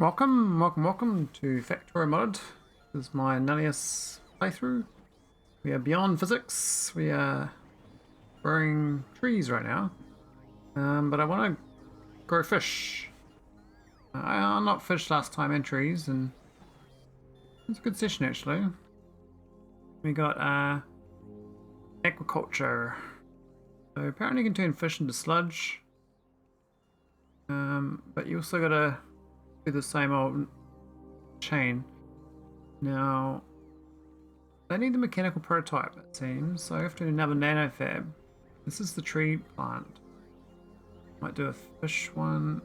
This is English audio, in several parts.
Welcome to Factorio Mod. This is my Nullius playthrough. We are beyond physics. We are growing trees right now. But I want to grow fish. I unlocked fish last time and trees, and it's a good session actually. We got aquaculture. So apparently you can turn fish into sludge. But you also gotta do the same old chain. Now, they need the mechanical prototype, it seems, so I have to do another nanofab. This is the tree plant. Might do a fish one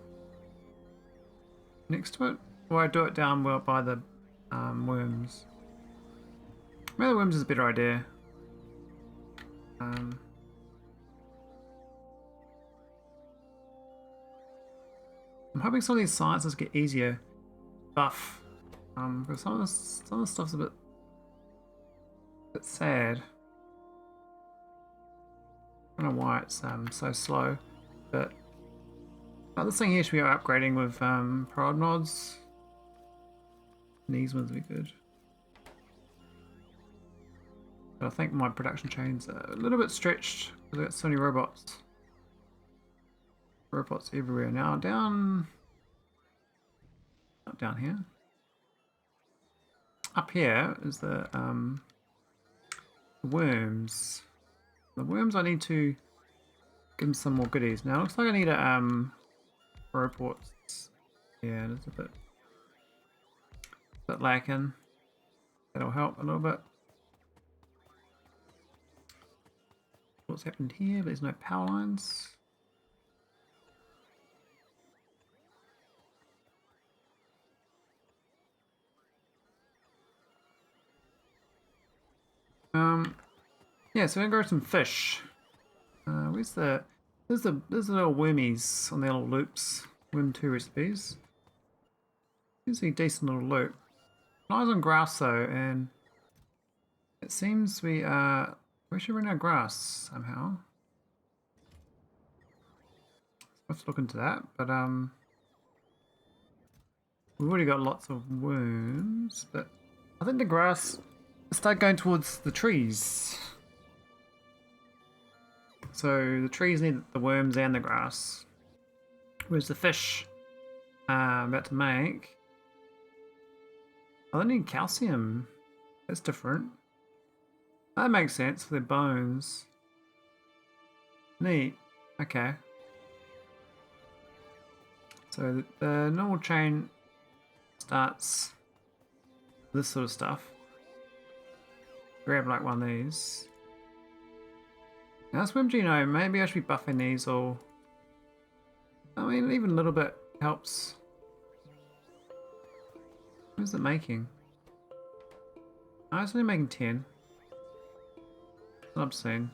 next to it, or I do it down well by the worms. Maybe the worms is a better idea. I'm hoping some of these sciences get easier, buff, because some of the stuff's a bit sad. I don't know why it's so slow, but this thing here should be upgrading with prod mods. These ones would be good. But I think my production chain's a little bit stretched because I've got so many robots. Robots everywhere now. Not down here. Up here is the worms. The worms I need to give them some more goodies. Now it looks like I need a robots. Yeah, it's a bit lacking. That'll help a little bit. What's happened here? There's no power lines. Yeah, so we're gonna grow some fish. There's the little wormies on their little loops. Worm 2 recipes. Gives me a decent little loop. Lies on grass though, and it seems we should run out of grass somehow. Let's look into that, but we've already got lots of worms, but I think the grass start going towards the trees. So the trees need the worms and the grass. Whereas the fish I'm about to make, they need calcium. That's different. That makes sense for their bones. Neat. Okay. So the normal chain starts this sort of stuff. Grab like one of these. Now swim genome, maybe I should be buffing these, or I mean even a little bit helps. What is it making? Oh, it's only making 10. It's obscene.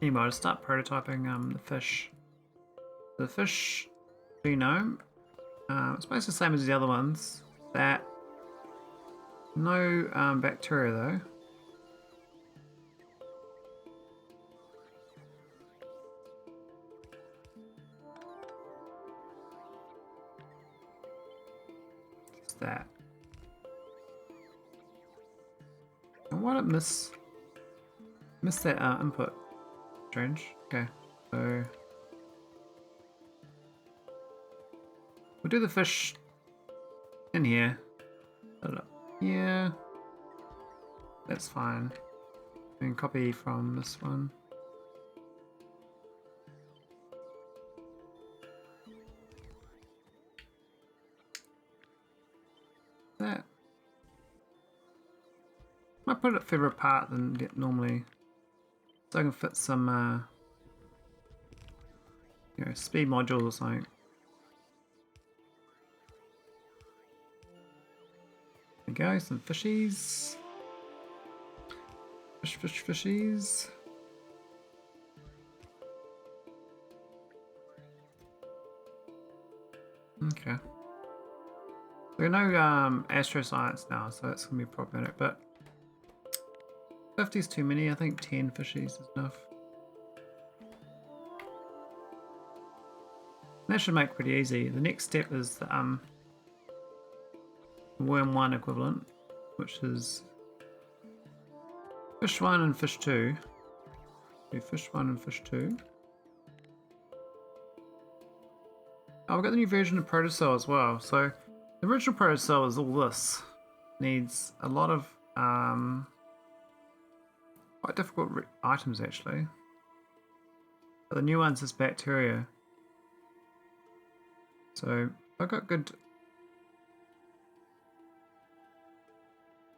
Anyway, I'll start prototyping the fish. The fish genome, it's basically the same as the other ones. That no bacteria though. What's that? And why did it miss that input? Strange. Okay, so we'll do the fish in here. Put it up here. That's fine. And copy from this one. That. Might put it further apart than normally, so I can fit some speed modules or something. There we go, some fishies. Fishies. Okay. There are no astroscience now, so that's gonna be problematic, but 50 is too many. I think 10 fishies is enough. That should make it pretty easy. The next step is the worm 1 equivalent, which is fish 1 and fish 2. Do fish 1 and fish 2. Oh, we've got the new version of Protocell as well. So the original Protocell is all this. Needs a lot of quite difficult items actually. But the new one's is bacteria. So I've got good.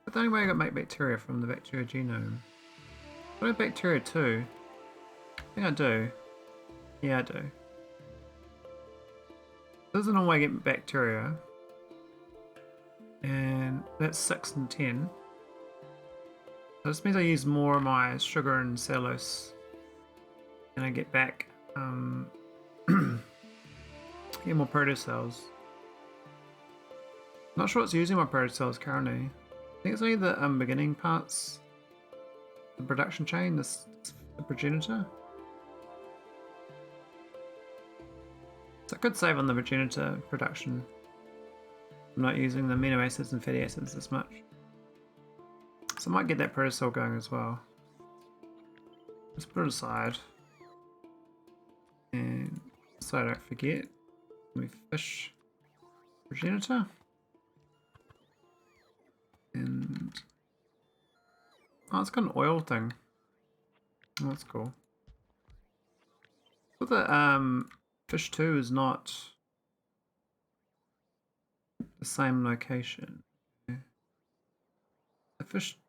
But the only way I got to make bacteria from the bacteria genome. I have bacteria too. I think I do. Yeah, I do. This is an way I get bacteria. And that's 6 and 10. So this means I use more of my sugar and cellulose. And I get back get more protocells. Not sure what's using my protocells currently. I think it's only the beginning parts. The production chain, the progenitor. So I could save on the progenitor production. I'm not using the amino acids and fatty acids as much. So I might get that protocell going as well. Let's put it aside. And so I don't forget, we fish progenitor. And oh, it's got an oil thing. Oh, that's cool. But the fish 2 is not the same location. The fish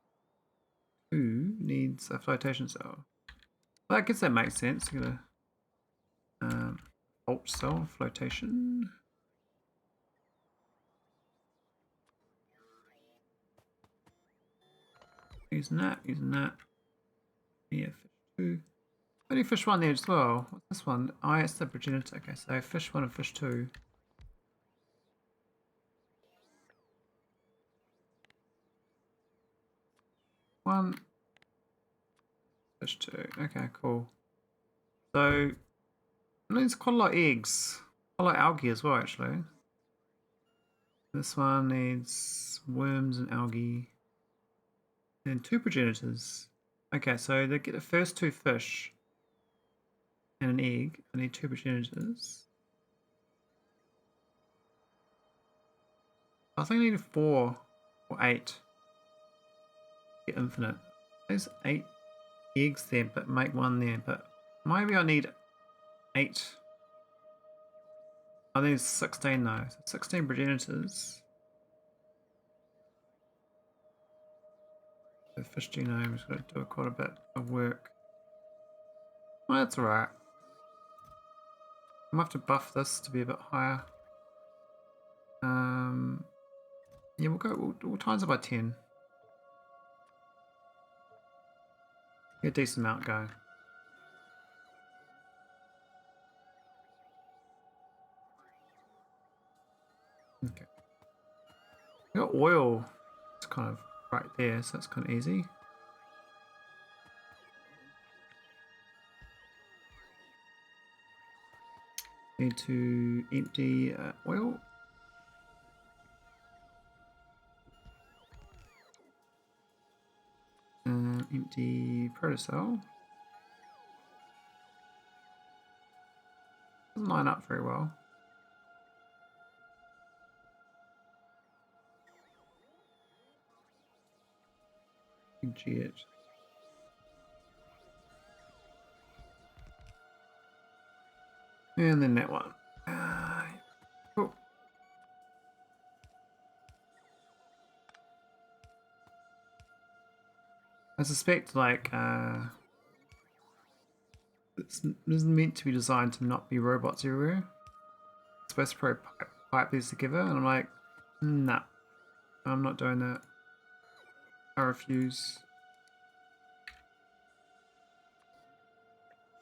2 needs a flotation cell. Well, I guess that makes sense. You got a alt cell flotation. Using that. Yeah, fish 2. Only fish 1 there as well. What's this one? Oh, it's the progenitor. Okay, so fish 1 and fish 2. One. Fish 2. Okay, cool. So, there's quite a lot of eggs. Quite a lot of algae as well, actually. This one needs worms and algae. And 2 progenitors. Okay, so they get the first 2 fish and an egg. I need 2 progenitors. I think I need 4 or 8. Get infinite. There's 8 eggs there, but make 1 there. But maybe I need 8. I think it's 16 though. So 16 progenitors. The fish genome is going to do quite a bit of work. Well, that's alright. I might have to buff this to be a bit higher. Yeah, we'll times it by 10. Get a decent amount going. Okay. We got oil. It's kind of right there, so that's kind of easy. Need to empty oil. Empty protocell. Doesn't line up very well. Jet. And then that one. Cool. I suspect like this isn't meant to be designed to not be robots everywhere. It's supposed to probably pipe these together, and I'm like, nah, I'm not doing that. I refuse.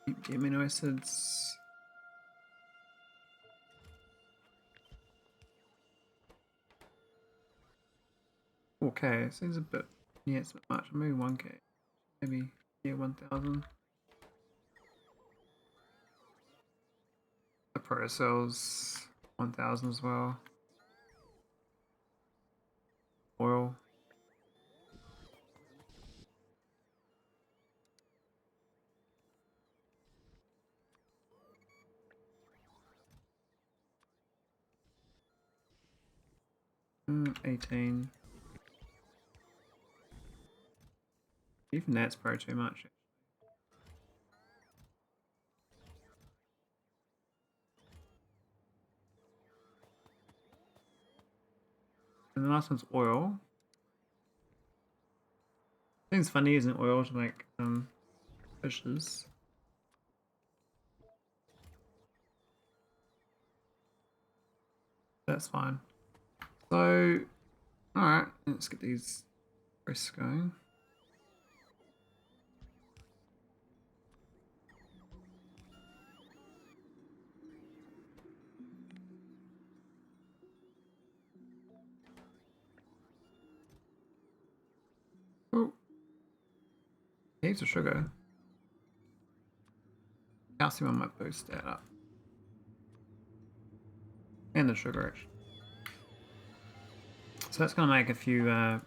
Empty amino acids. Okay, seems a bit, yeah, it's a bit much. Maybe 1k. Maybe, yeah, 1000. The protocells 1000 as well. Oil. Mm, 18. Even that's probably too much. And the last one's oil. I think it's funny using oil to make fishes. That's fine. So, alright, let's get these risks going. Oh, heaps of sugar. Calcium I might boost that up. And the sugar actually. So that's going to make a few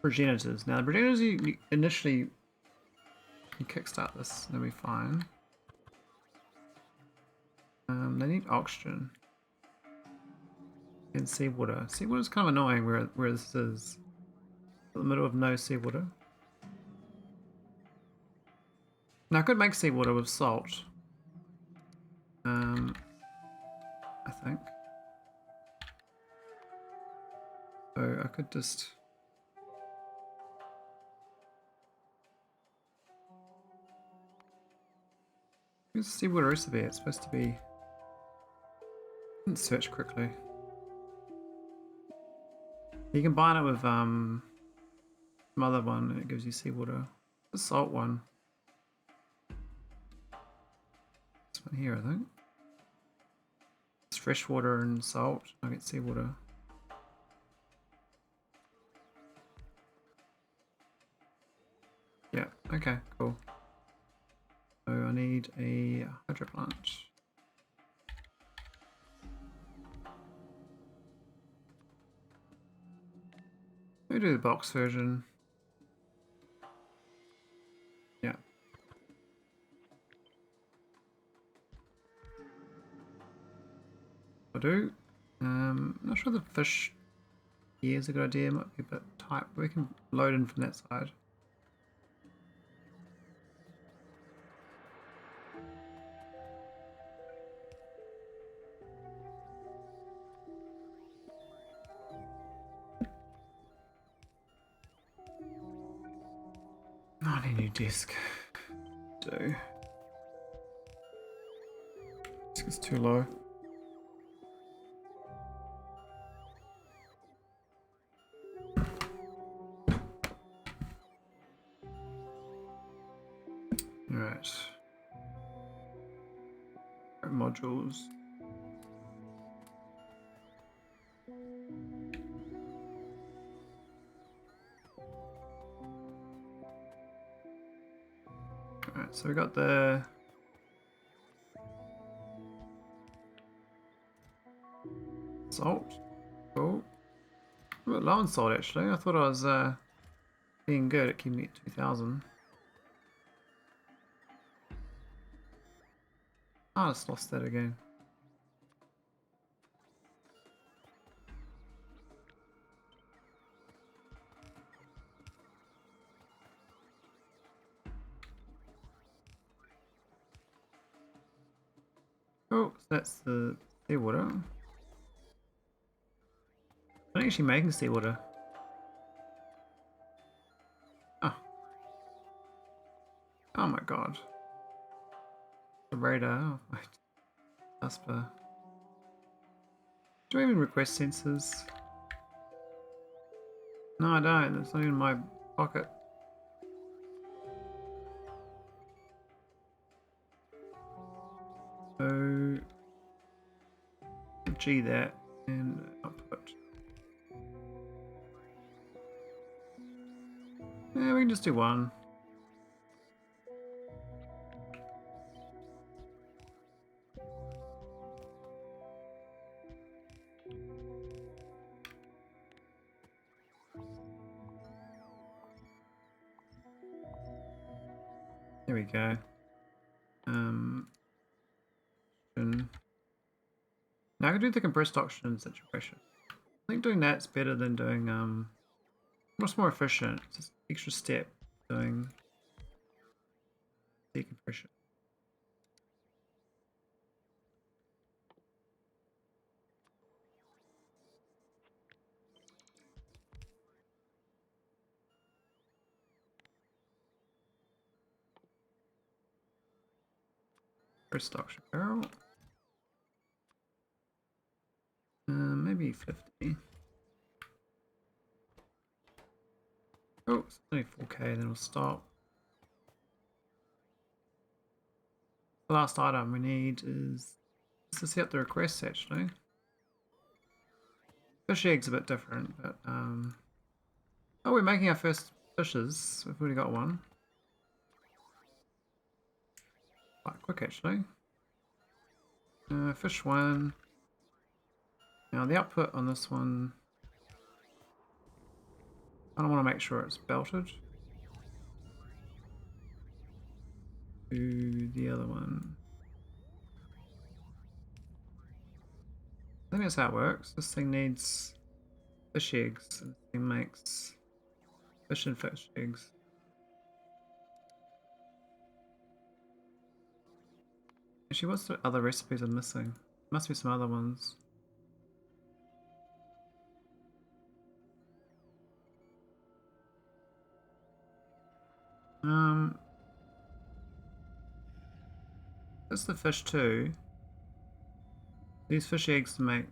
progenitors. Now the progenitors you initially you kickstart this, they'll be fine. They need oxygen and seawater. Seawater is kind of annoying where this is in the middle of no seawater. Now I could make seawater with salt. I think. So I could just let's see what recipe it's supposed to be. Didn't search quickly. You can combine it with some other one and it gives you seawater. The salt one. This one here, I think. It's fresh water and salt. I get seawater. Yeah, okay, cool. So I need a hydro plant. Let me do the box version. Yeah. I'll do. Not sure the fish here is a good idea. Might be a bit tight, but we can load in from that side. I need a new desk. Do. Desk is too low. Alright. Modules. Alright, so we got the salt. Cool. A bit low on salt actually. I thought I was being good at keeping it at 2000. I just lost that again. Oh, so that's the seawater. I'm not actually making seawater. Oh. Oh my god. The radar. Oh, wait. Jasper. Do I even request sensors? No, I don't. It's not even in my pocket. So G that and output. Yeah, we can just do one. Here we go. And now I can do the compressed oxygen situation. I think doing that's better than doing much more efficient. It's just an extra step doing decompression. Compressed oxygen barrel. Maybe 50. Oh, it's only 4K, then we'll stop. The last item we need is to set up the requests actually. Fish eggs a bit different, but oh, we're making our first fishes. We've already got one. Quite quick actually. Fish one. Now the output on this one, I don't want to make sure it's belted to the other one. I think that's how it works. This thing needs fish eggs, and this thing makes fish and fish eggs. Actually, what's the other recipes I'm missing? Must be some other ones. That's the fish too. These fish eggs make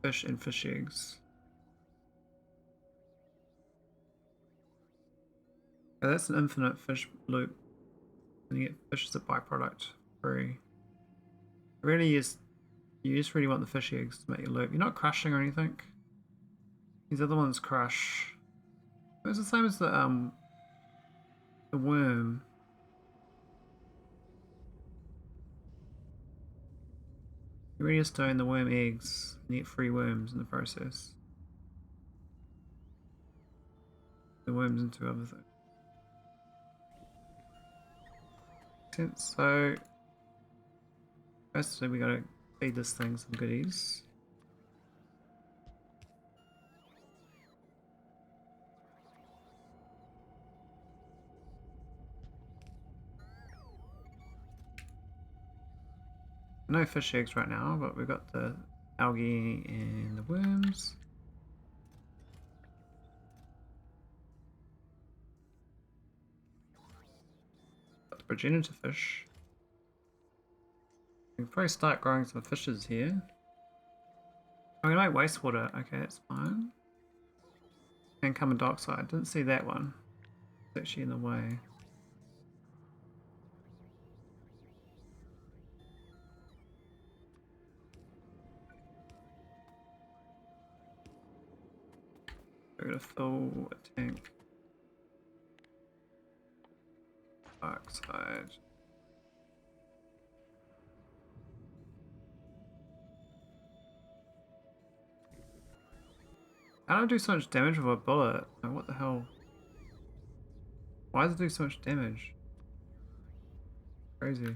fish and fish eggs. Okay, that's an infinite fish loop. And you get fish as a byproduct. Free. Really, you just really want the fish eggs to make your loop. You're not crushing or anything. These other ones crush. It's the same as the worm. You're really just doing the worm eggs and you get free worms in the process. The worms into other things. So basically we gotta feed this thing some goodies. No fish eggs right now, but we've got the algae and the worms. Got the progenitor fish. We can probably start growing some fishes here. I'm gonna make wastewater. Okay, that's fine. And carbon dioxide. Didn't see that one. It's actually in the way. We're gonna fill a tank. Bauxite. How do I do so much damage with a bullet? Like, what the hell? Why does it do so much damage? Crazy.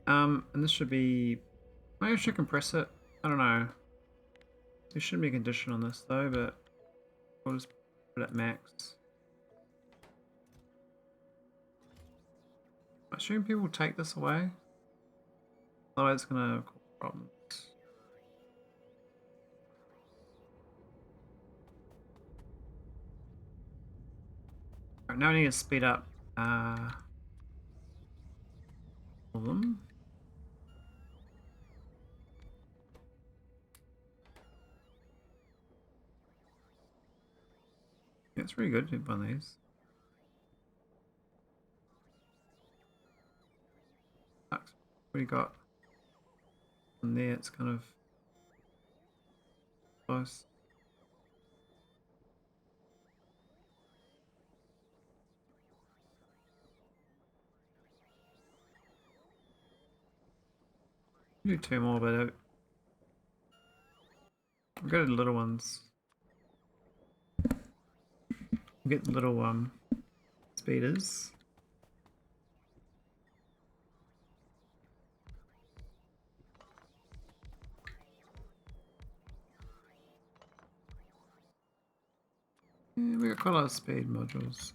And this should be... Maybe I should compress it. I don't know. There shouldn't be a condition on this though, but we'll just put it at max. I assume people take this away. Otherwise it's gonna cause problems. Alright, now we need to speed up all of them. Yeah, it's really good to do one of these. What do you got? And there it's kind of close. Do two more, but we'll go to the little ones. get the little speeders. Yeah, we got quite a lot of speed modules.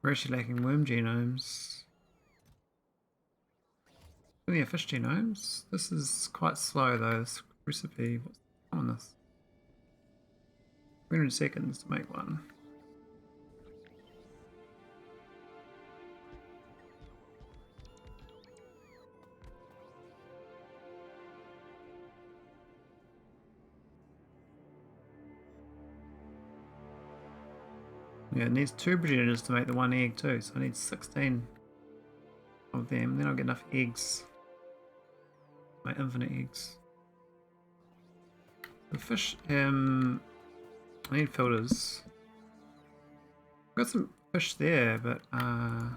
We're actually lacking worm genomes. Yeah, fish genomes. This is quite slow though, this recipe. What's on this? 300 seconds to make one. Yeah, it needs 2 progenitors to make the 1 egg too, so I need 16 of them. Then I'll get enough eggs. My infinite eggs. The fish, I need filters. I've got some fish there, but yeah,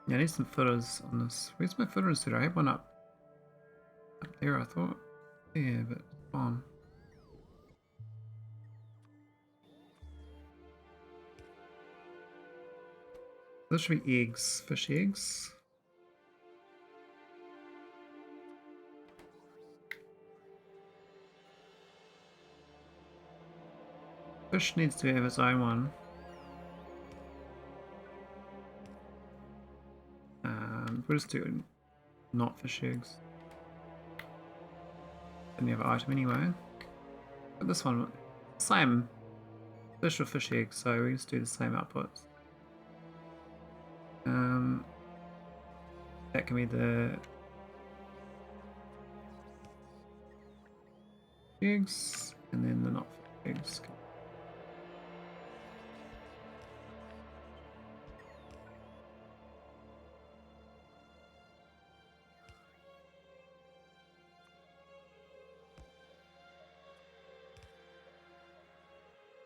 I need some filters on this. Where's my filter instead? I had one up there, I thought. Yeah, but it's gone. This should be eggs, fish eggs. Fish needs to have its own one. We'll just do not fish eggs. Any other item anyway. But this one, same fish or fish eggs, so we just do the same outputs. That can be the eggs, and then the not fish eggs.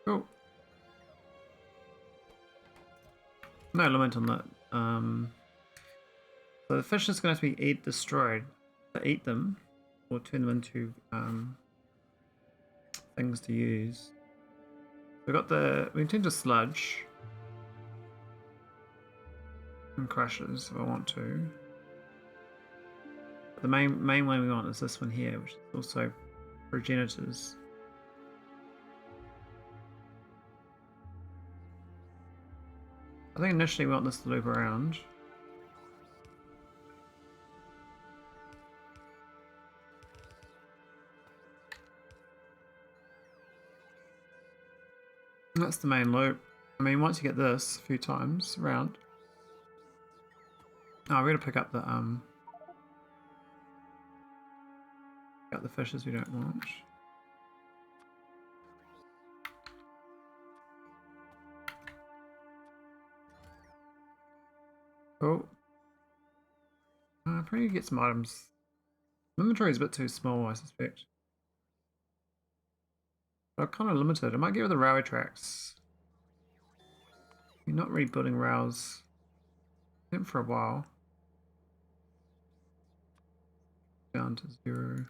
Cool. No limit on that. So the fish is going to have to be destroyed. To eat them, or turn them into things to use. We can turn to sludge and crushes if I want to. But the main one we want is this one here, which is also progenitors. I think initially we want this to loop around. That's the main loop. I mean, once you get this a few times around. Oh, we're gonna pick up the fishes we don't want. Cool. Probably get some items. My inventory is a bit too small, I suspect. But I'm kind of limited. I might get rid of the railway tracks. You're not really building rails. Them for a while. Down to 0.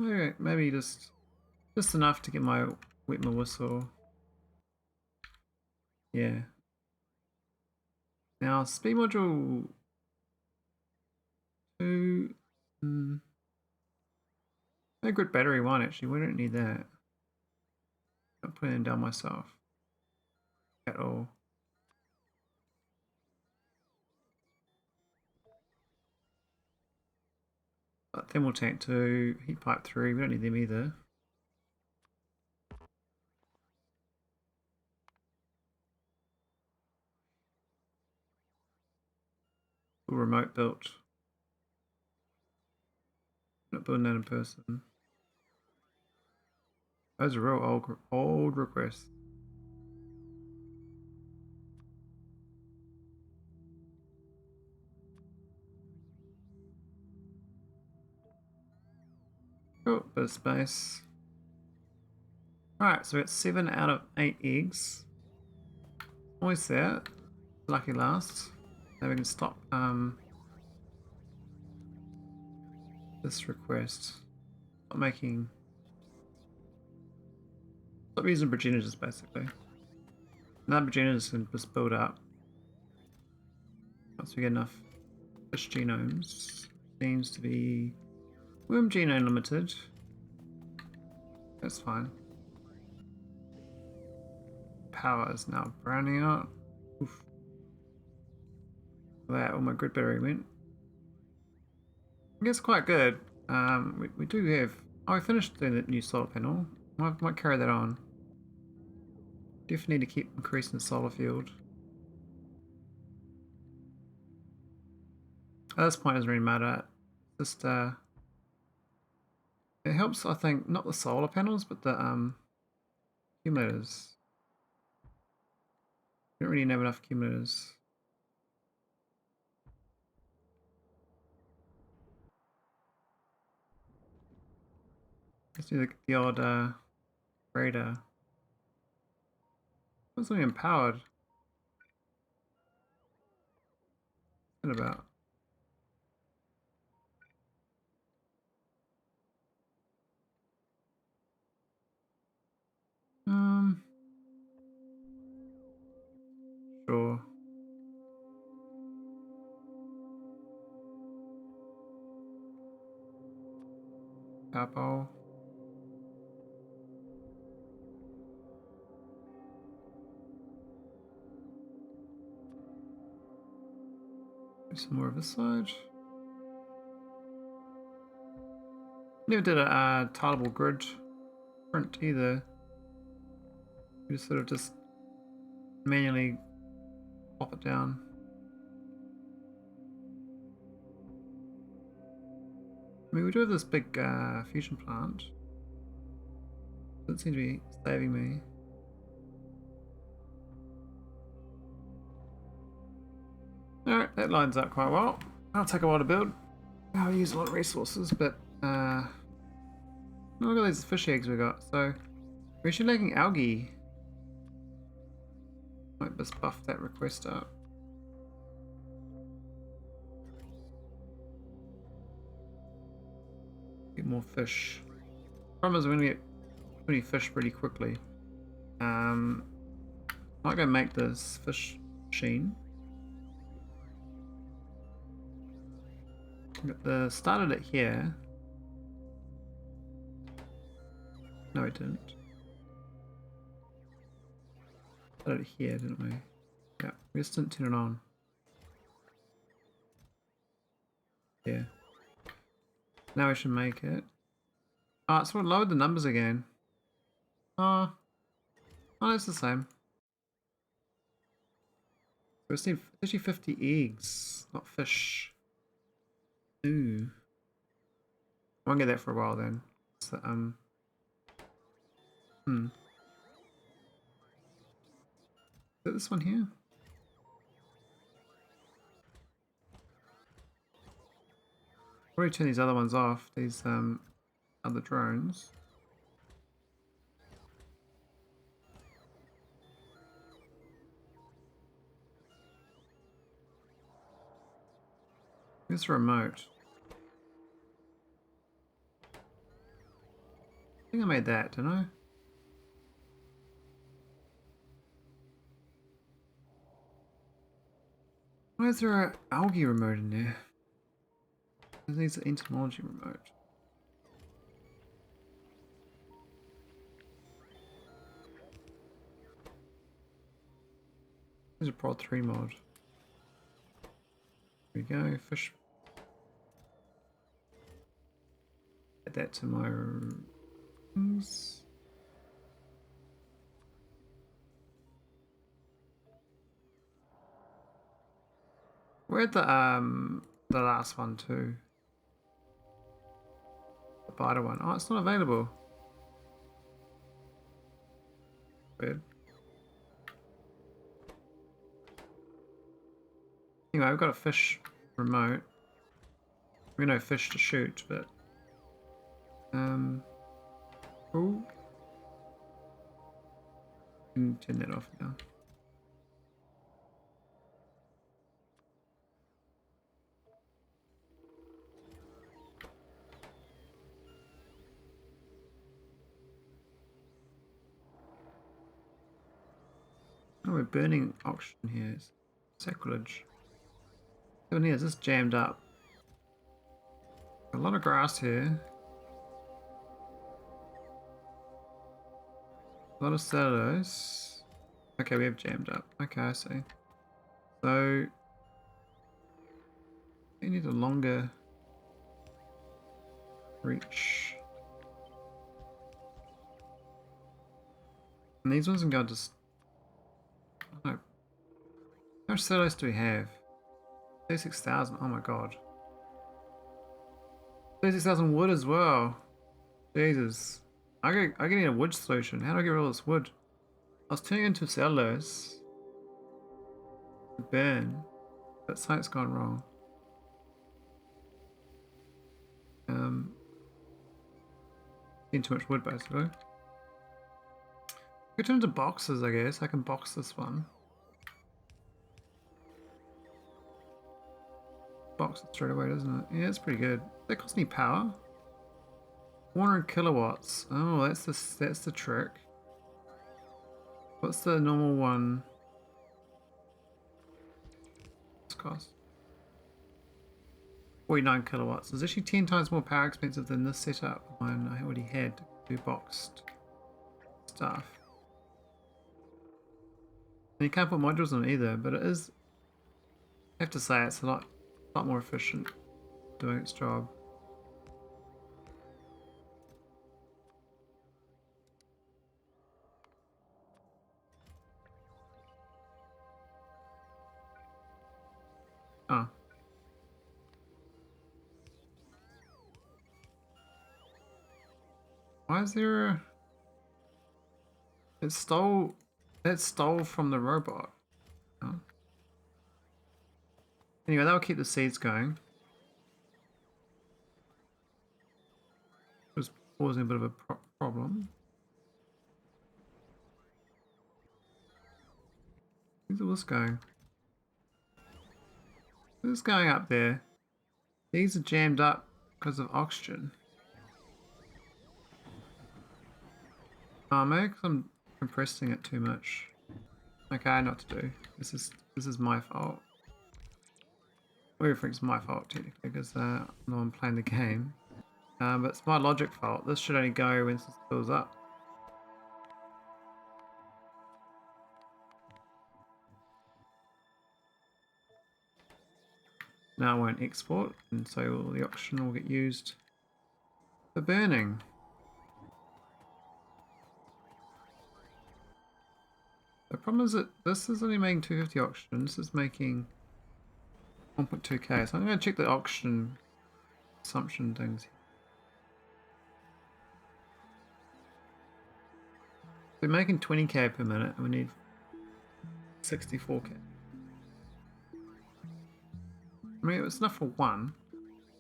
Okay, maybe just enough to get my wet my whistle. Yeah. Now speed module 2. No good battery 1 actually. We don't need that. Not putting it down myself at all. But thermal tank 2, heat pipe 3. We don't need them either. Remote built. Not building that in person. Those are real old requests. Cool, bit of space. Alright, so it's 7 out of 8 eggs. Always there. Lucky last. Now we can stop this request. Stop using progenitors basically. Now progenitors can just build up. Once we get enough fish genomes. Seems to be worm genome limited. That's fine. Power is now browning out. Oof. Wow, all my grid battery went. I guess quite good. We do have. Oh, I finished doing the new solar panel. Might carry that on. Definitely need to keep increasing the solar field. At this point, it doesn't really matter. Just it helps, I think, not the solar panels, but the accumulators. We don't really have enough accumulators. Let's do the odd radar. What's only empowered? What about? Sure. Power. Some more of this side. Never did a tileable grid print either. We just sort of just manually pop it down. I mean, we do have this big fusion plant. Doesn't seem to be saving me. Alright, that lines up quite well. That'll take a while to build. I'll use a lot of resources, but look at these fish eggs we got. So we're actually lacking algae. Might just buff that request up. Get more fish. Problem is we're gonna get too many fish pretty quickly. I'm not gonna make this fish machine. Started it here. No, it didn't. Started it here, didn't we? Yeah, we just didn't turn it on. Yeah. Now we should make it. Oh, so we'll load the numbers again. Oh, it's the same. We just need actually 50 eggs, not fish. Ooh. I won't get that for a while then. So, Is it this one here? Probably turn these other ones off, these other drones. Where's the remote? I think I made that, didn't I? Why is there an algae remote in there? This needs an entomology remote. There's a prod 3 mod. Here we go, fish. Add that to my rings. Where'd the last one too? The biter one. Oh, it's not available. Weird. Anyway, I've got a fish remote. We know fish to shoot, but cool. Can turn that off now. we're burning oxygen here. It's sacrilege. Even here, it's just jammed up. A lot of grass here. A lot of cellulose. Okay, we have jammed up. Okay, I see. So we need a longer reach. And these ones can go just. I don't know. How much cellulose do we have? 36,000. Oh my god. 36,000 wood as well. Jesus. I need a wood solution. How do I get rid of this wood? I was turning it into cellulose to burn, but something's gone wrong. Need too much wood basically. We turn into boxes, I guess. I can box this one. Box it straight away, doesn't it? Yeah, it's pretty good. That costs me power. 400 kilowatts. Oh, that's the trick. What's the normal one? What's cost? 49 kilowatts. It's actually 10 times more power expensive than this setup one I already had to do boxed stuff. And you can't put modules on it either, but it is, I have to say, it's a lot more efficient doing its job. Oh. Why is there a... It stole from the robot. Oh. Anyway, that'll keep the seeds going. It was causing a bit of a problem. Where's all this going? This is going up there. These are jammed up because of oxygen. Oh, maybe because I'm compressing it too much. Okay, I know what to do. This is my fault. Everything's my fault technically because no one playing the game. But it's my logic fault. This should only go when this fills up. Now it won't export, and so all the oxygen will get used for burning. The problem is that this is only making 250 oxygen. This is making 1.2k. So I'm going to check the oxygen consumption things. We're making 20k per minute, and we need 64k. I mean, it's enough for one.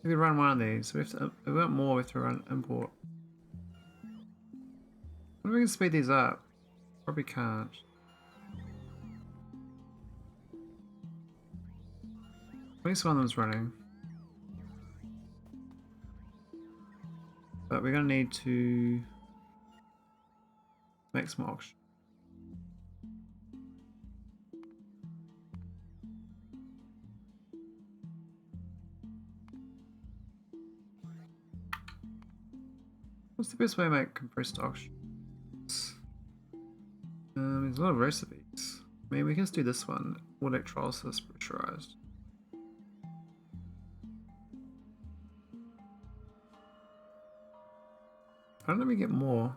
If we run one of these, we have to. If we want more, we have to run import. What if we can speed these up? Probably can't. At least one of them's running. But we're going to need to make some oxygen. What's the best way to make compressed oxygen? There's a lot of recipes. I mean, we can just do this one. Electrolysis pressurized. I don't know if we get more.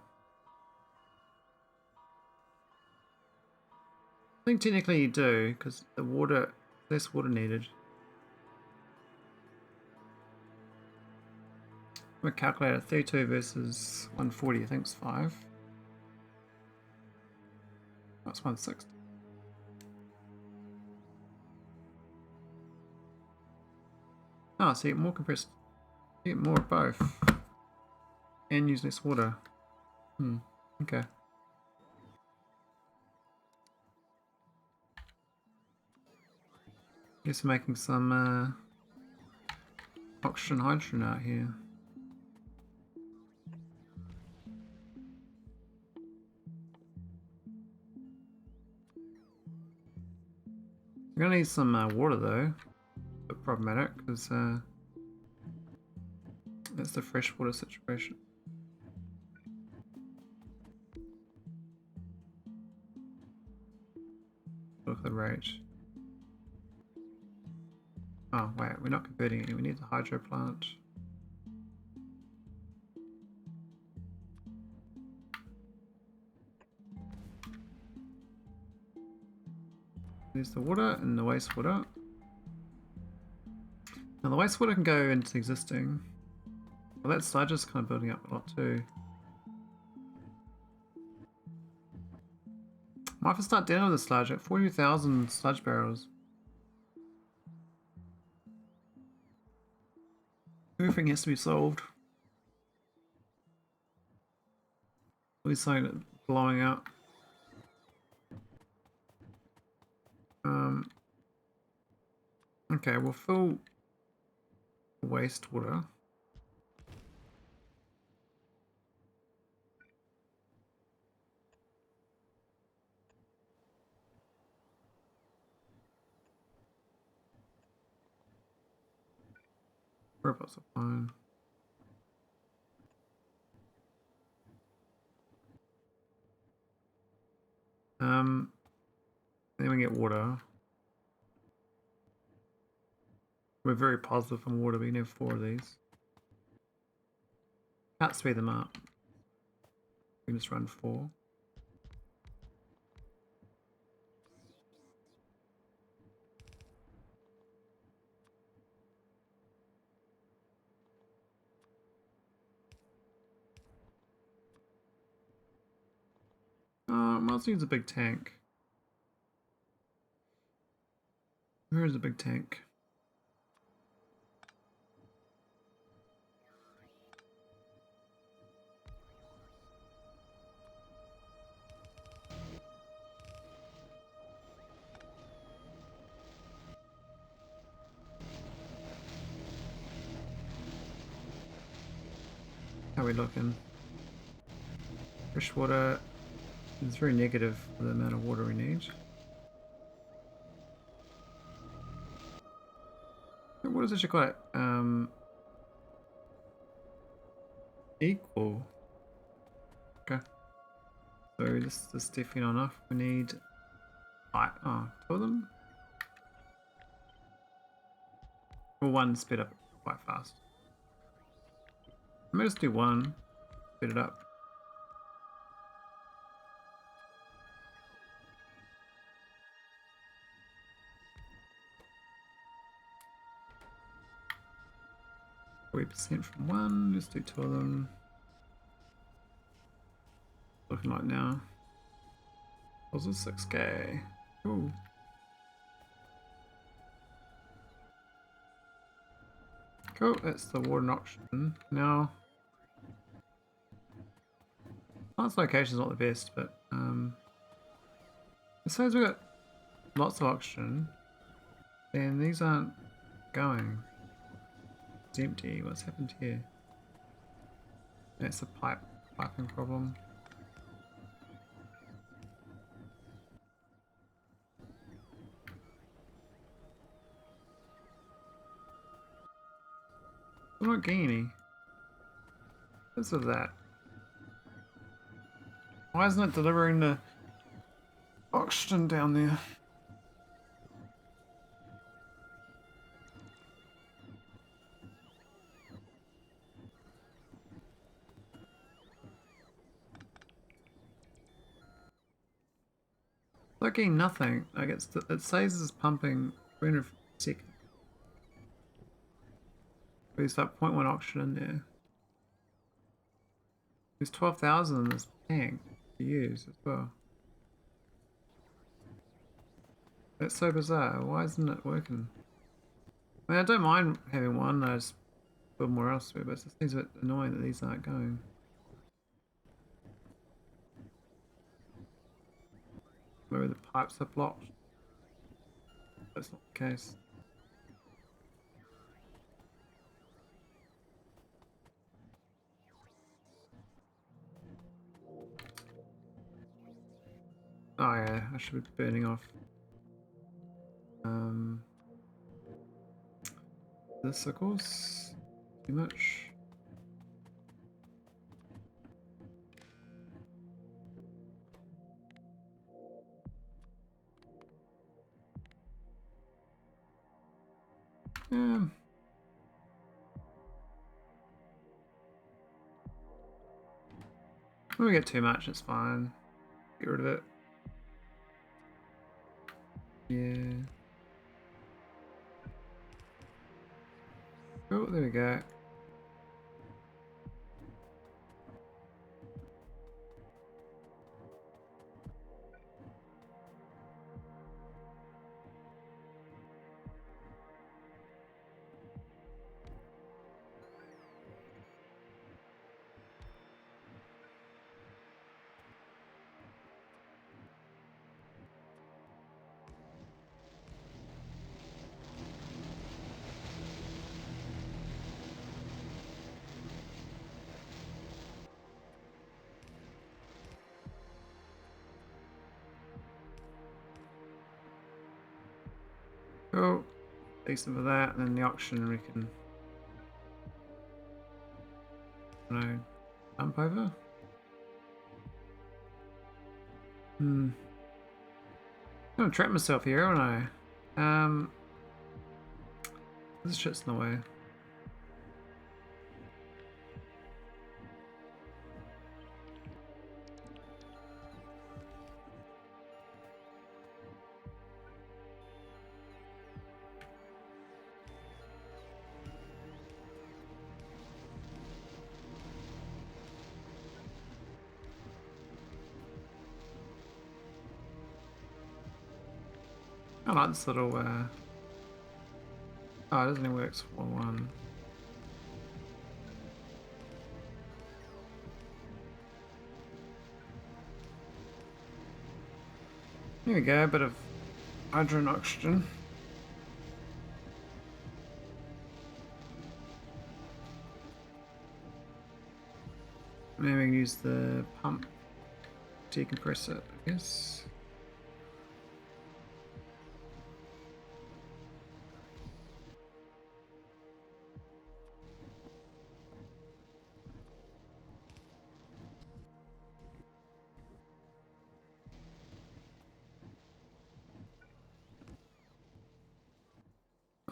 I think technically you do, because the water, less water needed. I'm going to calculate it. 32 versus 140, I think it's 5. That's 160. Ah, so you get more compressed. You get more of both. And use less water. Okay. Guess we're making some oxygen hydrogen out here. We're gonna need some water though. But problematic because that's the freshwater situation. Look at the rate. Oh wait, we're not converting it. We need the hydro plant. There's the water and the wastewater. Now the wastewater can go into existing. Well, that sludge is kind of building up a lot too. Might have to start dealing with the sludge at 40,000 sludge barrels. Everything has to be solved. Always something that's blowing out. Okay, we'll fill wastewater. Robots are fine. Then we get water. We're very positive on water. We can have 4 of these. Can't speed them up. We can just run 4. Mars needs a big tank. Where is a big tank? How are we looking? Fresh water is very negative for the amount of water we need. What is actually quite equal. Okay. So this is definitely not enough. We need 2 of them. Well, 1 sped up quite fast. I may just do 1, speed it up. %, from 1, let's do 2 of them. Looking like now. Was it 6k? Cool. Cool, that's the warden option. Now, its location's not the best, but as soon as we've got lots of oxygen, then these aren't going. It's empty. What's happened here? That's a piping problem. I'm not getting any. What's of that? Why isn't it delivering the oxygen down there? Like getting nothing. Like it says it's pumping 300 seconds. There's like 0.1 oxygen in there. There's 12,000 in this tank to use as well. That's so bizarre. Why isn't it working? I mean, I don't mind having 1. I just build more elsewhere, but it seems a bit annoying that these aren't going. Maybe the pipes are blocked. That's not the case. Oh yeah, I should be burning off This, of course, too much. Yeah. When we get too much, it's fine. Get rid of it. Yeah. Oh, there we go. Cool. Decent for that, and then the auction we can, I don't know, dump over. I'm gonna trap myself here, aren't I? This shit's in the way. I like this little, oh, it doesn't even work for one. Here we go, a bit of hydrogen oxygen. Maybe we can use the pump to decompress it, I guess.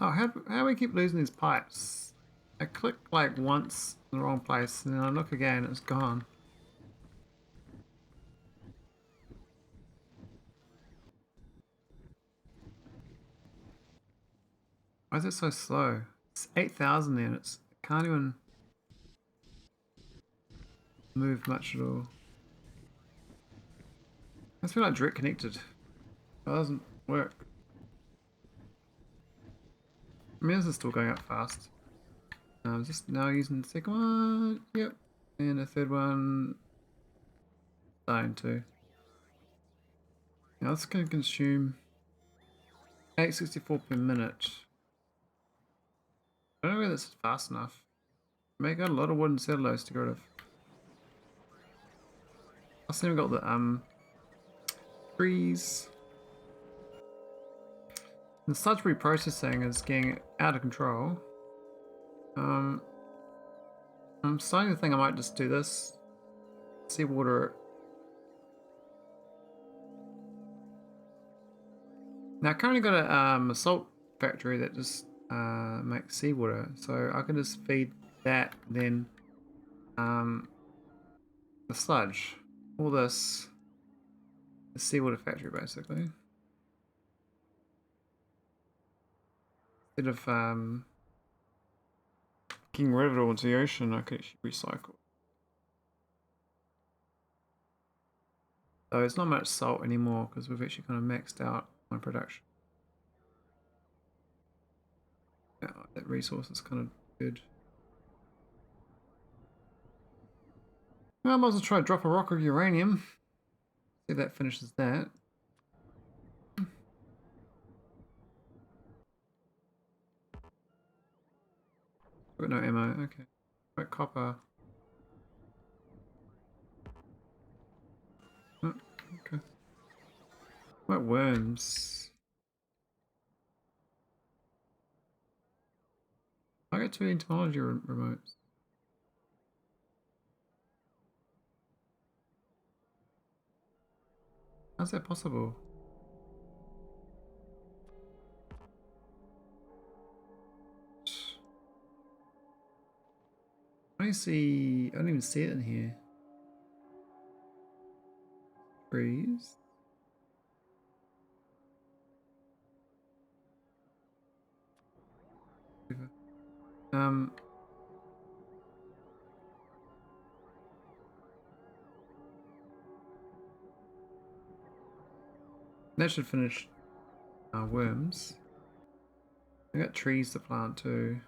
Oh, how do we keep losing these pipes? I click like once in the wrong place and then I look again, it's gone. Why is it so slow? It's 8,000 there and it can't even move much at all. Must be like direct connected. It doesn't work. I mean, this is still going up fast. I'm just now using the second one. Yep. And the third one. Dying too. Now this can consume 864 per minute. I don't know whether this is fast enough. I may got a lot of wood and cellulose to get rid of. I see we got the trees. The sludge reprocessing is getting out of control. I'm starting to think I might just do this. Seawater. Now I currently got a salt factory that just makes seawater, so I can just feed that, then the sludge. All this, the seawater factory basically. Instead of getting rid of it all into the ocean, I could actually recycle. So it's not much salt anymore because we've actually kind of maxed out my production. Yeah, that resource is kind of good. Well, I might as well try to drop a rock of uranium. See if that finishes that. Got no ammo, okay. Right, copper. Oh, okay. What worms? I get two entomology remotes. How's that possible? I don't even see it in here. Trees. Um, that should finish worms. I got trees to plant too.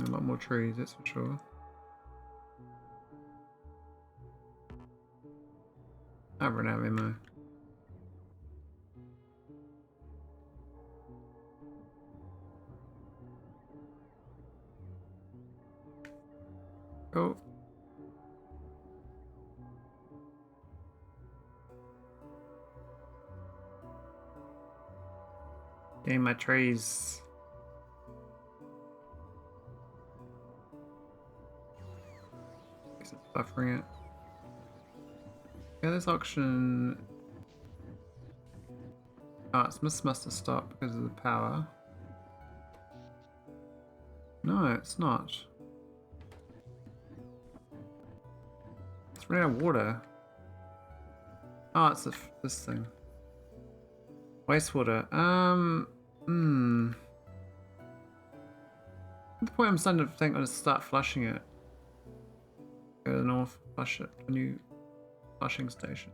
A lot more trees, that's for sure. I've run out of ammo. Oh. Getting my trees. Guess it's buffering it. Yeah, this auction. Oh, this must have stopped because of the power. No, it's not. It's running out of water. Oh, it's this thing. Wastewater. At the point I'm starting to think I'll just start flushing it. Go to the north, flush it. A new flushing station.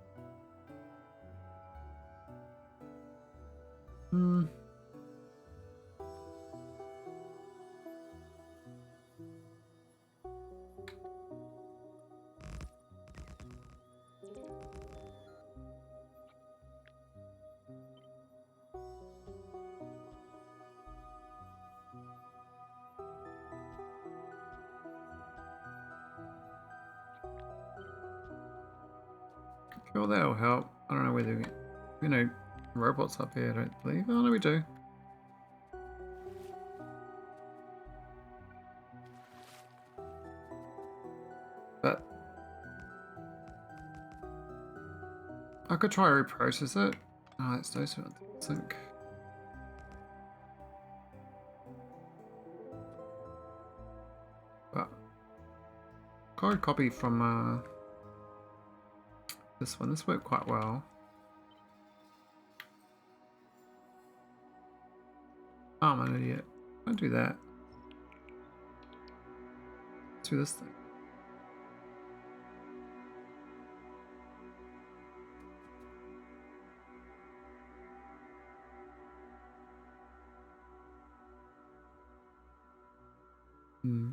Sure, that'll help. I don't know whether robots up here, I don't believe. Oh no, we do. But I could try to reprocess it. Oh, it's those ones. Sync. But code copy from this one. This worked quite well. Oh, I'm an idiot. Don't do that. Let's do this thing.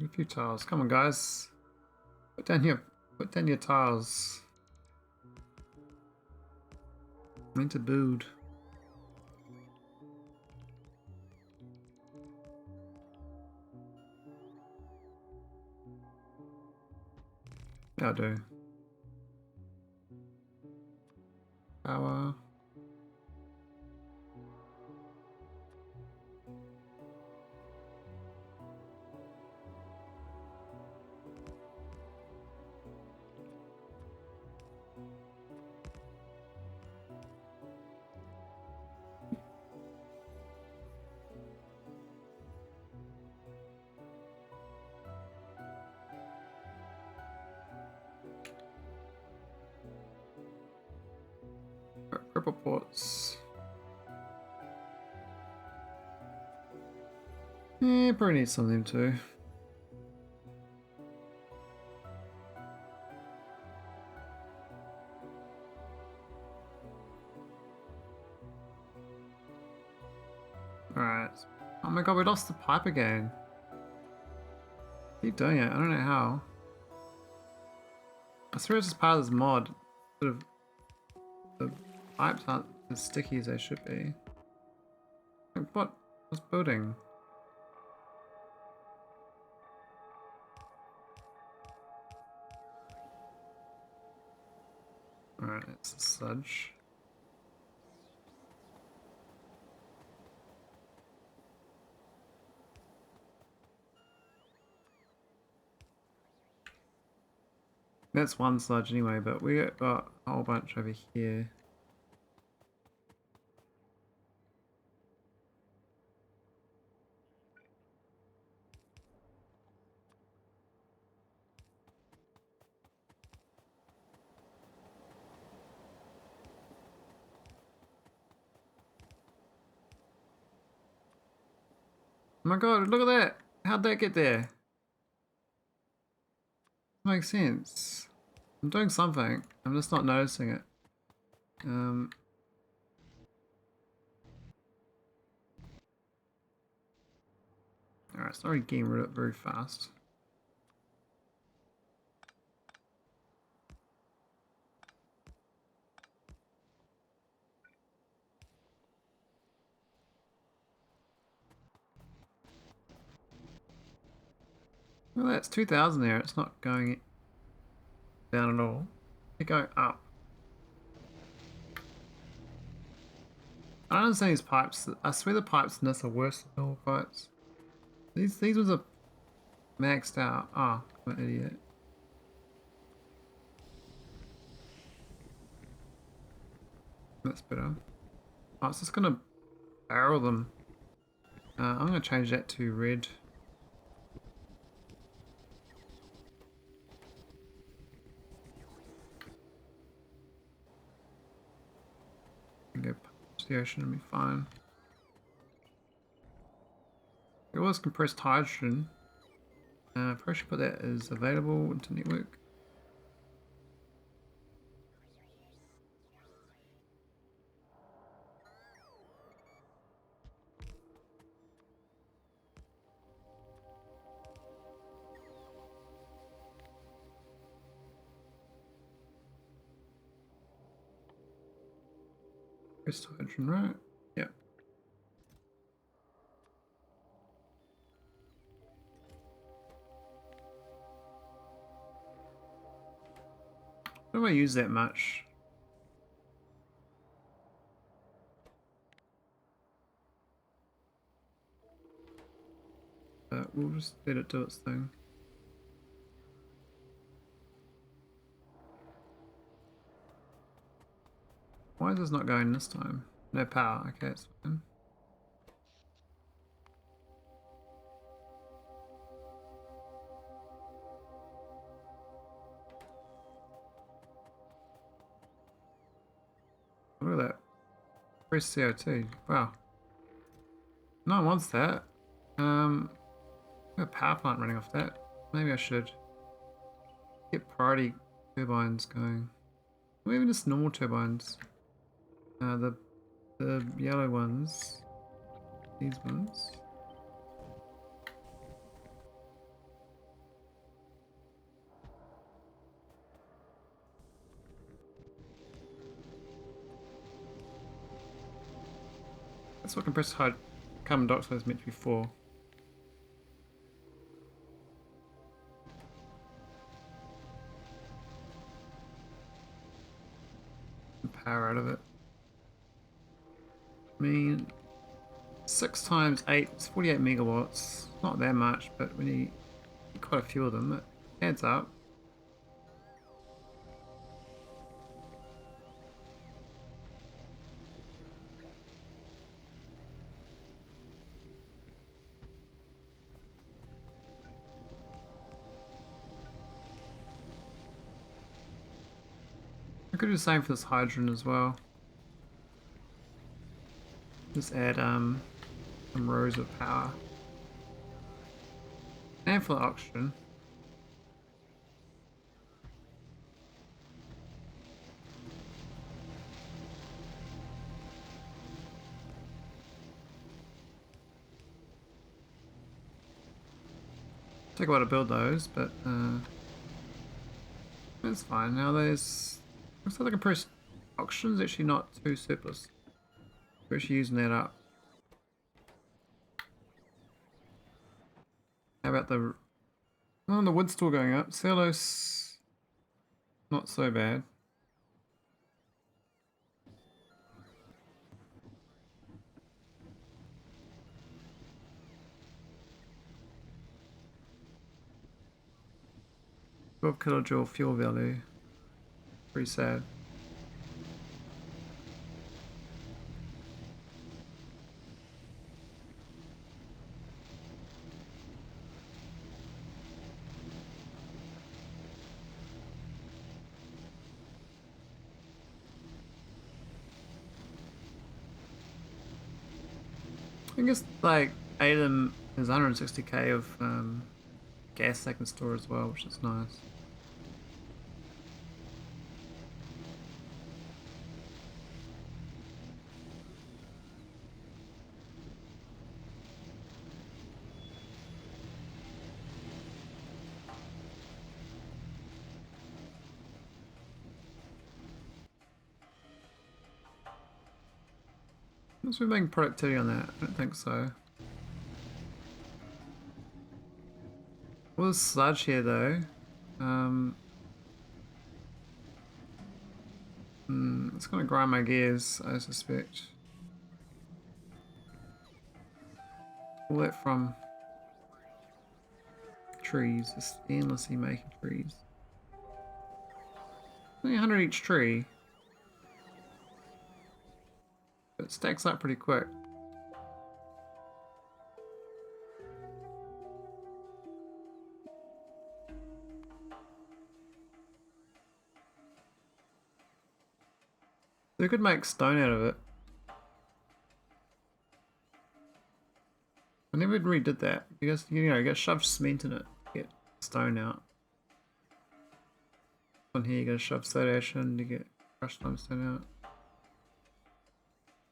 A few tiles. Come on, guys. Put down your tiles. I'm into booed. That'll do. Power. Purple ports. Yeah, probably need some of them too. Alright. Oh my god, we lost the pipe again. Keep doing it, I don't know how. I swear it's just part of this mod. Sort of the pipes aren't as sticky as they should be. Like what? What's building? Alright, it's a sludge. That's one sludge anyway, but we got a whole bunch over here. Oh my god, look at that! How'd that get there? Makes sense. I'm doing something. I'm just not noticing it. Alright, it's not really getting rid of it very fast. Well, that's 2,000 there. It's not going down at all. It's going up. I don't understand these pipes. I swear the pipes in this are worse than normal pipes. These ones are maxed out. Ah, oh, I'm an idiot. That's better. Oh, it's just gonna barrel them. I'm gonna change that to red. Go past the ocean and be fine. It was compressed hydrogen. Probably should put that as available into network. Compressed hydrogen, right? Yep. Don't I use that much? But we'll just let it do its thing. Why is this not going this time? No power, okay, it's fine. Look at that. Press CO2. Wow. No one wants that. Got a power plant running off that. Maybe I should get priority turbines going. Or even just normal turbines. The yellow ones. These ones. That's what compressed carbon dioxide is meant to be for. Power out of it. I mean, 6 times 8 is 48 megawatts. Not that much, but when you get quite a few of them, it adds up. I could do the same for this hydrogen as well. Just add some rows of power. And for the oxygen. Take a while to build those, but it's fine. Now there's looks like the compressed oxygen is actually not too surplus. We're actually using that up. How about the... Oh, the wood's still going up. Cellulose, not so bad. $12 kilojoule fuel value. Pretty sad. I guess like 8 of them is 160k of gas they can store as well, which is nice. Must be making productivity on that? I don't think so. All this sludge here though. It's gonna grind my gears, I suspect. All that from trees, just endlessly making trees. Only 100 each tree. But it stacks up pretty quick. They could make stone out of it. I never really did that because you know you get shoved cement in it, get stone out. On here you gotta shove soda ash in to get crushed limestone out.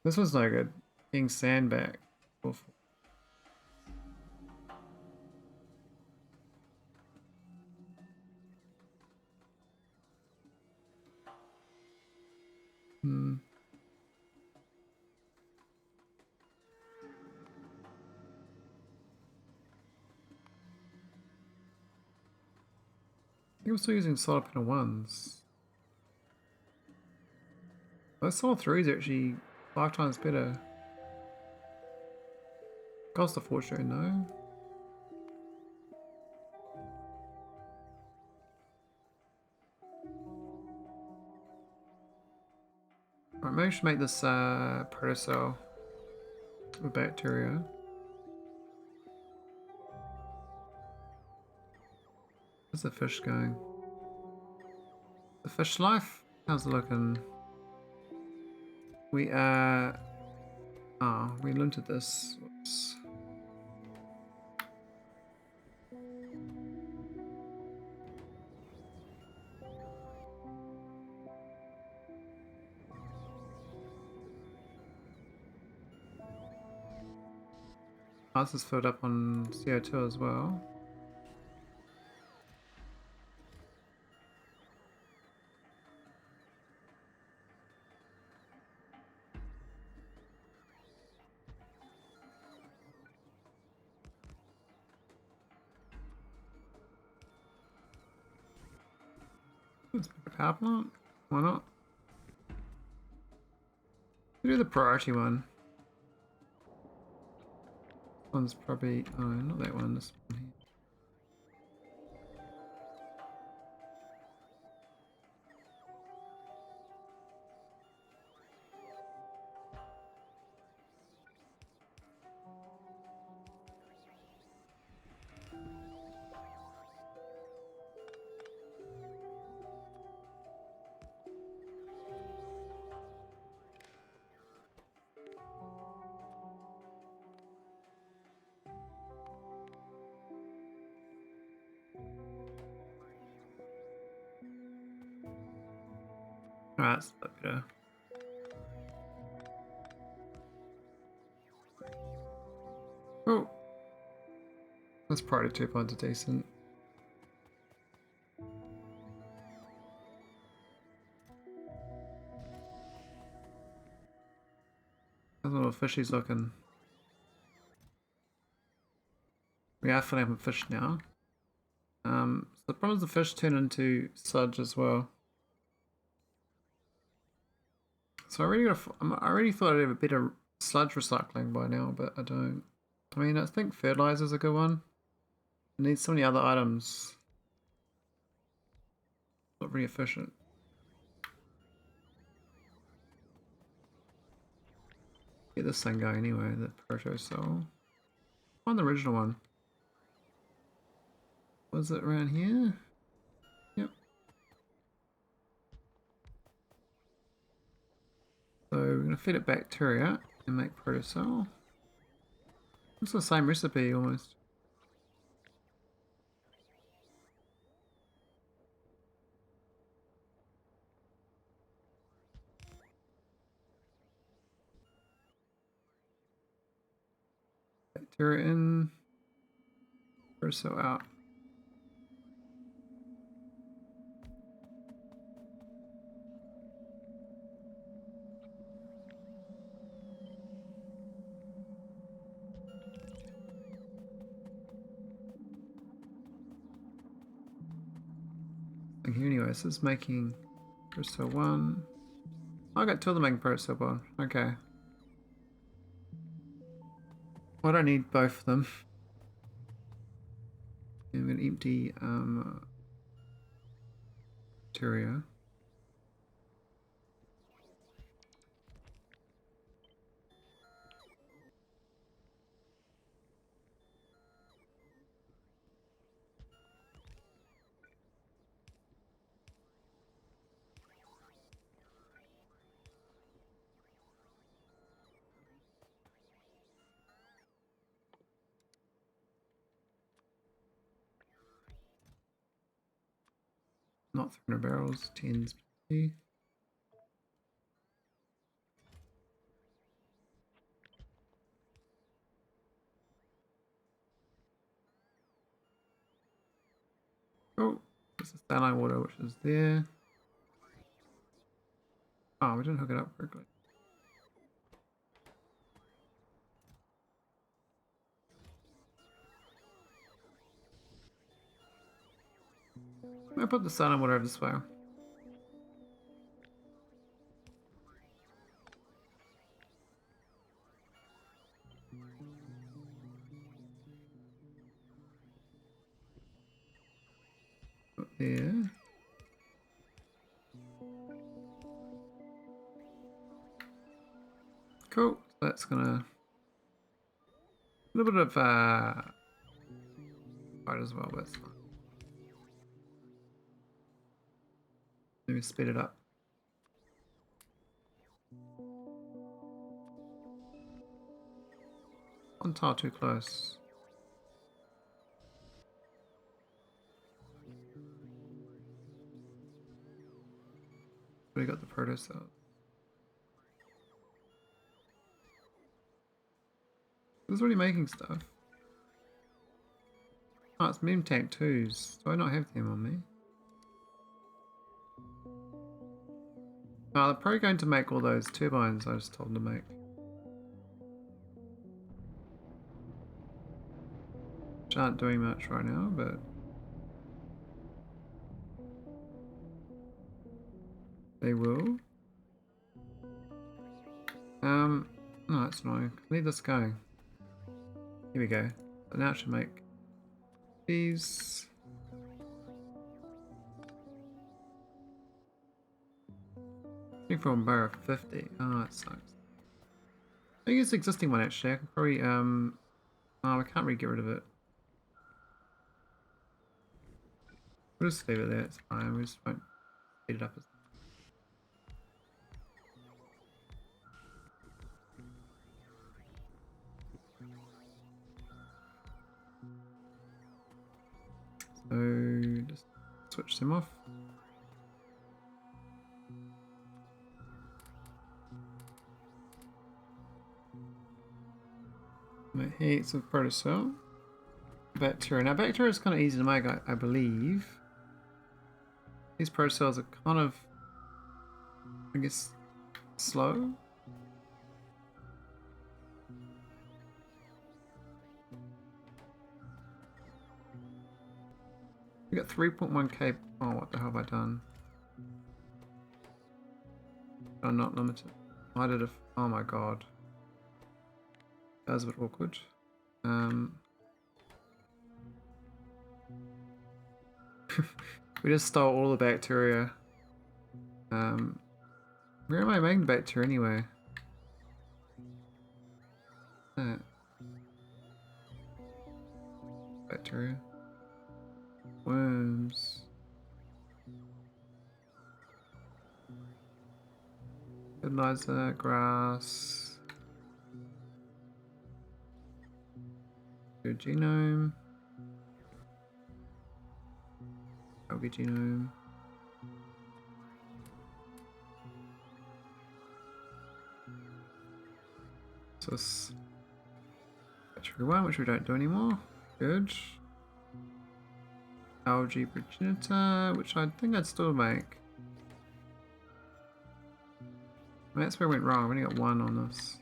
This one's no good. Getting sand back. Awful. I think I'm still using solar panel 1s. Those solar 3s are actually 5 times better. Cost a fortune though. Alright, maybe I should make this protocell with bacteria. How's the fish going? The fish life? How's it looking? We we linted this. Whoops. Oh, this is filled up on CO2 as well. Let's make a power plant. Why not? We'll do the priority one. This one's probably... oh, not that one, this one here. Alright, that's a bit better. Oh! That's probably 2 points decent. That fishy's looking? We are filling up with fish now. So the problem is the fish turn into sludge as well. So I already thought I'd have a better sludge recycling by now, but I don't. I mean, I think fertilizer's a good one. It needs so many other items. Not very efficient. Get this thing going anyway, the proto cell. Find the original one. Was it around here? Yep. So we're going to feed it bacteria and make protocell. It's the same recipe almost. Bacteria in, protocell out. Here anyway, this is making protocell 1. I got 2 of them making protocell 1. Okay. I don't need both of them. I'm going to empty bacteria. Not 300 barrels, 10s. Oh, this is saline water, which is there. Oh, we didn't hook it up correctly. I put the saline water over this way. Up there. Cool. So that's gonna a little bit of fight as well, but it's fine. Let me speed it up. One tile too close. We got the protocell. This is already making stuff. Oh, it's meme tank 2s. Do I not have them on me? Oh, they're probably going to make all those turbines I just told them to make. Which aren't doing much right now, but... they will. No, that's annoying. Leave this going. Here we go. So now it should make these. From bar of 50. Oh, that sucks. I think it's the existing one actually. I can probably oh, I can't really get rid of it. We'll just leave it there, it's fine. We just won't speed it up as so just switch them off. Heats of protocell. Bacteria. Now bacteria is kind of easy to make, I believe. These protocells are kind of, I guess, slow. We got 3.1k. Oh, what the hell have I done? Oh, not limited. I did a. Oh my god. That was a bit awkward. We just stole all the bacteria. Where am I making the bacteria anyway? Bacteria. Worms. Fertilizer, grass. Your genome. Algae genome. So this bacteria 1, which we don't do anymore. Good. Algae progenitor, which I think I'd still make. That's where I went wrong. I've only got 1 on this.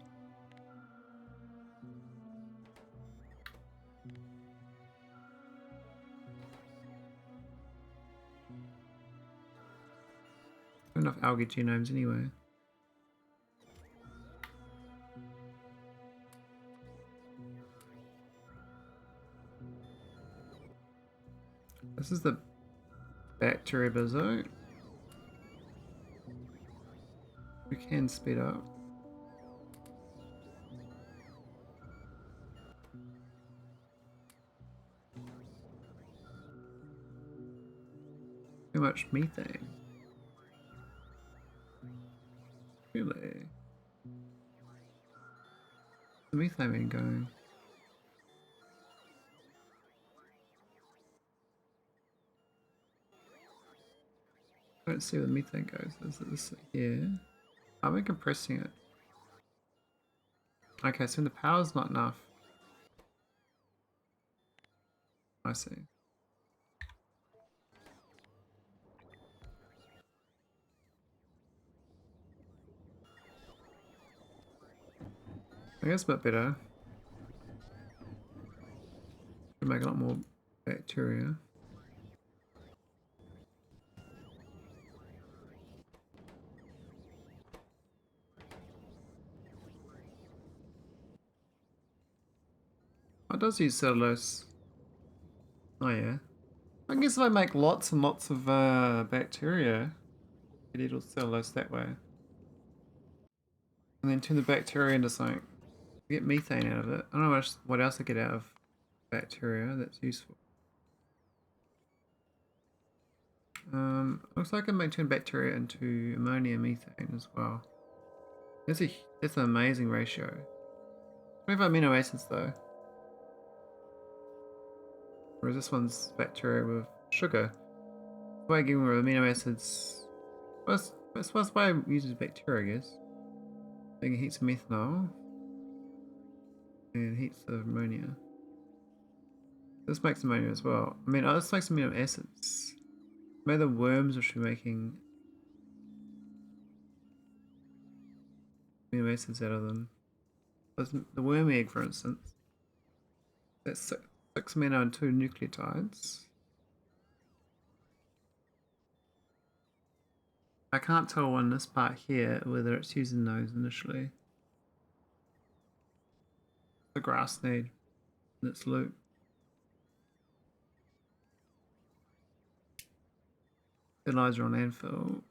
Enough algae genomes anyway. This is the bacteria bizzo. We can speed up. Too much methane. Really? The methane been going? I don't see where the methane goes. Is it this here? Are we compressing it? Okay, so the power's not enough. I see. I guess a bit better. Could make a lot more bacteria. Oh, it does use cellulose. Oh yeah. I guess if I make lots and lots of bacteria, it eat all cellulose that way. And then turn the bacteria into something. Get methane out of it. I don't know what else I get out of bacteria that's useful. Looks like I may turn bacteria into ammonia methane as well. That's an amazing ratio. What about amino acids though? Whereas this one's bacteria with sugar. Why giving her amino acids? That's why I use bacteria, I guess. Making heats of methanol and heats of ammonia. This makes ammonia as well. I mean, this makes amino acids. Maybe the worms which be making amino acids out of them. The worm egg, for instance, that's 6 amino and 2 nucleotides. I can't tell on this part here whether it's using those initially. The grass need in its loop. Fertilizer on landfill.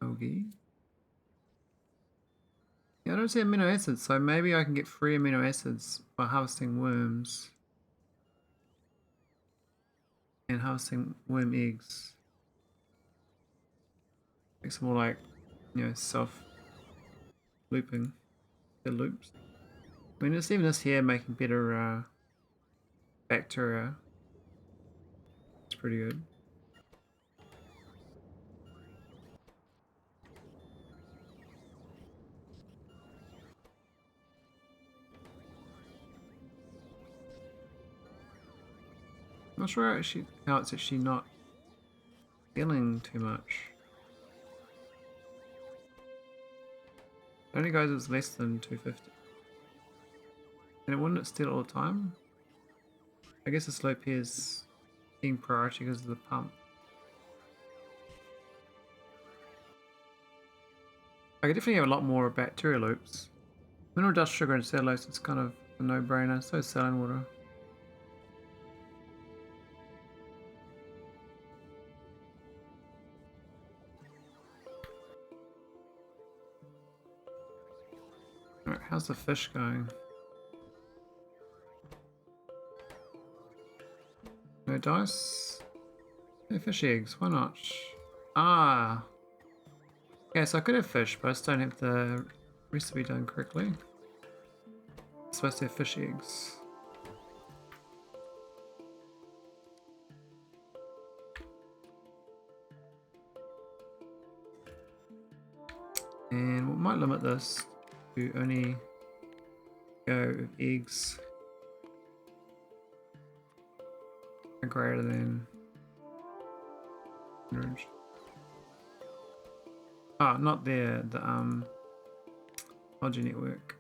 Algae. Yeah, I don't see amino acids, so maybe I can get free amino acids by harvesting worms. And harvesting worm eggs. Makes it more like, you know, self-looping. The loops. I mean, it's even this here making better bacteria. It's pretty good. I'm not sure how it's actually not feeling too much. It only goes as less than 250. And wouldn't it steal all the time? I guess the slope here is being priority because of the pump. I could definitely have a lot more bacteria loops. Mineral dust, sugar, and cellulose, it's kind of a no-brainer. So is saline water. Alright, how's the fish going? No dice? No fish eggs, why not? Ah! Okay, so I could have fish, but I just don't have the recipe done correctly. I'm supposed to have fish eggs. And we might limit this to only go with eggs are greater than 100. Ah, not there, the Logi network.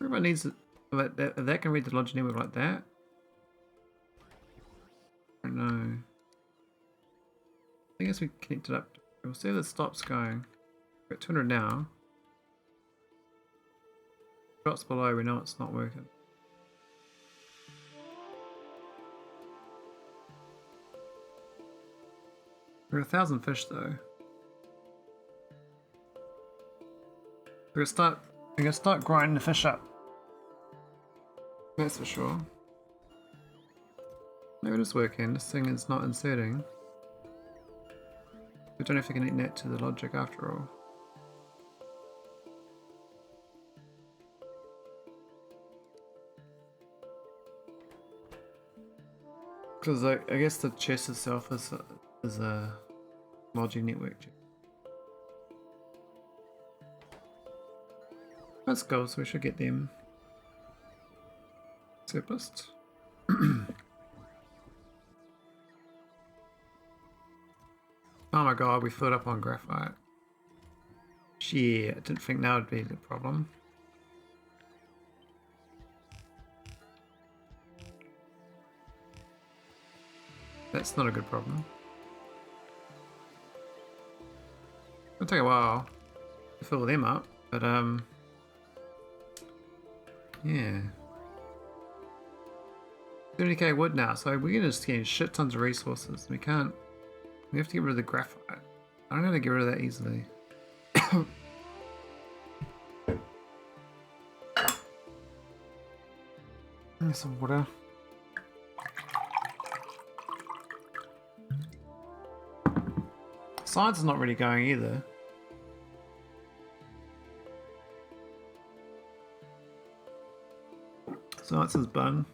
Everybody needs that can read the Logi network like that. I don't know. I guess we connect it up. We'll see if it stops going. We're at 200 now. Drops below, we know it's not working. We're 1,000 fish though. We're gonna start grinding the fish up. That's for sure. Maybe it's working. This thing is not inserting. We don't know if we can connect that to the logic after all. Because I guess the chest itself is a logic network. Let's go, so we should get them. Surplus. Oh my god, we filled up on graphite. Shit, I didn't think that would be the problem. That's not a good problem. It'll take a while to fill them up, but yeah. 70k wood now, so we're gonna just get shit tons of resources. We have to get rid of the graphite. I don't know how to get rid of that easily. There's some water. Science is not really going either. Science is bun.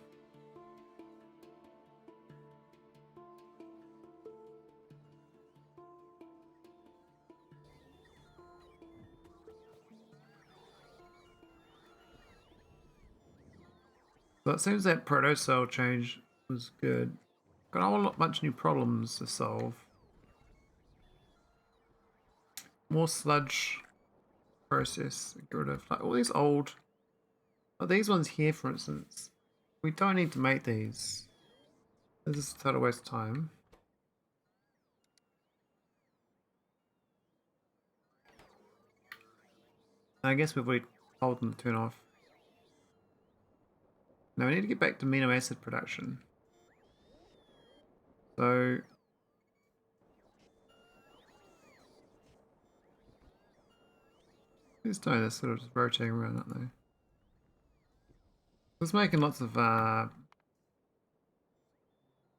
So it seems that proto cell change was good. Got a whole bunch of new problems to solve. More sludge process. Get rid of like all these old. Oh, these ones here, for instance. We don't need to make these. This is a total waste of time. I guess we've already told them to turn off. Now we need to get back to amino acid production. So these stones are sort of just rotating around, aren't they? It's making lots of I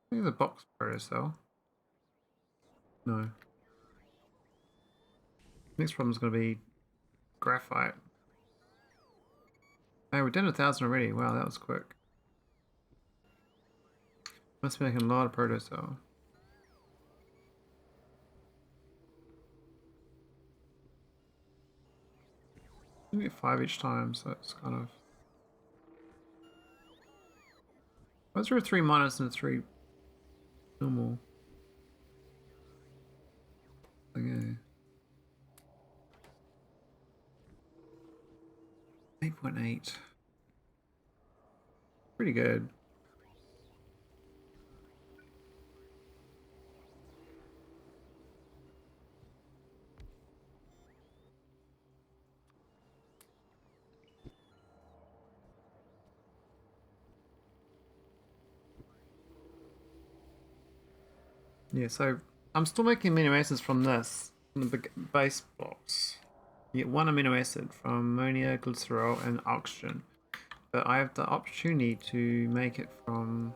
think it's a box protocell. No. Next problem is going to be graphite. Hey, we're down 1,000 already. Wow, that was quick. Must be making a lot of protocell. We get 5 each time, so it's kind of. Why is there a 3 minus and a 3 normal? Okay. 8.8. Pretty good. Yeah, so I'm still making amino acids from this, from the base blocks. You get 1 amino acid from ammonia, glycerol, and oxygen. But I have the opportunity to make it from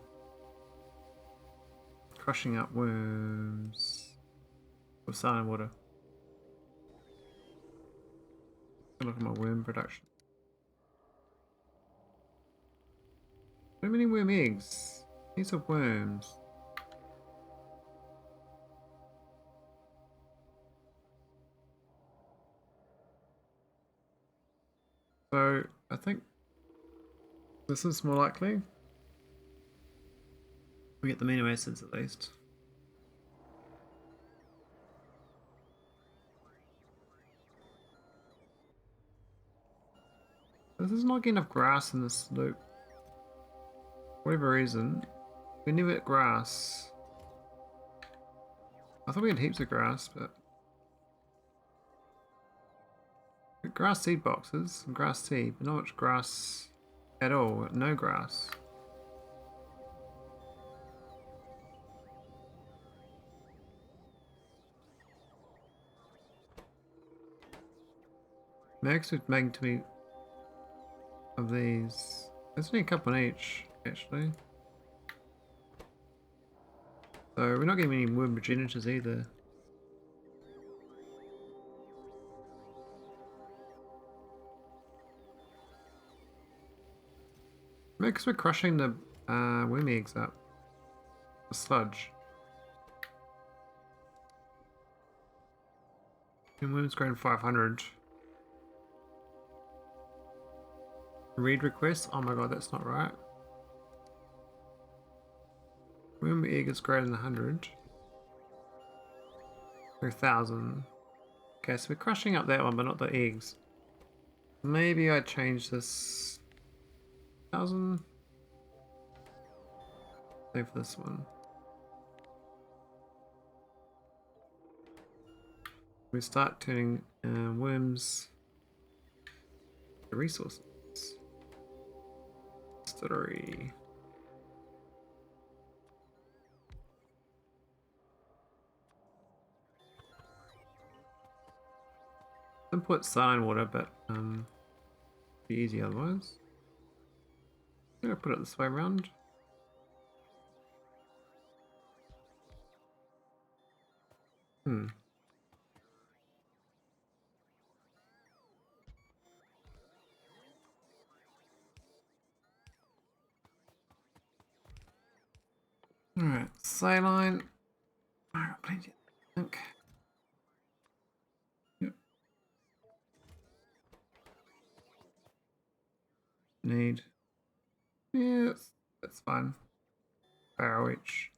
crushing up worms with sun and water. Look at my worm production. So many worm eggs. These are worms. So I think this is more likely. We get the amino acids at least. This is not getting enough grass in this loop. For whatever reason, we never get grass. I thought we had heaps of grass, but grass seed boxes and grass seed, but not much grass at all. No grass. Max would make to me of these. There's only a couple in each, actually. So we're not getting any worm progenitors either. Maybe because we're crushing the worm eggs up. The sludge. And worms growing 500. Read request? Oh my god, that's not right. Worm egg is greater than 100. 1,000. Okay, so we're crushing up that one, but not the eggs. Maybe I change this 1,000. Save this one. We start turning worms to resources. Distillery. Input saline water, but be easy otherwise. I'm gonna put it this way around. Alright, saline. I got plenty, I think. Yep. Need. Yeah, that's fine. Barrel each.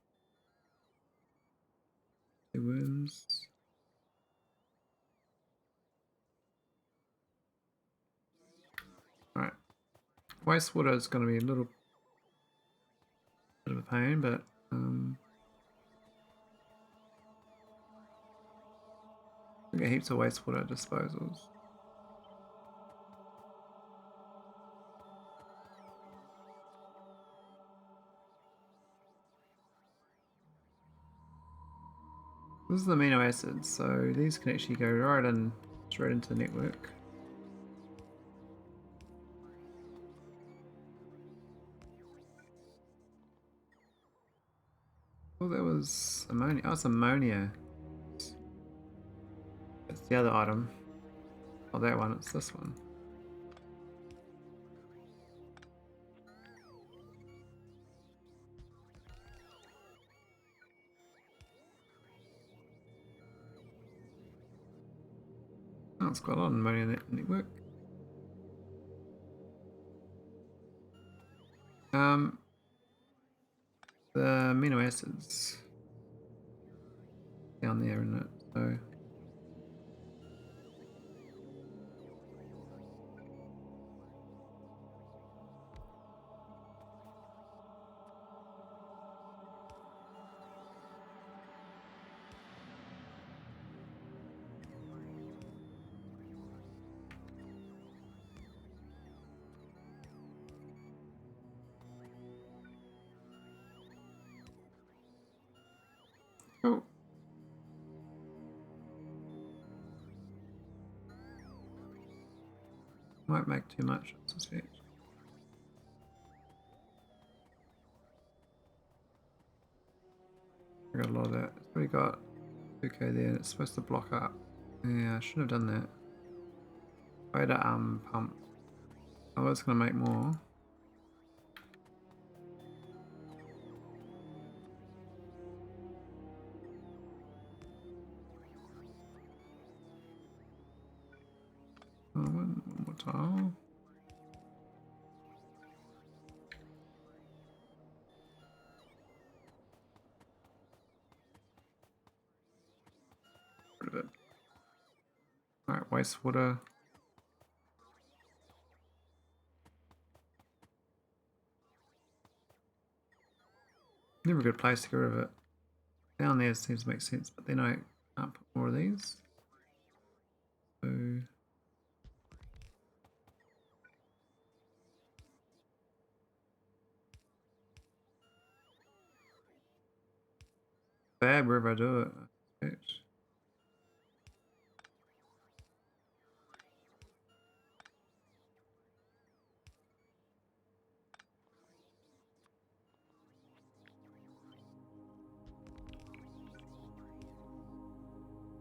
2 worms. Alright. Wastewater is going to be a little bit of a pain, but we get heaps of wastewater disposals. This is the amino acids, so these can actually go right in, straight into the network. Oh, that was ammonia. Oh, it's ammonia. That's the other item. Oh, that one. It's this one. Oh, it's got a lot of ammonia in that network. the amino acids down there, isn't it? So oh. Might make too much, I suspect. I got a lot of that. It's already got 2k there, and it's supposed to block up. Yeah, I should have done that. I had a pump. Oh, it's gonna make more. Oh, one more tile. Rid of it. Alright, wastewater. Never a good place to get rid of it. Down there seems to make sense, but then I can't put more of these. So bad wherever I do it, I suspect.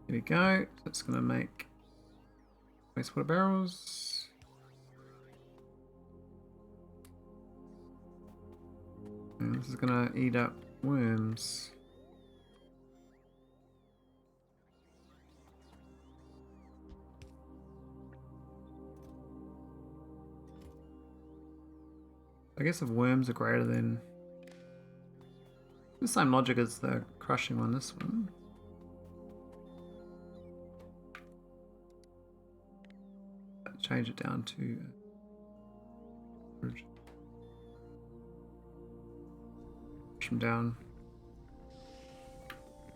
There we go. That's gonna make wastewater barrels. And this is gonna eat up worms. I guess if worms are greater than the same logic as the crushing one, this one. Change it down to push them down.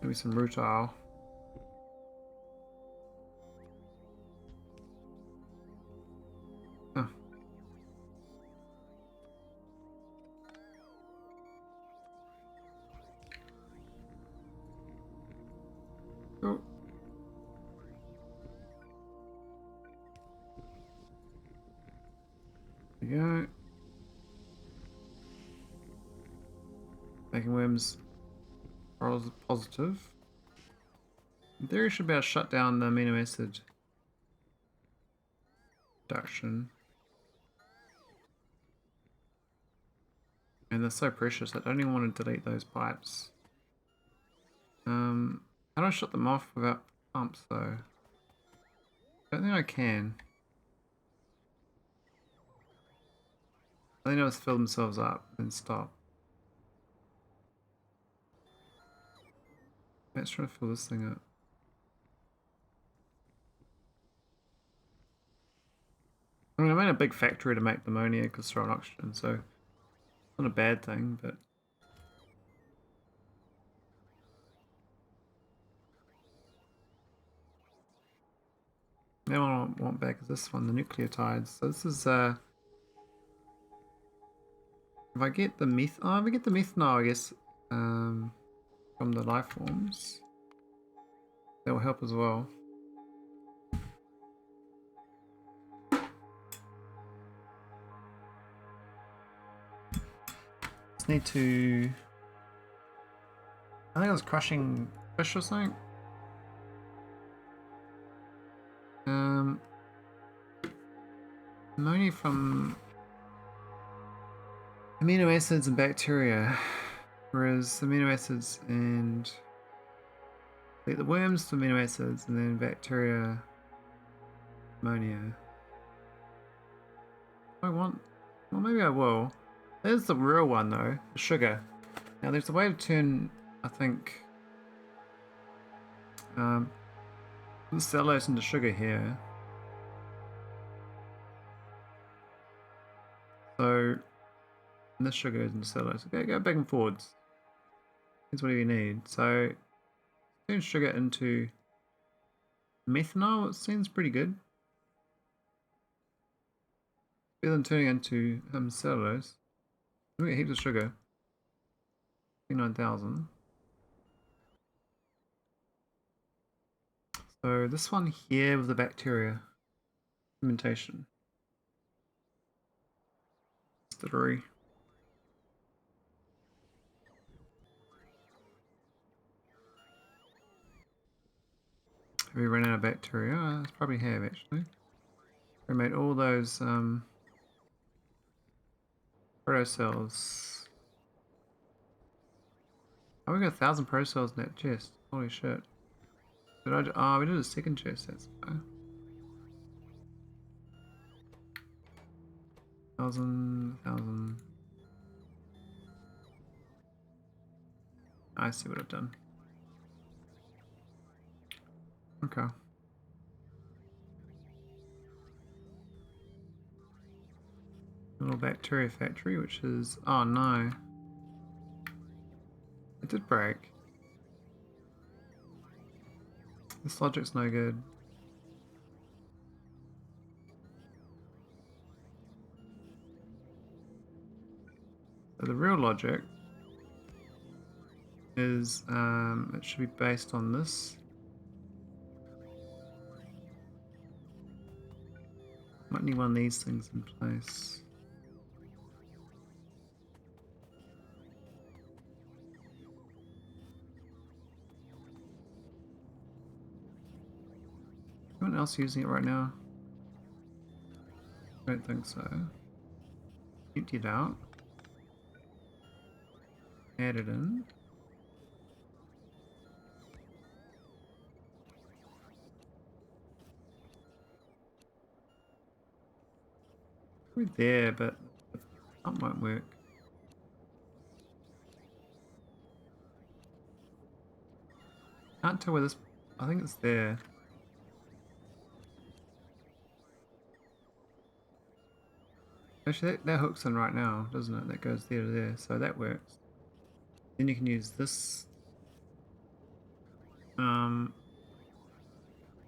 Maybe some rutile. Oh. Oh. There we go. Making worms positive. In theory, should be able to shut down the amino acid production. And they're so precious, I don't even want to delete those pipes. How do I shut them off without pumps though? I don't think I can. I think they'll just fill themselves up and stop. Let's try to fill this thing up. I mean, I made a big factory to make ammonia because throw on oxygen, so it's not a bad thing, but now what I want back is this one, the nucleotides. So this is if I get the if I get the methanol, I guess, from the life forms, that will help as well. Just need to. I think I was crushing fish or something. Ammonia from amino acids and bacteria, whereas amino acids and like the worms to amino acids and then bacteria ammonia. I want, well maybe I will. There's the real one though, the sugar. Now there's a way to turn, I think, the cellulose into sugar here. So and this sugar goes into cellulose. Okay, go back and forwards. Here's whatever you need. So turn sugar into methanol. It seems pretty good. Better than turning into cellulose. We get heaps of sugar. 29,000. So this one here with the bacteria fermentation. Distillery. Have we run out of bacteria? I probably have actually. We made all those protocells. Oh, we got 1,000 protocells in that chest. Holy shit. Did I? Oh, we did a second chest. That's fine. 1,000. I see what I've done. Okay. Little bacteria factory, which is... Oh no. It did break. This logic's no good. So the real logic is it should be based on this. Might need one of these things in place. Anyone else using it right now? I don't think so. Empty it out. Add it in. We're there, but the pump won't work. Can't tell where this... I think it's there. Actually, that hooks in right now, doesn't it? That goes there to there, so that works. Then you can use this. And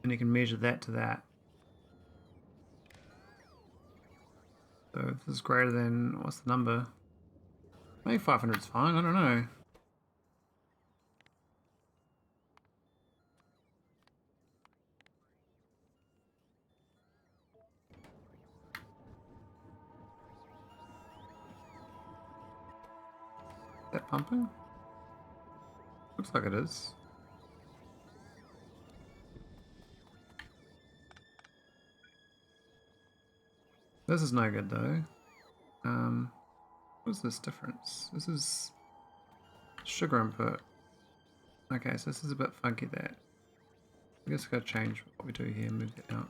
you can measure that to that. So if this is greater than, what's the number? Maybe 500 is fine, I don't know. Is that pumping? Looks like it is. This is no good though. What's this difference? This is sugar input. Okay, so this is a bit funky there. I guess we gotta change what we do here, move it out.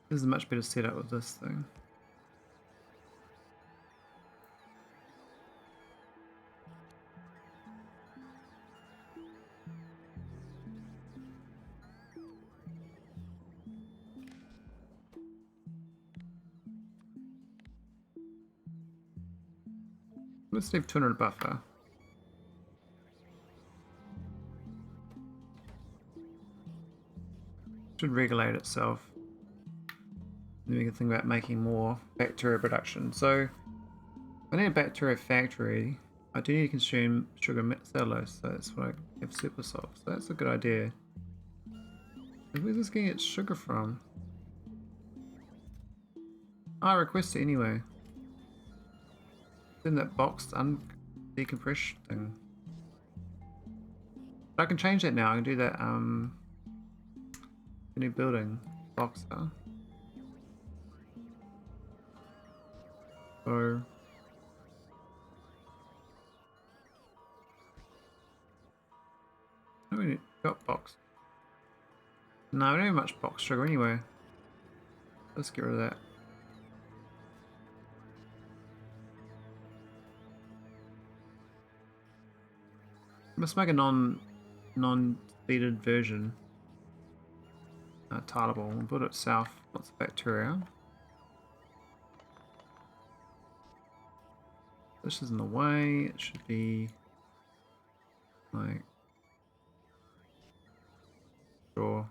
This is a much better setup with this thing. Let's leave 200 buffer. Should regulate itself. Then we can think about making more bacteria production. So, if I need a bacteria factory, I do need to consume sugar cellulose, so that's what I have surplus of. So that's a good idea. And where's this getting its sugar from? I request it anyway. It's in that boxed decompression thing. But I can change that now. I can do that. The new building boxer. So. Oh, we got box. No, we don't have much box sugar anyway. Let's get rid of that. Let's make a non-seeded version. Tileable. We'll put it south. Lots of bacteria. This is in the way. It should be like sure.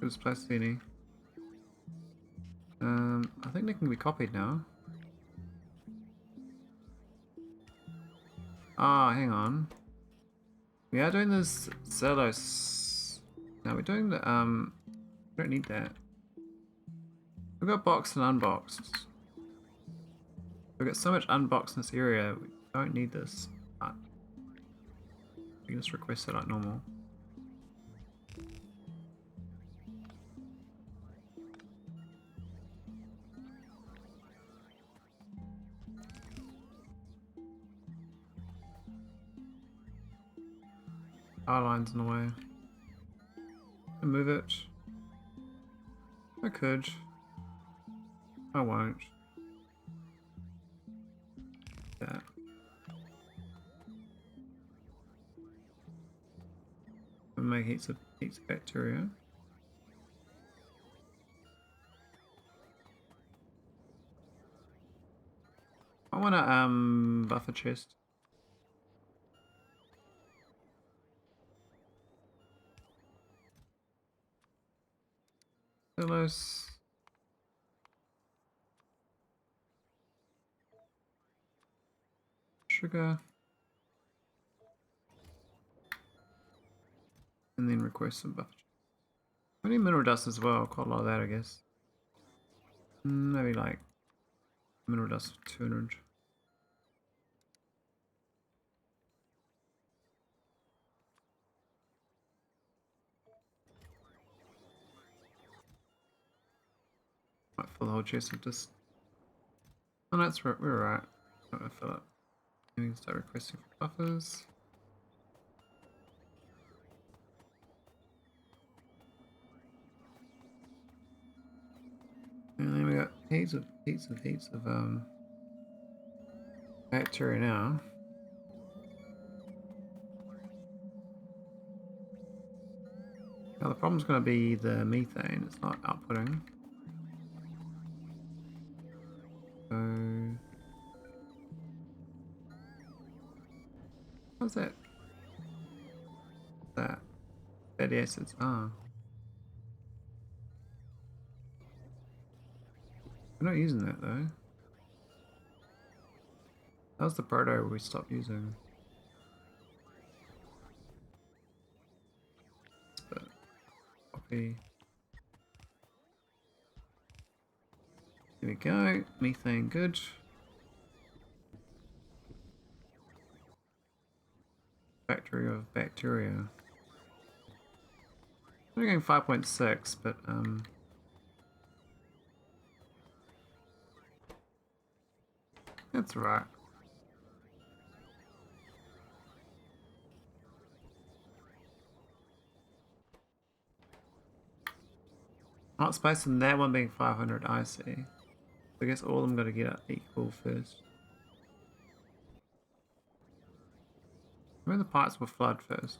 Good place any. I think they can be copied now. Ah, hang on. We are doing this cellulose. No, we're doing the we don't need that. We've got boxed and unboxed. We've got so much unboxed in this area, we don't need this. But we can just request it like normal. Power lines in the way. I'll move it. I could. I won't. That. And make heaps of bacteria. I want a buffer chest. Cellulose. Sugar. And then request some buffer. I need mineral dust as well, quite a lot of that I guess. Maybe like mineral dust 200. Might fill the whole chest with just. Oh, that's right, we're alright. I'm gonna fill it. And we can start requesting for buffers. And then we got heaps of bacteria now. Now the problem's going to be the methane. It's not outputting. So what's that? That fatty acids. Ah. We're not using that though. That was the proto we stopped using. But copy. Here we go. Methane, good. Factory of bacteria. We're going 5.6, but that's right. Hot space and that one being 500, I see. I guess all of them got to get equal first. Maybe the pipes will flood first.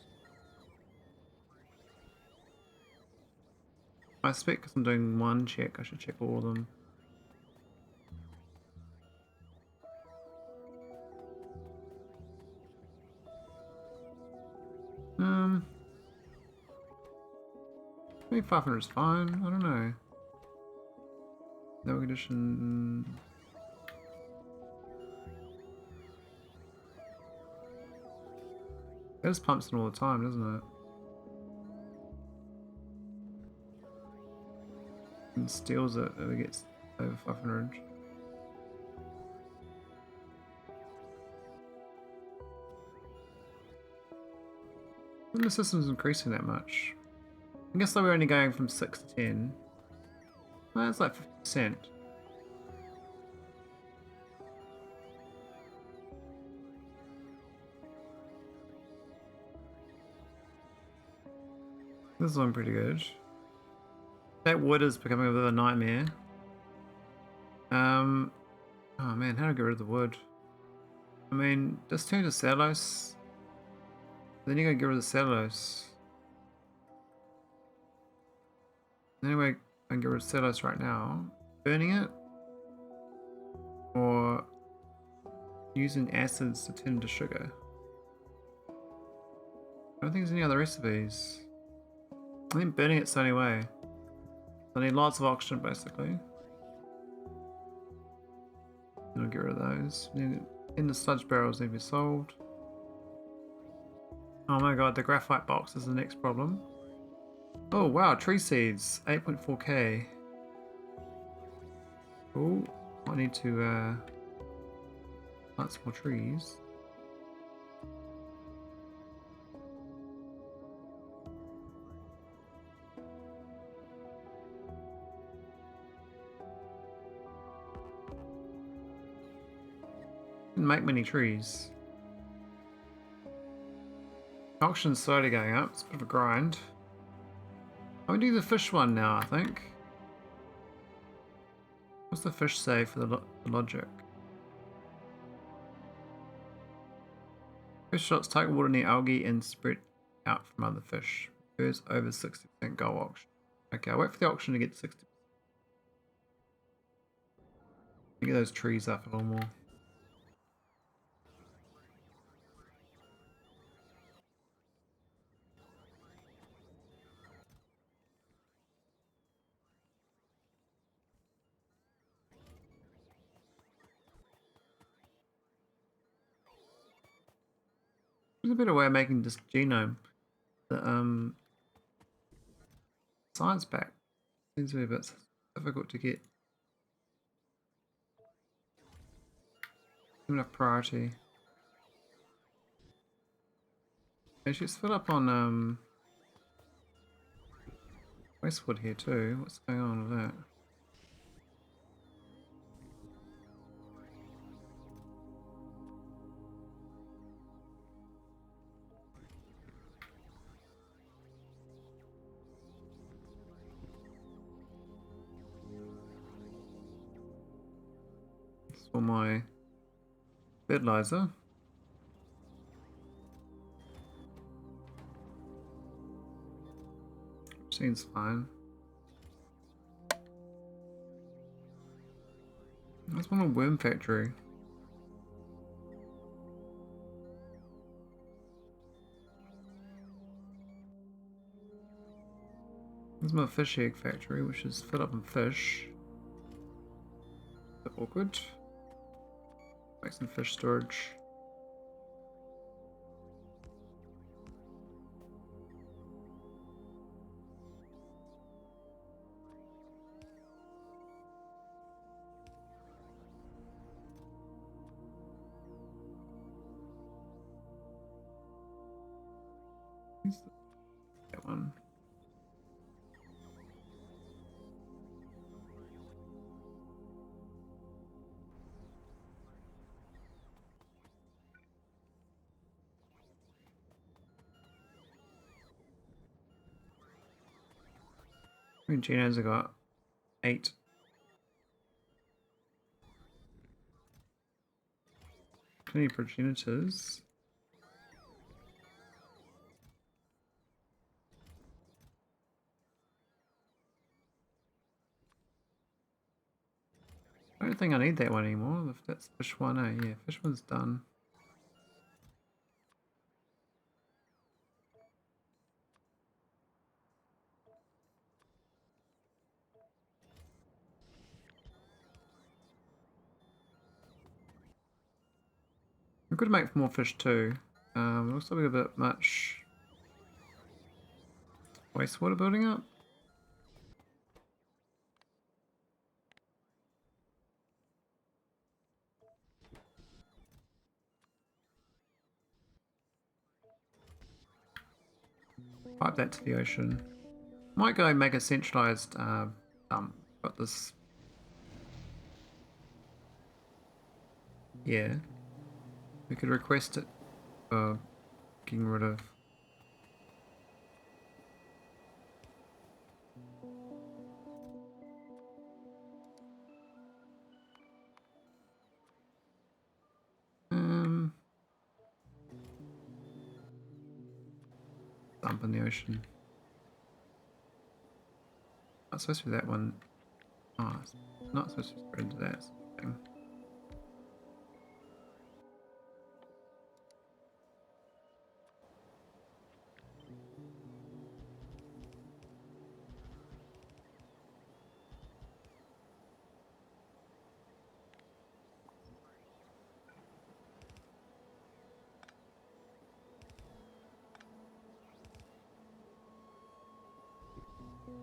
I expect because I'm doing one check, I should check all of them. Maybe 500 is fine, I don't know. No condition. It just pumps in all the time, doesn't it? And steals it if it gets over 500. And the system's increasing that much. I guess though we're only going from 6 to 10. Well, that's like 50%. This is looking pretty good. That wood is becoming a bit of a nightmare. Oh man, how do I get rid of the wood? I mean, just turn to cellulose. Then you gotta get rid of the cellulose. Anyway, I can get rid of cellulose right now. Burning it. Or using acids to turn into sugar. I don't think there's any other recipes. I think burning it's the only way. I need lots of oxygen basically. I'll get rid of those. In the sludge barrels need to be solved. Oh my god, the graphite box is the next problem. Oh wow, tree seeds, 8.4k. Oh, I need to plant some more trees. Didn't make many trees. Auction's slowly going up, it's a bit of a grind. I'll do the fish one now, I think. What's the fish say for the logic? Fish shots take water near algae and spread out from other fish. First over 60% goal auction. Okay, I'll wait for the auction to get 60%. Get those trees up a little more. There's a better way of making this genome. The science pack seems to be a bit difficult to get. Enough priority. Actually, it's filled up on wastewood here too. What's going on with that? It's for my fertilizer. Seems fine. That's one on worm factory. There's my fish egg factory, which is filled up in fish. A bit awkward. Make some fish storage. That one. How many genomes I got? 8. Plenty of progenitors. I don't think I need that one anymore. If that's fish one, yeah, fish one's done. We could make more fish too. Looks like we have a bit much wastewater building up. Pipe that to the ocean. Might go and make a centralized dump. Got this. Yeah. We could request it for getting rid of. dump in the ocean. Not supposed to be that one. Oh, it's not supposed to spread into that thing.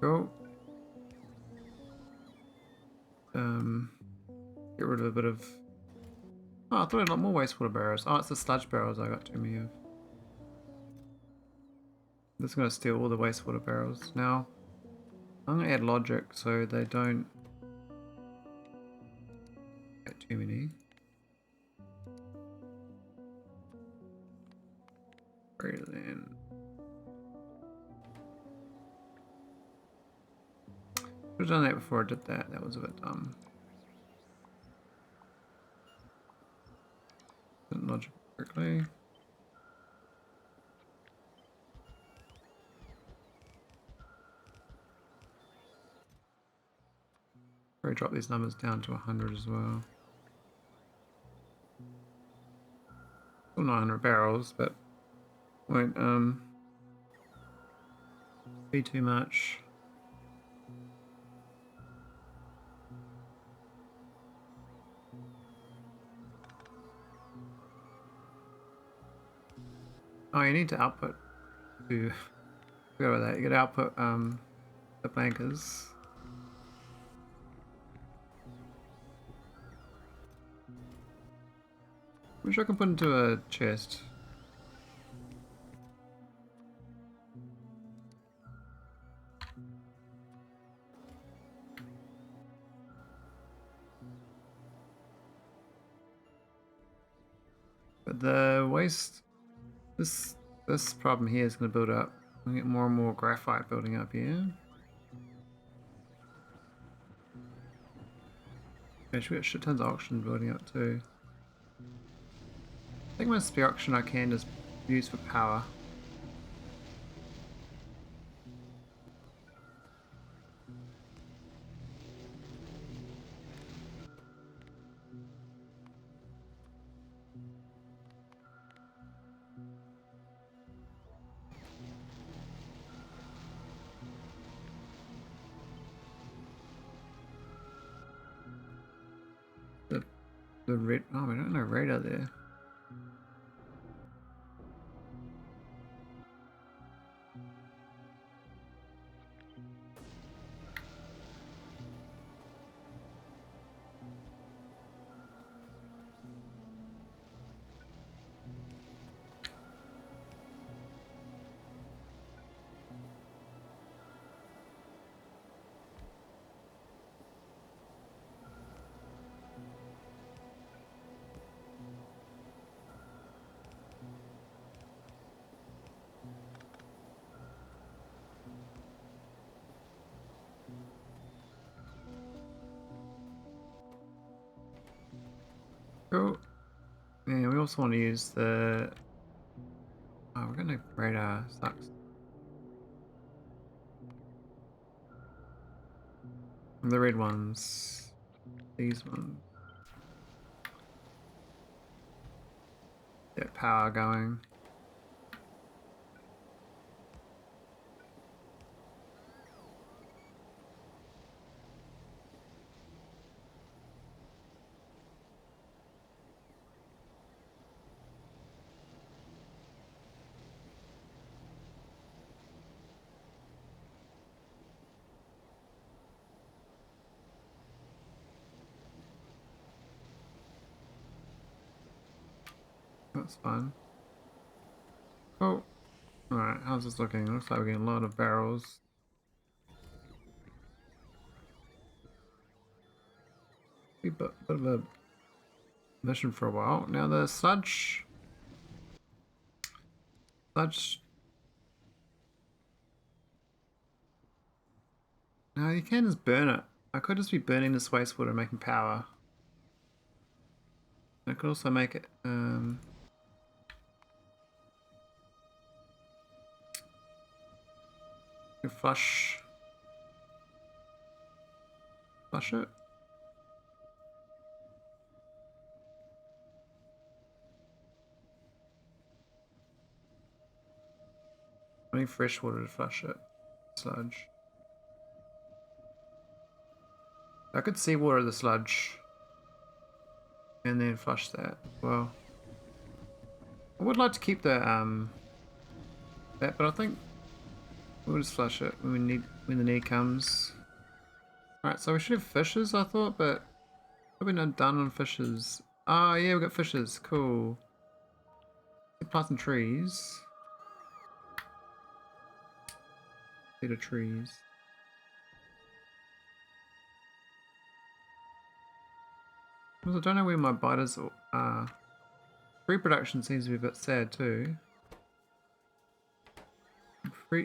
Cool. Get rid of a bit of. Oh, I thought I had a lot more wastewater barrels. Oh, it's the sludge barrels I got too many of. This is going to steal all the wastewater barrels. Now, I'm going to add logic so they don't get too many. Greater than. Should have done that before I did that. That was a bit dumb. Didn't logic correctly. Probably drop these numbers down to 100 as well. Still 900 barrels, but won't be too much. Oh, you need to output to go with that. You gotta output the blankers. Which I can put into a chest. But the waste, this problem here is going to build up. We get more and more graphite building up here. Actually, we got shit tons of oxygen building up too. I think most of the oxygen I can just use for power. The red, oh, we don't know radar there. Cool. And we also want to use the. Oh, we're gonna radar. Sucks. The red ones. These ones. Get power going. That's fine. Oh, alright, how's this looking? Looks like we're getting a lot of barrels. Be a bit of a mission for a while. Now the sludge. Now you can just burn it. I could just be burning this wastewater and making power. I could also make it You flush it. I need fresh water to flush it. Sludge. I could seawater the sludge and then flush that as well. I would like to keep the that, but I think we'll just flush it when the need comes. Alright, so we should have fishes, I thought, but probably not done on fishes. Oh yeah, we got fishes. Cool. Plants and trees. Bit of trees. I don't know where my biters are. Reproduction seems to be a bit sad too.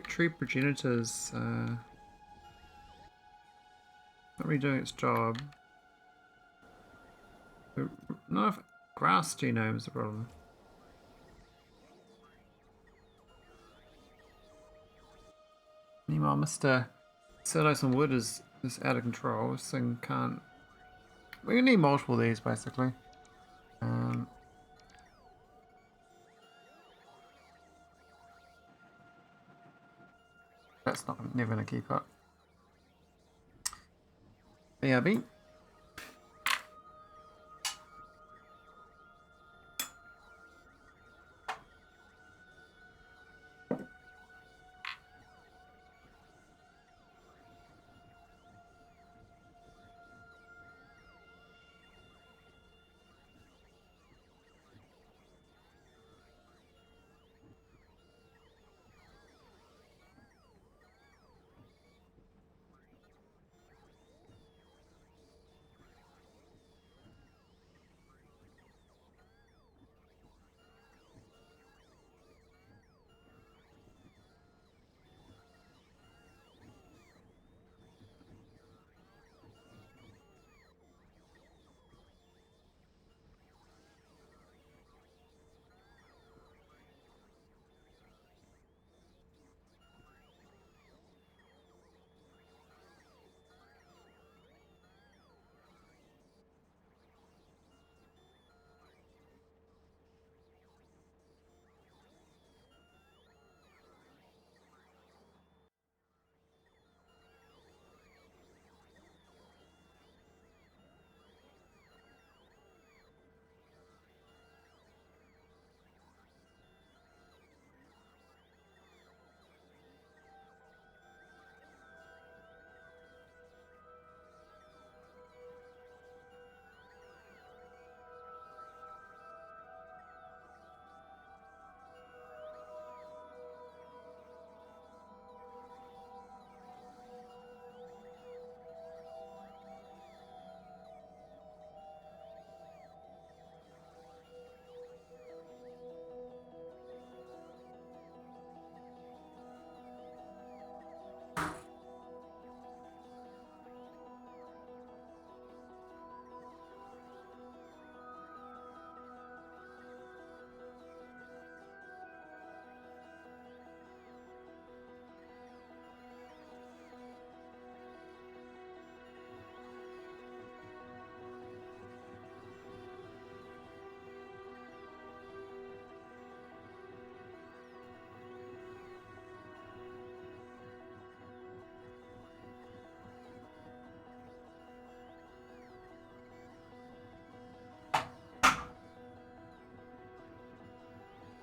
Tree progenitors not really doing its job. Not enough grass genome is the problem. Meanwhile, Mr. Cellulose and wood is out of control. This thing can't. We need multiple of these basically. That's never gonna keep up. BRB.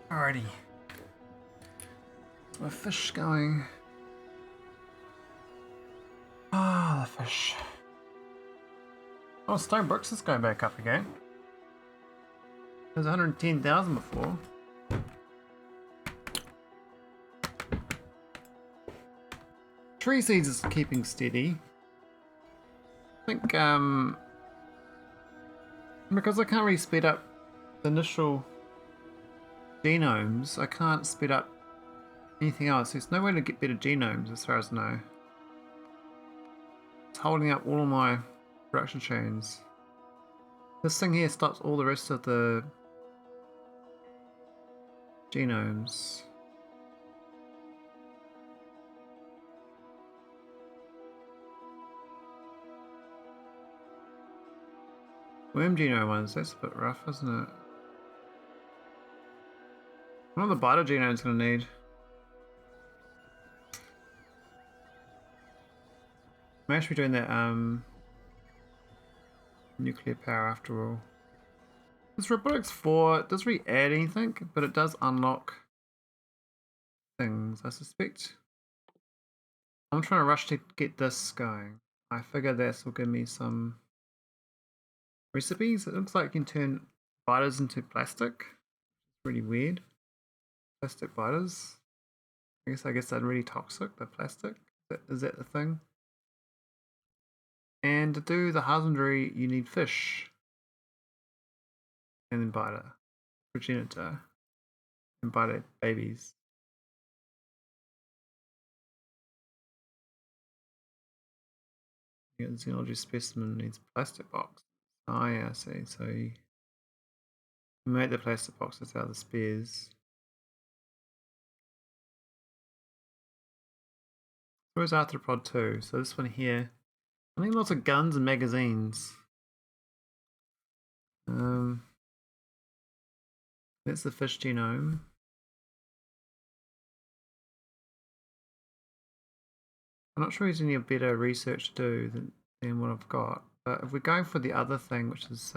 Alrighty. Where's my fish going? Ah, the fish. Oh, stone bricks is going back up again. There's 110,000 before. Tree seeds is keeping steady. I think, because I can't really speed up the initial genomes, I can't speed up anything else. There's no way to get better genomes as far as I know. It's holding up all of my production chains. This thing here stops all the rest of the genomes. Worm genome ones, that's a bit rough, isn't it? What are the biter genomes going to need? I'm actually doing that nuclear power after all. This robotics 4 doesn't really add anything, but it does unlock things, I suspect. I'm trying to rush to get this going. I figure this will give me some recipes. It looks like you can turn biters into plastic. Pretty weird. Plastic biters. I guess they're really toxic, the plastic. Is that the thing? And to do the husbandry, you need fish. And then biter. Progenitor. And biter babies. Yeah, the xenology specimen needs plastic box. Oh yeah, I see. So you make the plastic boxes out of the spears. Where's arthropod 2? So this one here. I need lots of guns and magazines. That's the fish genome. I'm not sure there's any better research to do than what I've got. But if we're going for the other thing, which is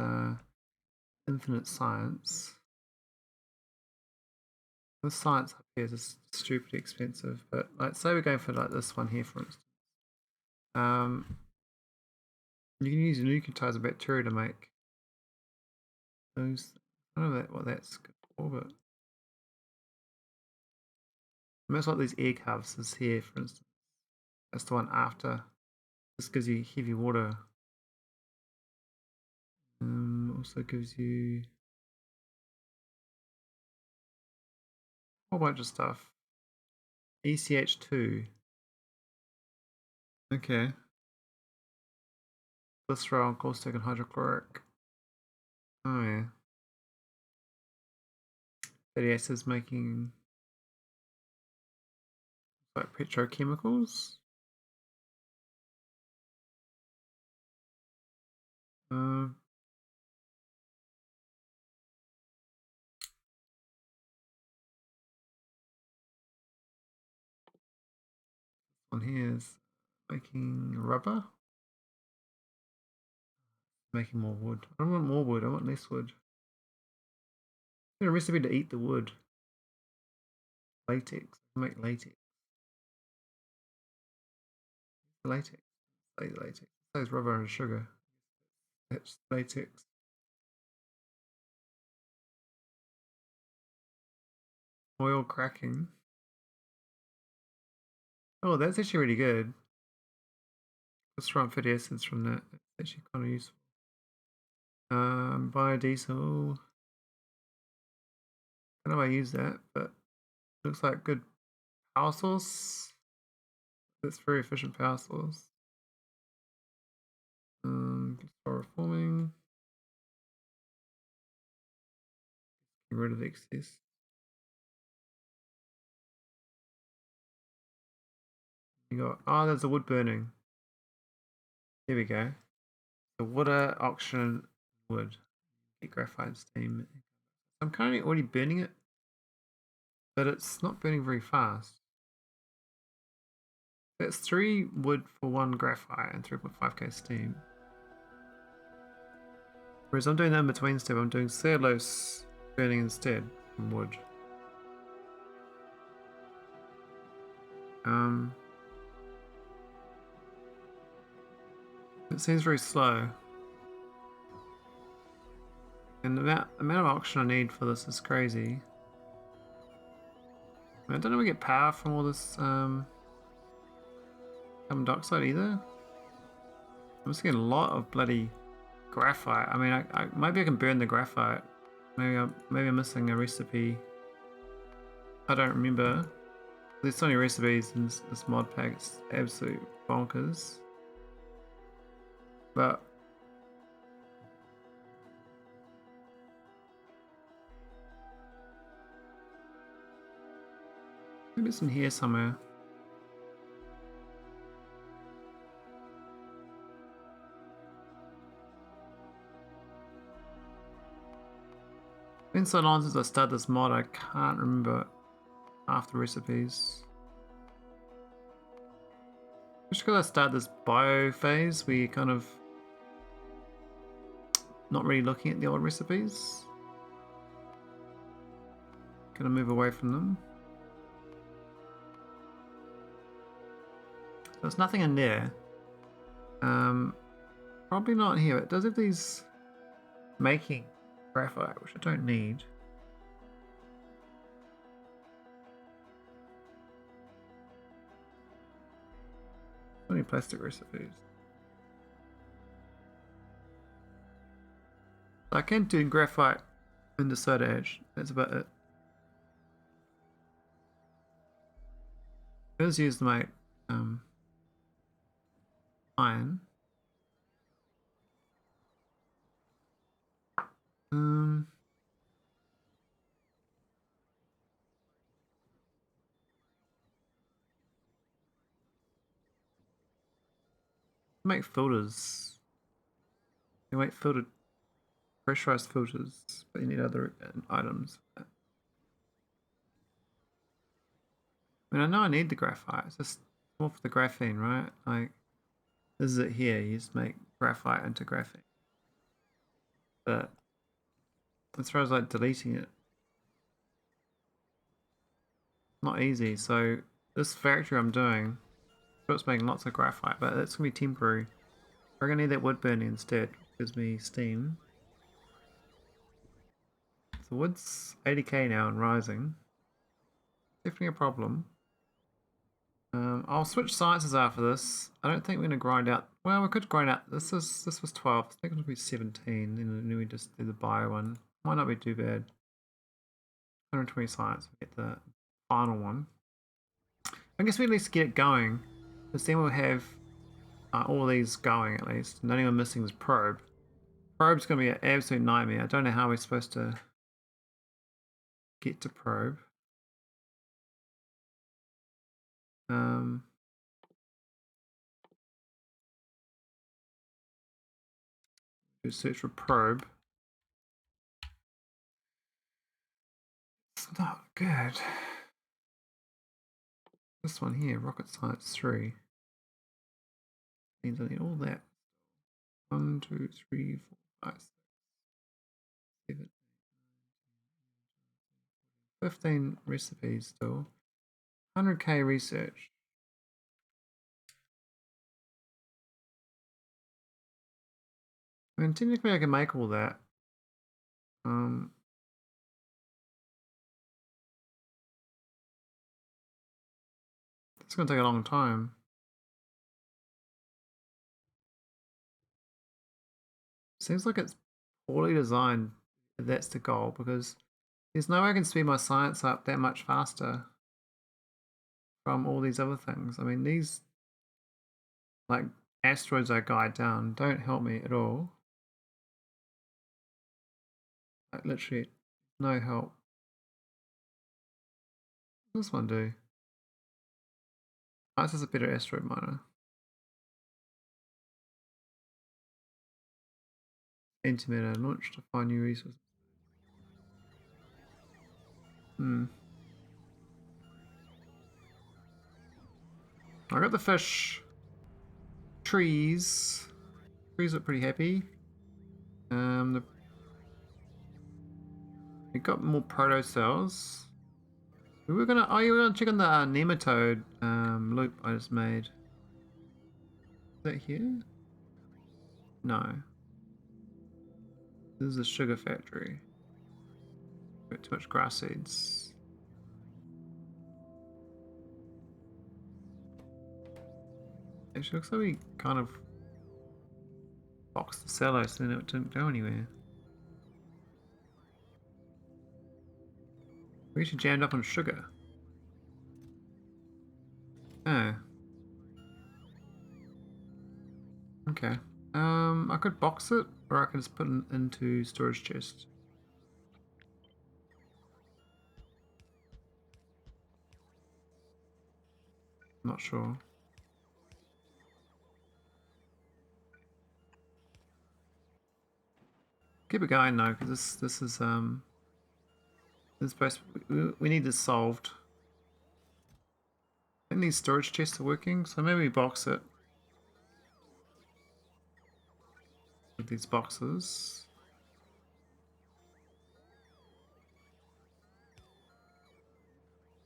infinite science, this science up here is just stupidly expensive. But like, say we're going for like this one here, for instance. You can use nucleotides bacteria to make those. I don't know what that's good for, but most like these egg houses here, for instance. That's the one after. This gives you heavy water. Also gives you a whole bunch of stuff. ECH2. Okay. Glycerol, caustic, and hydrochloric. Oh yeah. Fatty acids making like petrochemicals. One here is making rubber. Making more wood. I don't want more wood, I want less wood. I got a recipe to eat the wood. Latex. Make latex. Latex. Latex. It says rubber and sugar. That's latex. Oil cracking. Oh, that's actually really good. Let's try fatty acids from that. That's actually kind of useful. Biodiesel. I don't know if I use that, but looks like good power source. That's very efficient power source. Terraforming. Get rid of the excess. You got, oh, there's the wood burning. Here we go. The water, oxygen, wood. Get graphite, steam. I'm currently already burning it, but it's not burning very fast. That's 3 wood for 1 graphite and 3.5k steam. Whereas I'm doing that in between step, I'm doing cellulose burning instead from wood. It seems very slow. And the amount of oxygen I need for this is crazy. I don't know if we get power from all this carbon dioxide either. I'm just getting a lot of bloody graphite. I mean, maybe I can burn the graphite. Maybe I'm missing a recipe. I don't remember. There's so many recipes in this mod pack. It's absolute bonkers. But maybe it's in here somewhere. been so long since I started this mod, I can't remember half the recipes. Just because I started this bio phase, we kind of not really looking at the old recipes. Gonna move away from them. There's nothing in there. Probably not here. It does have these making graphite, which I don't need. So many plastic recipes. I can do graphite in the soda ash. That's about it. It is used to make iron. Make filters. You make filtered, pressurized filters, but you need other items. I mean, I know I need the graphite. It's just more for the graphene, right? Like, this is it here. You just make graphite into graphene. But as far as like deleting it, not easy. So this factory I'm doing, it's making lots of graphite, but that's gonna be temporary. We're gonna need that wood burning instead, which gives me steam. So wood's 80k now and rising. Definitely a problem. I'll switch sciences after this. I don't think we're gonna grind out. Well, we could grind out. This was 12. I think it'll be 17. And then we just do the bio one. Might not be too bad. 120 science. We get the final one. I guess we at least get it going, because then we'll have all these going at least. And the only one missing is probe. Probe's gonna be an absolute nightmare. I don't know how we're supposed to get to probe. Do search for probe. It's not good. This one here, rocket science 3. Means I need all that. 1, 2, 3, 4, 5, 6, 7, 15 recipes still. 100k research. I mean, technically I can make all that. It's gonna take a long time. Seems like it's poorly designed if that's the goal, because there's no way I can speed my science up that much faster from all these other things. I mean, these like asteroids I guide down don't help me at all. Like literally no help. What does this one do? Oh, this is a better asteroid miner. Antimatter launch to find new resources. I got the fish. Trees. Trees look pretty happy. We got more proto cells. We were gonna. Oh, you were gonna check on the nematode loop I just made. Is that here? No. This is a sugar factory. Got too much grass seeds. Actually, looks like we kind of boxed the cellulose and then it didn't go anywhere. We actually jammed up on sugar. Oh. Okay. I could box it, or I could just put it into storage chest. I'm not sure. Keep it going though, because this is This supposed we need this solved. I think these storage chests are working, so maybe we box it with these boxes.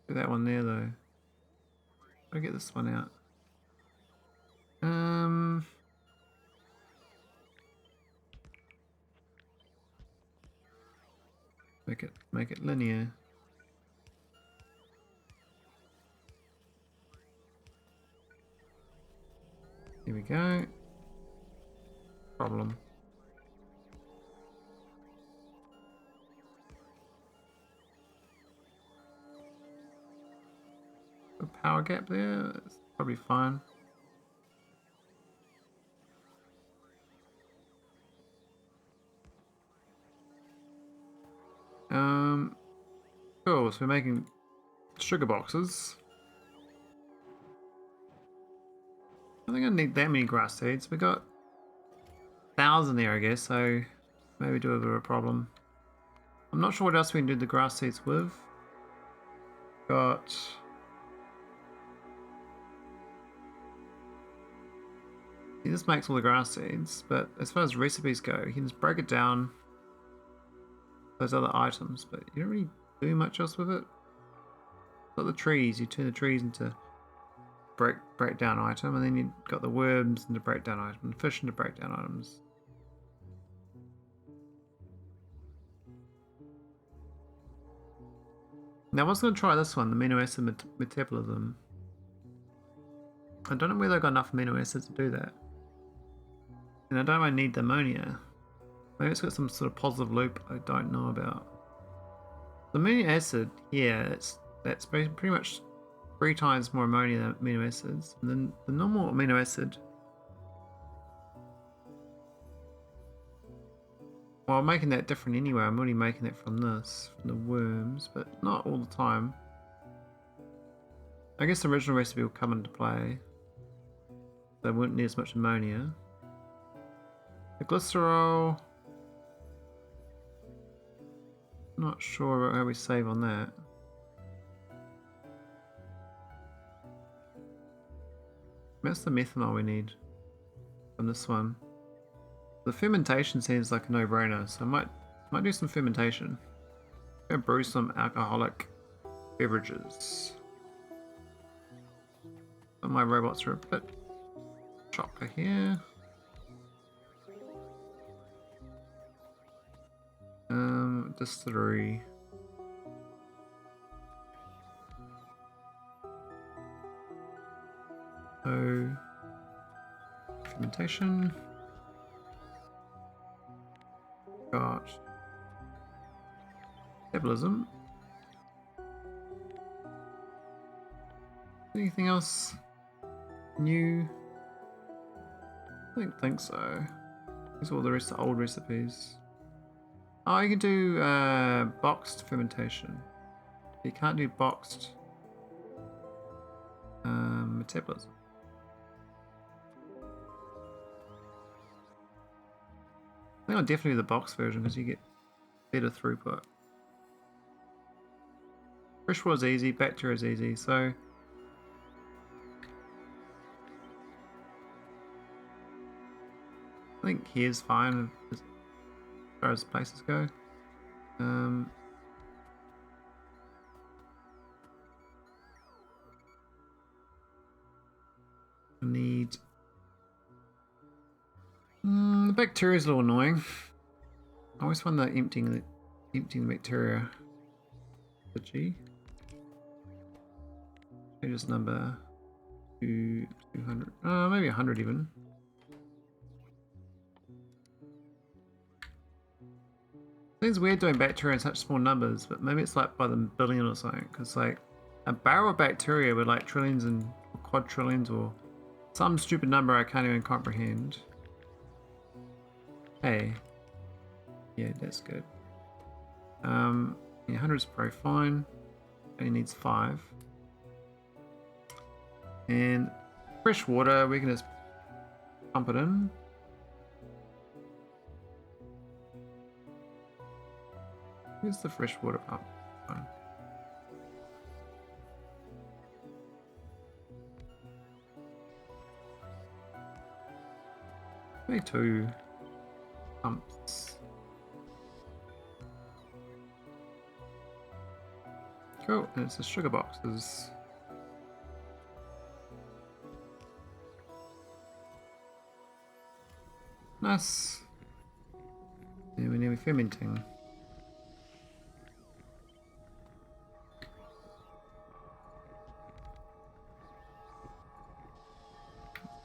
Do that one there though. I'll get this one out. Make it linear. Here we go. Problem. A power gap there. That's probably fine. Cool, so we're making sugar boxes. I think I need that many grass seeds. We got 1,000 there, I guess, so maybe do a bit of a problem. I'm not sure what else we can do the grass seeds with. Got... See, this makes all the grass seeds, but as far as recipes go, you can just break it down those other items, but you don't really do much else with it. Got the trees, you turn the trees into breakdown item, and then you've got the worms into breakdown item, and fish into breakdown items. Now I was going to try this one, the amino acid metabolism. I don't know whether I've got enough amino acids to do that. And I don't know if I need the ammonia. Maybe it's got some sort of positive loop I don't know about. The amino acid, yeah, that's pretty much 3 times more ammonia than amino acids. And then the normal amino acid, well, I'm making that different anyway. I'm already making it from this, from the worms, but not all the time. I guess the original recipe will come into play. So I wouldn't need as much ammonia. The glycerol, not sure how we save on that. That's the methanol we need from this one. The fermentation seems like a no-brainer, so I might do some fermentation. I'm gonna brew some alcoholic beverages. But my robots are a bit chocker here. Distillery. So, fermentation. Got metabolism. Anything else new? I don't think so. These are all the rest of the old recipes. Oh, you can do boxed fermentation. You can't do boxed metabolism. I think I'll definitely do the box version because you get better throughput. Freshwater is easy, bacteria is easy, so I think here's fine as far as places go. I need the bacteria is a little annoying. I always find that emptying the bacteria glitchy. Just number 200, maybe 100 even. It's weird doing bacteria in such small numbers, but maybe it's like by the billion or something. Because like a barrel of bacteria with like trillions and quadrillions or some stupid number I can't even comprehend. Hey, yeah, that's good. Yeah, 100 is probably fine. Only needs 5. And fresh water, we can just pump it in. Here's the fresh water pump. Fine. Maybe 2 pumps. Cool, and it's the sugar boxes. Nice. Yeah, we're nearly fermenting.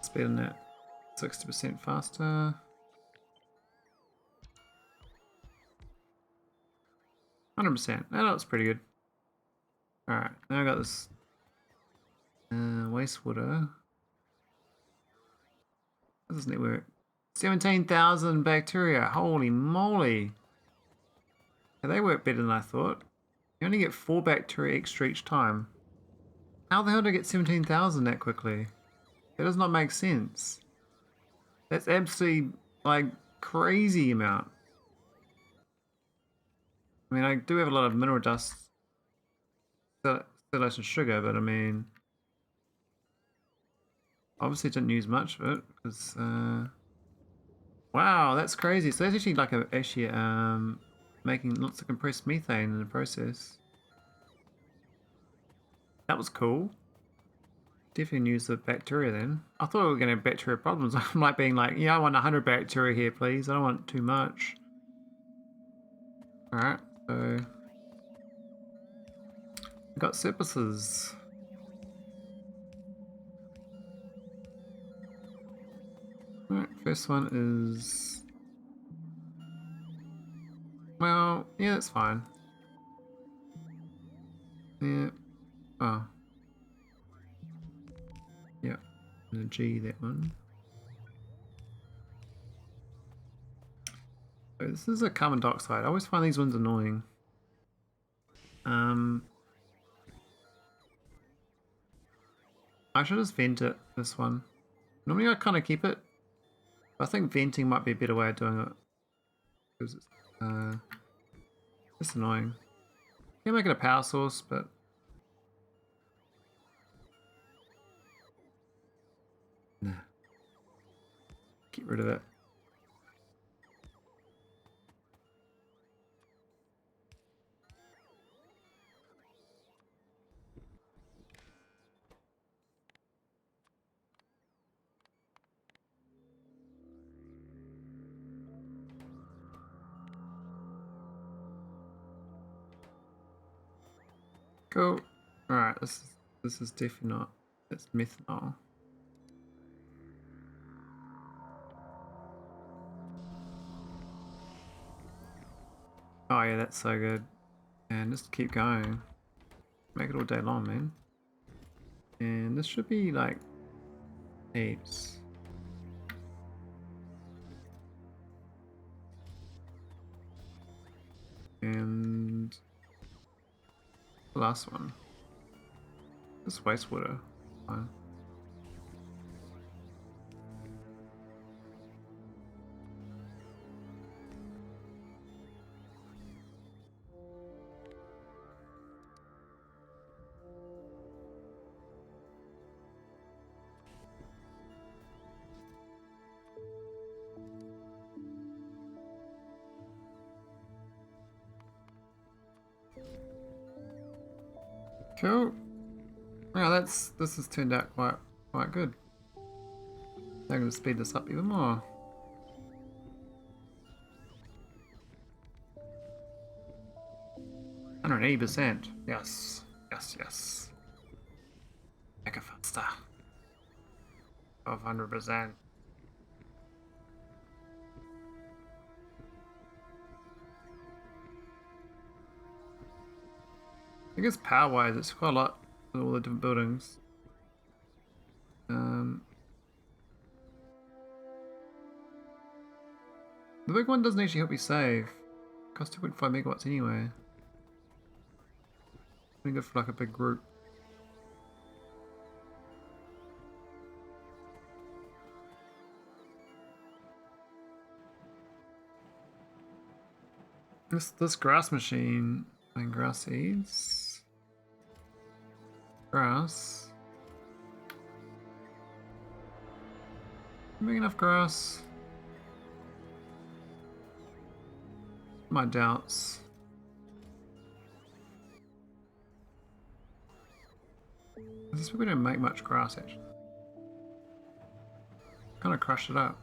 Speed on that 60% faster. 100%. That looks pretty good. Alright, now I got this wastewater. How does it work? 17,000 bacteria. Holy moly. Yeah, they work better than I thought. You only get 4 bacteria extra each time. How the hell did I get 17,000 that quickly? That does not make sense. That's absolutely, like, crazy amount. I mean, I do have a lot of mineral dust, cellulose and sugar, but I mean, obviously didn't use much of it because, wow, that's crazy. So that's actually like making lots of compressed methane in the process. That was cool. Definitely use the bacteria then. I thought we were going to have bacteria problems. I'm like being like, yeah, I want 100 bacteria here, please. I don't want too much. Alright, so we got surpluses. Alright, first one is, well, yeah, that's fine. Yeah. Oh. Yeah. And a G, that one. So this is a carbon dioxide. I always find these ones annoying. I should just vent it, this one. Normally I kind of keep it. I think venting might be a better way of doing it. Because it's annoying. Can't make it a power source, but nah. Get rid of it. Cool. Alright, this is definitely not. It's methanol. Oh yeah, that's so good. And just keep going. Make it all day long, man. And this should be like heaps. And the last one. This wastewater. Fine. Cool. Yeah, this has turned out quite good. I'm going to speed this up even more. Hundred and 80%. Yes. Yes. Make it faster. 1200%. I guess power wise it's quite a lot with all the different buildings. The big one doesn't actually help you save. Costs 2.5 megawatts anyway. I think good for like a big group. This grass machine, And grass seeds. Grass. Big enough grass. My doubts. This we don't make much grass actually. Kind of crushed it up.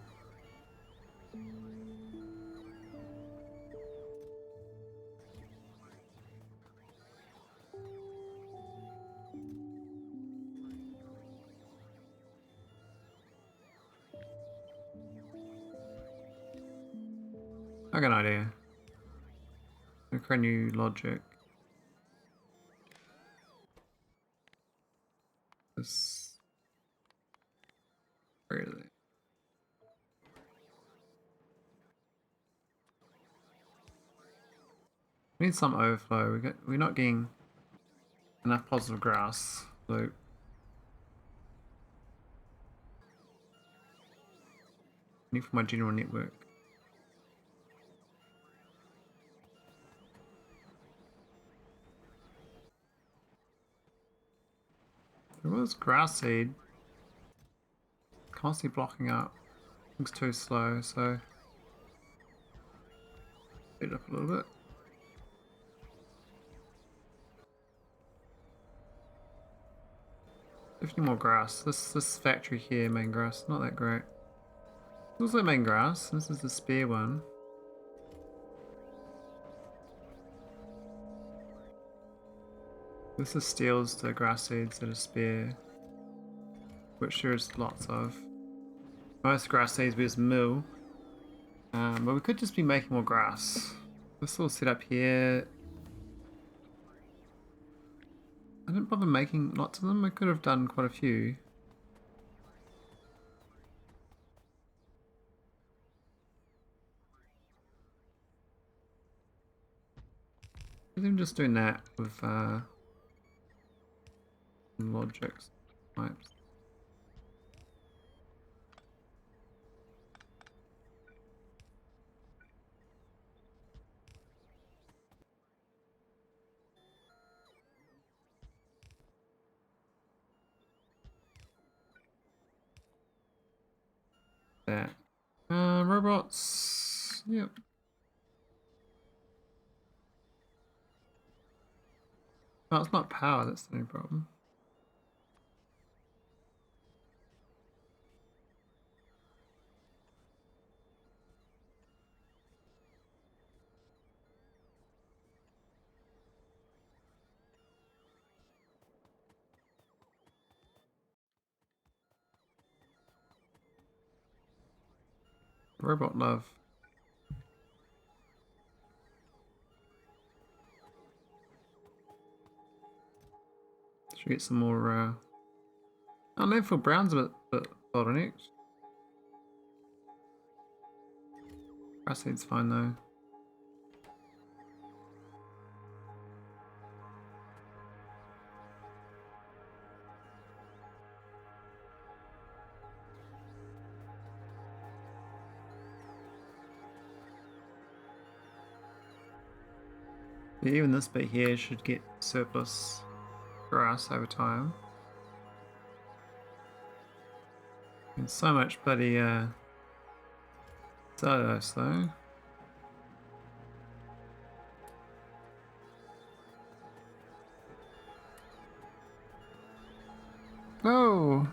I got an idea. I'm gonna create new logic. This. Where is it? We need some overflow. We're not getting enough positive grass. So I need for my general network. There was grass seed. Constantly blocking up. Things too slow, so speed it up a little bit. Definitely more grass. This factory here, main grass, not that great. It's also main grass. This is the spare one. This is steals the grass seeds that are spare, which there is lots of. Most grass seeds we just mill, but we could just be making more grass. This little setup here, I didn't bother making lots of them. I could have done quite a few. I'm just doing that with logics types. That. Robots. Yep. Oh, it's not power, that's the only problem. Robot love. Should we get some more oh, landfill brown's a bit bottlenecked. Grass seed's fine though. Yeah, even this bit here should get surplus grass over time. And so much bloody cellulose though. Oh!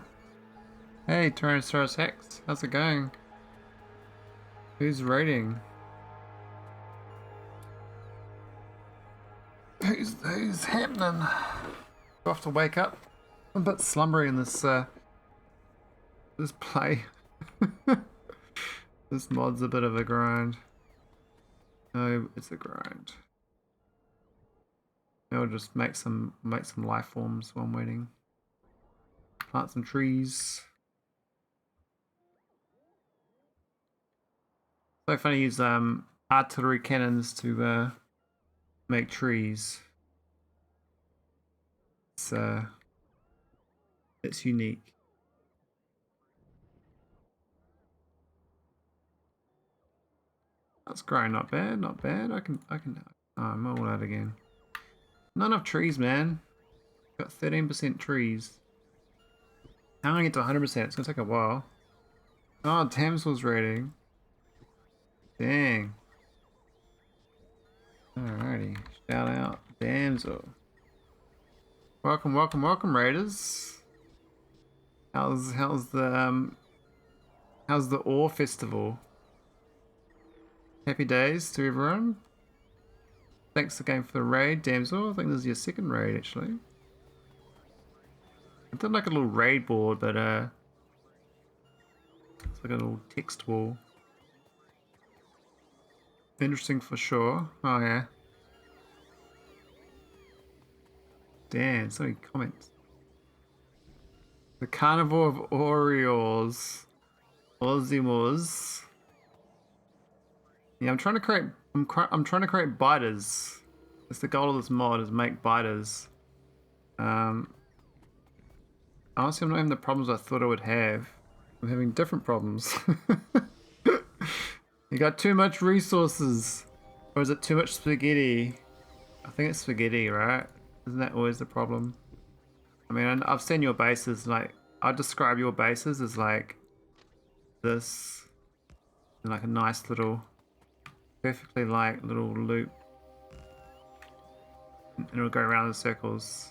Hey, Tyrannosaurus Rex, how's it going? Who's raiding? Who's happening? Do I have to wake up? I'm a bit slumbery in this this play. This mod's a bit of a grind. No, it's a grind. I'll just make some life forms while I'm waiting. Plant some trees. So funny to use artillery cannons to make trees. It's unique. That's growing not bad, not bad. I can oh, I'm all out again. Not enough trees, man. Got 13% trees. How am I gonna get to 100%? It's gonna take a while. Oh, Damnzl's raiding. Dang. Alrighty. Shout out Damnzl. Welcome, welcome, welcome, raiders. How's the ore festival? Happy days to everyone. Thanks again for the raid, Damnzl. I think this is your second raid, actually. I did like a little raid board, but it's like a little text wall. Interesting for sure. Oh yeah. Damn, so many comments. The carnivore of Orioles. Ozimos. Yeah, I'm trying to create. I'm trying to create biters. That's the goal of this mod, is make biters. Honestly, I'm not having the problems I thought I would have. I'm having different problems. You got too much resources, or is it too much spaghetti? I think it's spaghetti, right? Isn't that always the problem? I mean, I've seen your bases. Like, I'd describe your bases as like this, and like a nice little, perfectly like little loop, and it'll go around in circles.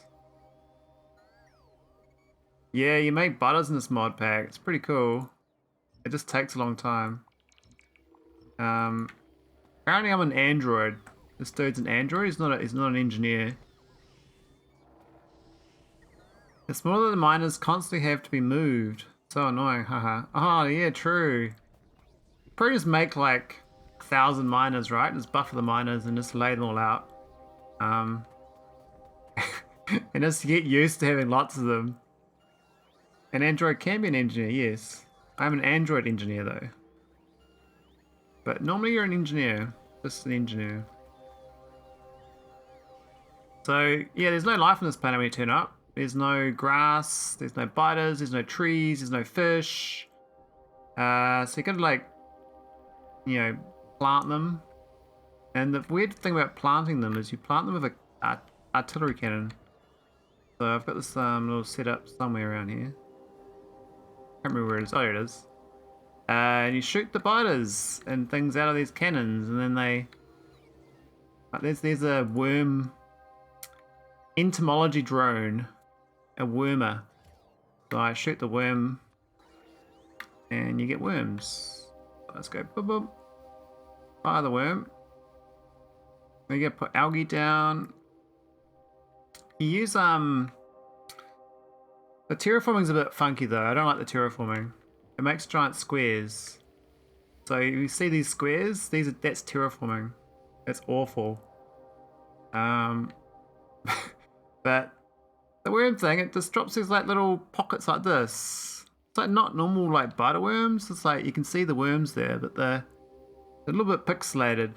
Yeah, you make butters in this mod pack. It's pretty cool. It just takes a long time. Apparently I'm an android. This dude's an android. He's not an engineer. The smaller the miners constantly have to be moved. So annoying, haha. Oh yeah, true. Probably just make like 1,000 miners, right? Just buffer the miners and just lay them all out. And just get used to having lots of them. An android can be an engineer, yes. I'm an android engineer though. But normally you're an engineer. Just an engineer. So yeah, there's no life on this planet when you turn up. There's no grass, there's no biters, there's no trees, there's no fish. So you gotta like, you know, plant them. And the weird thing about planting them is you plant them with a artillery cannon. So I've got this little setup somewhere around here. Can't remember where it is. Oh, here it is. And you shoot the biters and things out of these cannons, and then they. There's a worm. Entomology drone, a wormer. So I shoot the worm, and you get worms. Let's go. Boop boop. Fire the worm. We get put algae down. You use the terraforming's a bit funky though. I don't like the terraforming. It makes giant squares. So you see these squares? That's terraforming. That's awful. But the worm thing, it just drops these like little pockets like this. It's like not normal like biter worms. It's like you can see the worms there, but they're a little bit pixelated.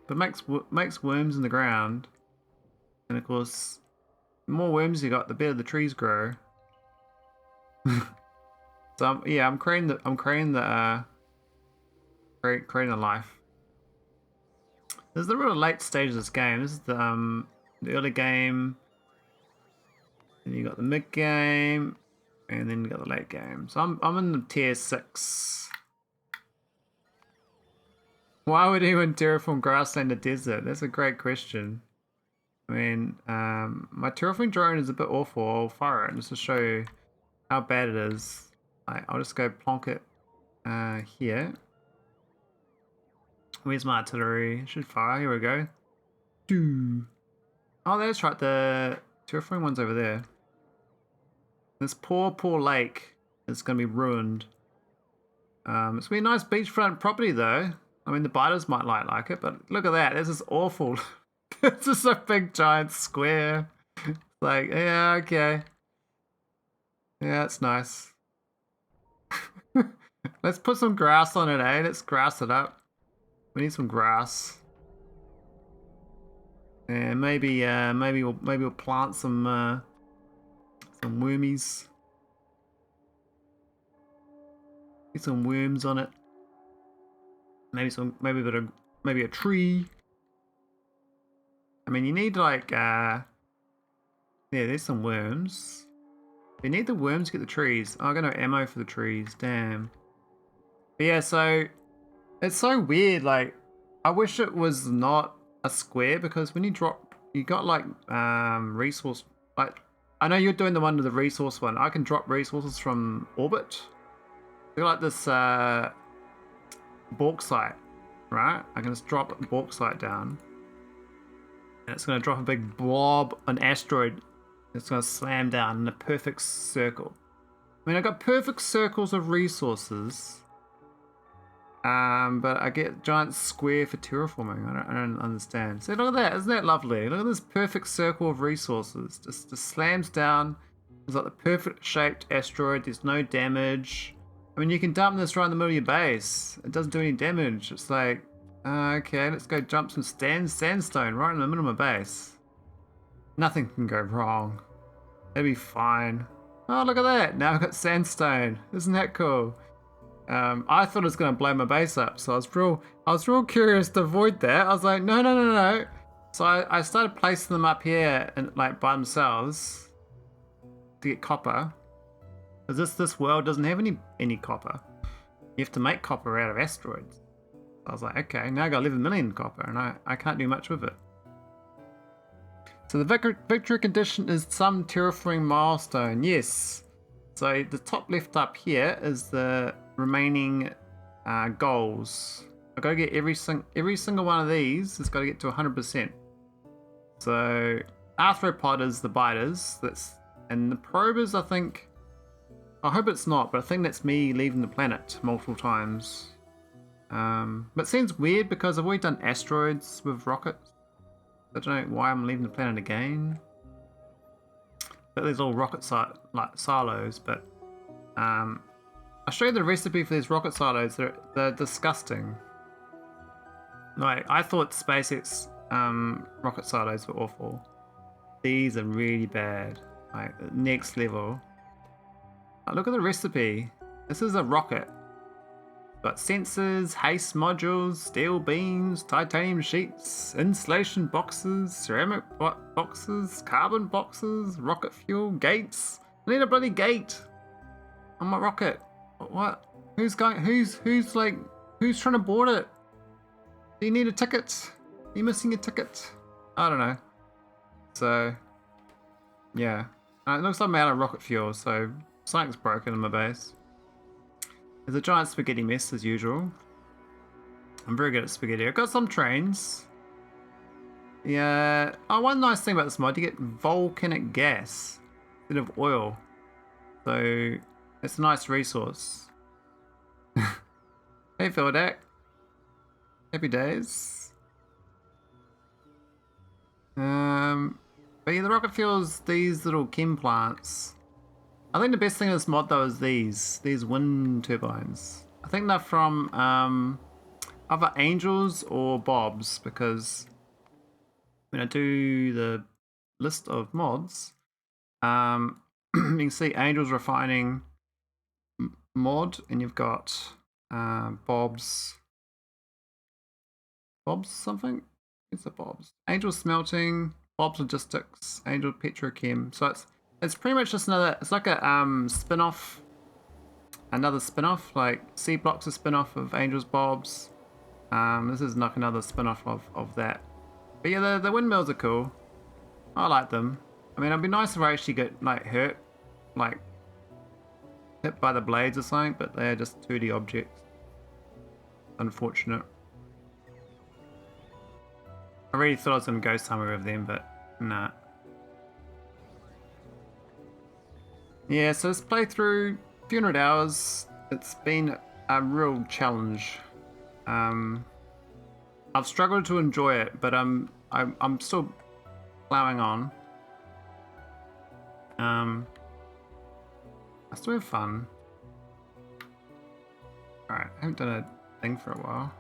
But makes worms in the ground. And of course, the more worms you got, the better the trees grow. So yeah, I'm creating the life. This is the real late stage of this game. This is the early game. And you got the mid game, and then you got the late game. So I'm in the tier 6. Why would anyone terraform grassland or desert? That's a great question. I mean, my terraforming drone is a bit awful. I'll fire it just to show you how bad it is. I'll just go plonk it here. Where's my artillery? Should fire. Here we go. Oh, that's right. The terraforming one's over there. This poor lake is going to be ruined. It's going to be a nice beachfront property, though. I mean, the biters might like it, but look at that. This is awful. It's just a big, giant square. Like, yeah, okay. Yeah, it's nice. Let's put some grass on it, eh? Let's grass it up. We need some grass. And maybe we'll plant some wormies. Get some worms on it. Maybe a tree. I mean, you need like, yeah, there's some worms. You need the worms to get the trees. Oh, I got no ammo for the trees, damn. But yeah, so it's so weird, like, I wish it was not a square, because when you drop, you got like resource, like, I know you're doing the one with the resource one. I can drop resources from orbit. Look like this bauxite, right? I can just drop bauxite down, and it's going to drop a big blob, an asteroid. It's going to slam down in a perfect circle. I mean, I got perfect circles of resources, but I get giant square for terraforming. I don't understand. See, look at that. Isn't that lovely? Look at this perfect circle of resources. Just slams down. It's like the perfect shaped asteroid. There's no damage. I mean, you can dump this right in the middle of your base. It doesn't do any damage. It's like, okay, let's go jump some sandstone right in the middle of my base. Nothing can go wrong. It'll be fine. Oh, look at that. Now I've got sandstone. Isn't that cool? I thought it was going to blow my base up, so I was real curious to avoid that. I was like, no. So I started placing them up here and like by themselves to get copper. Because this world doesn't have any copper. You have to make copper out of asteroids. I was like, okay, now I got 11 million copper, and I can't do much with it. So the victory condition is some terraforming milestone. Yes. So the top left up here is the remaining goals. I've got to get every single one of these has got to get to 100%. So arthropod is the biters. And the probers, I think. I hope it's not, but I think that's me leaving the planet multiple times. But it seems weird because I've already done asteroids with rockets. I don't know why I'm leaving the planet again. But there's all rocket silos, but I'll show you the recipe for these rocket silos. They're disgusting. Like, I thought SpaceX rocket silos were awful. These are really bad. Like, next level. Look at the recipe. This is a rocket. Got sensors, haste modules, steel beams, titanium sheets, insulation boxes, ceramic boxes, carbon boxes, rocket fuel, gates. I need a bloody gate on my rocket. What? Who's trying to board it? Do you need a ticket? Are you missing a ticket? I don't know. So, yeah. It looks like I'm out of rocket fuel, so something's broken in my base. There's a giant spaghetti mess as usual. I'm very good at spaghetti. I've got some trains. Yeah. Oh, one nice thing about this mod, you get volcanic gas instead of oil. So it's a nice resource. Hey Phildak. Happy days. But yeah, the rocket fuels these little chem plants. I think the best thing of this mod though is these wind turbines. I think they're from either Angels or Bob's, because when I do the list of mods, you can see Angels refining mod, and you've got Bob's something. It's a Bob's. Angel smelting, Bob's logistics, Angel petrochem. So it's pretty much just it's like a spin-off, another spin-off, like C Block's a spin-off of Angel's Bob's. This is like another spin-off of that. But yeah, the windmills are cool. I like them. I mean, it'd be nice if I actually get like hit by the blades or something, but they're just 2D objects. Unfortunate. I really thought I was going to go somewhere with them, but nah. Yeah, so this playthrough, a few hundred hours, it's been a real challenge. I've struggled to enjoy it, but I'm still plowing on. I still have fun. Alright, I haven't done a thing for a while.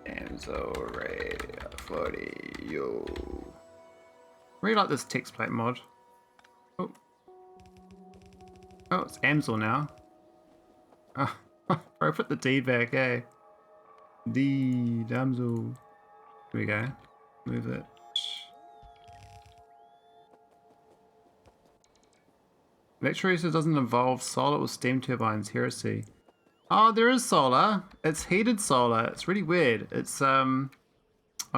Damnzl Ray 40, yo. Really like this text plate mod. Oh, it's Damnzl now. Oh, bro, put the D back, eh? Damnzl. Here we go. Move it. Electrolysis doesn't involve solar or steam turbines. Heresy. Oh, there is solar. It's heated solar. It's really weird. It's I'll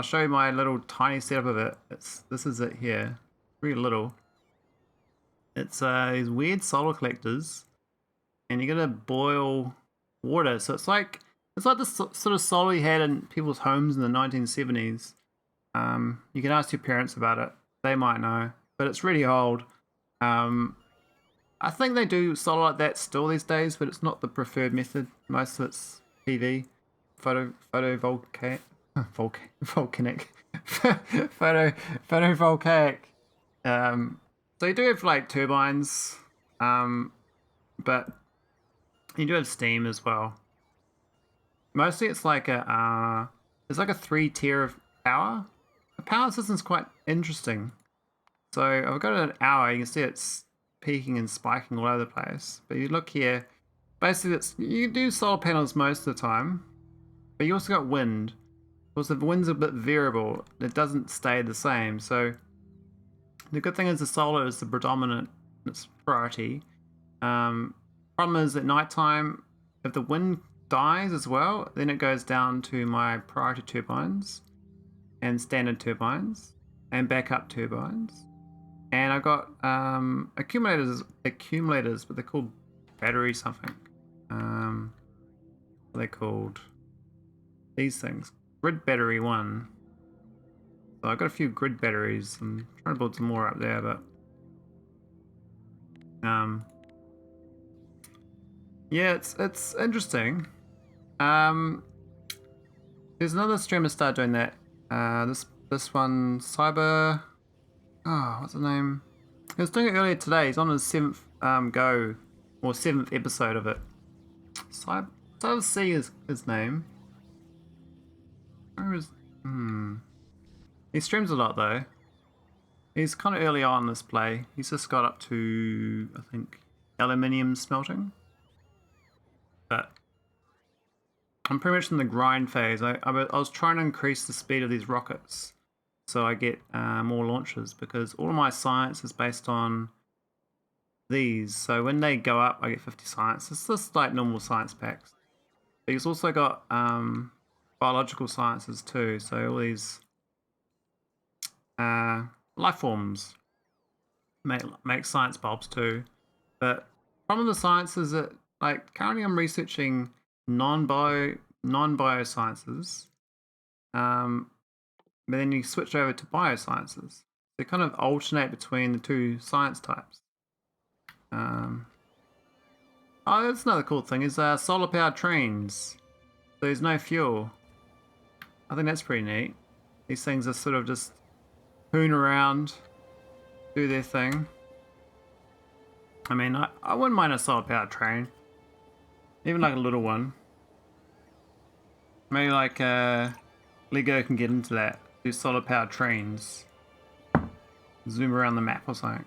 show you my little tiny setup of it. This is it here. Really little. It's these weird solar collectors, and you're gonna boil water. So it's like the sort of solar you had in people's homes in the 1970s. You can ask your parents about it. They might know, but it's really old. I think they do solar like that still these days, but it's not the preferred method. Most of it's PV, photovoltaic, photovoltaic. So you do have like turbines, but you do have steam as well. Mostly it's like it's like a 3-tier of power. The power system's quite interesting. So I've got an hour. You can see it's peaking and spiking all over the place. But you look here, basically you do solar panels most of the time, but you also got wind. Because the wind's a bit variable, it doesn't stay the same. So the good thing is the solar is the predominant priority. Problem is at nighttime, if the wind dies as well, then it goes down to my priority turbines and standard turbines and backup turbines. And I've got accumulators, but they're called battery something. What are they called? These things. Grid battery 1. So I've got a few grid batteries. I'm trying to build some more up there, but yeah, it's interesting. There's another streamer started doing that. This one, Cyber. Oh, what's the name? He was doing it earlier today. He's on his 7th go, or 7th episode of it. Cyber C is his name. Where is? He streams a lot though. He's kind of early on in this play. He's just got up to, I think, aluminium smelting. But I'm pretty much in the grind phase. I was trying to increase the speed of these rockets, so I get more launches, because all of my science is based on these. So when they go up, I get 50 science. It's just like normal science packs. But he's also got biological sciences too. So all these life forms make science bulbs too. But problem with the science is that, like, currently I'm researching non-biosciences. But then you switch over to biosciences. They kind of alternate between the two science types. Oh, that's another cool thing, is solar powered trains. So there's no fuel. I think that's pretty neat. These things are sort of just hoon around, do their thing. I mean, I wouldn't mind a solar powered train. Even like a little one. Maybe like Lego can get into that. Do solar powered trains. Zoom around the map or something.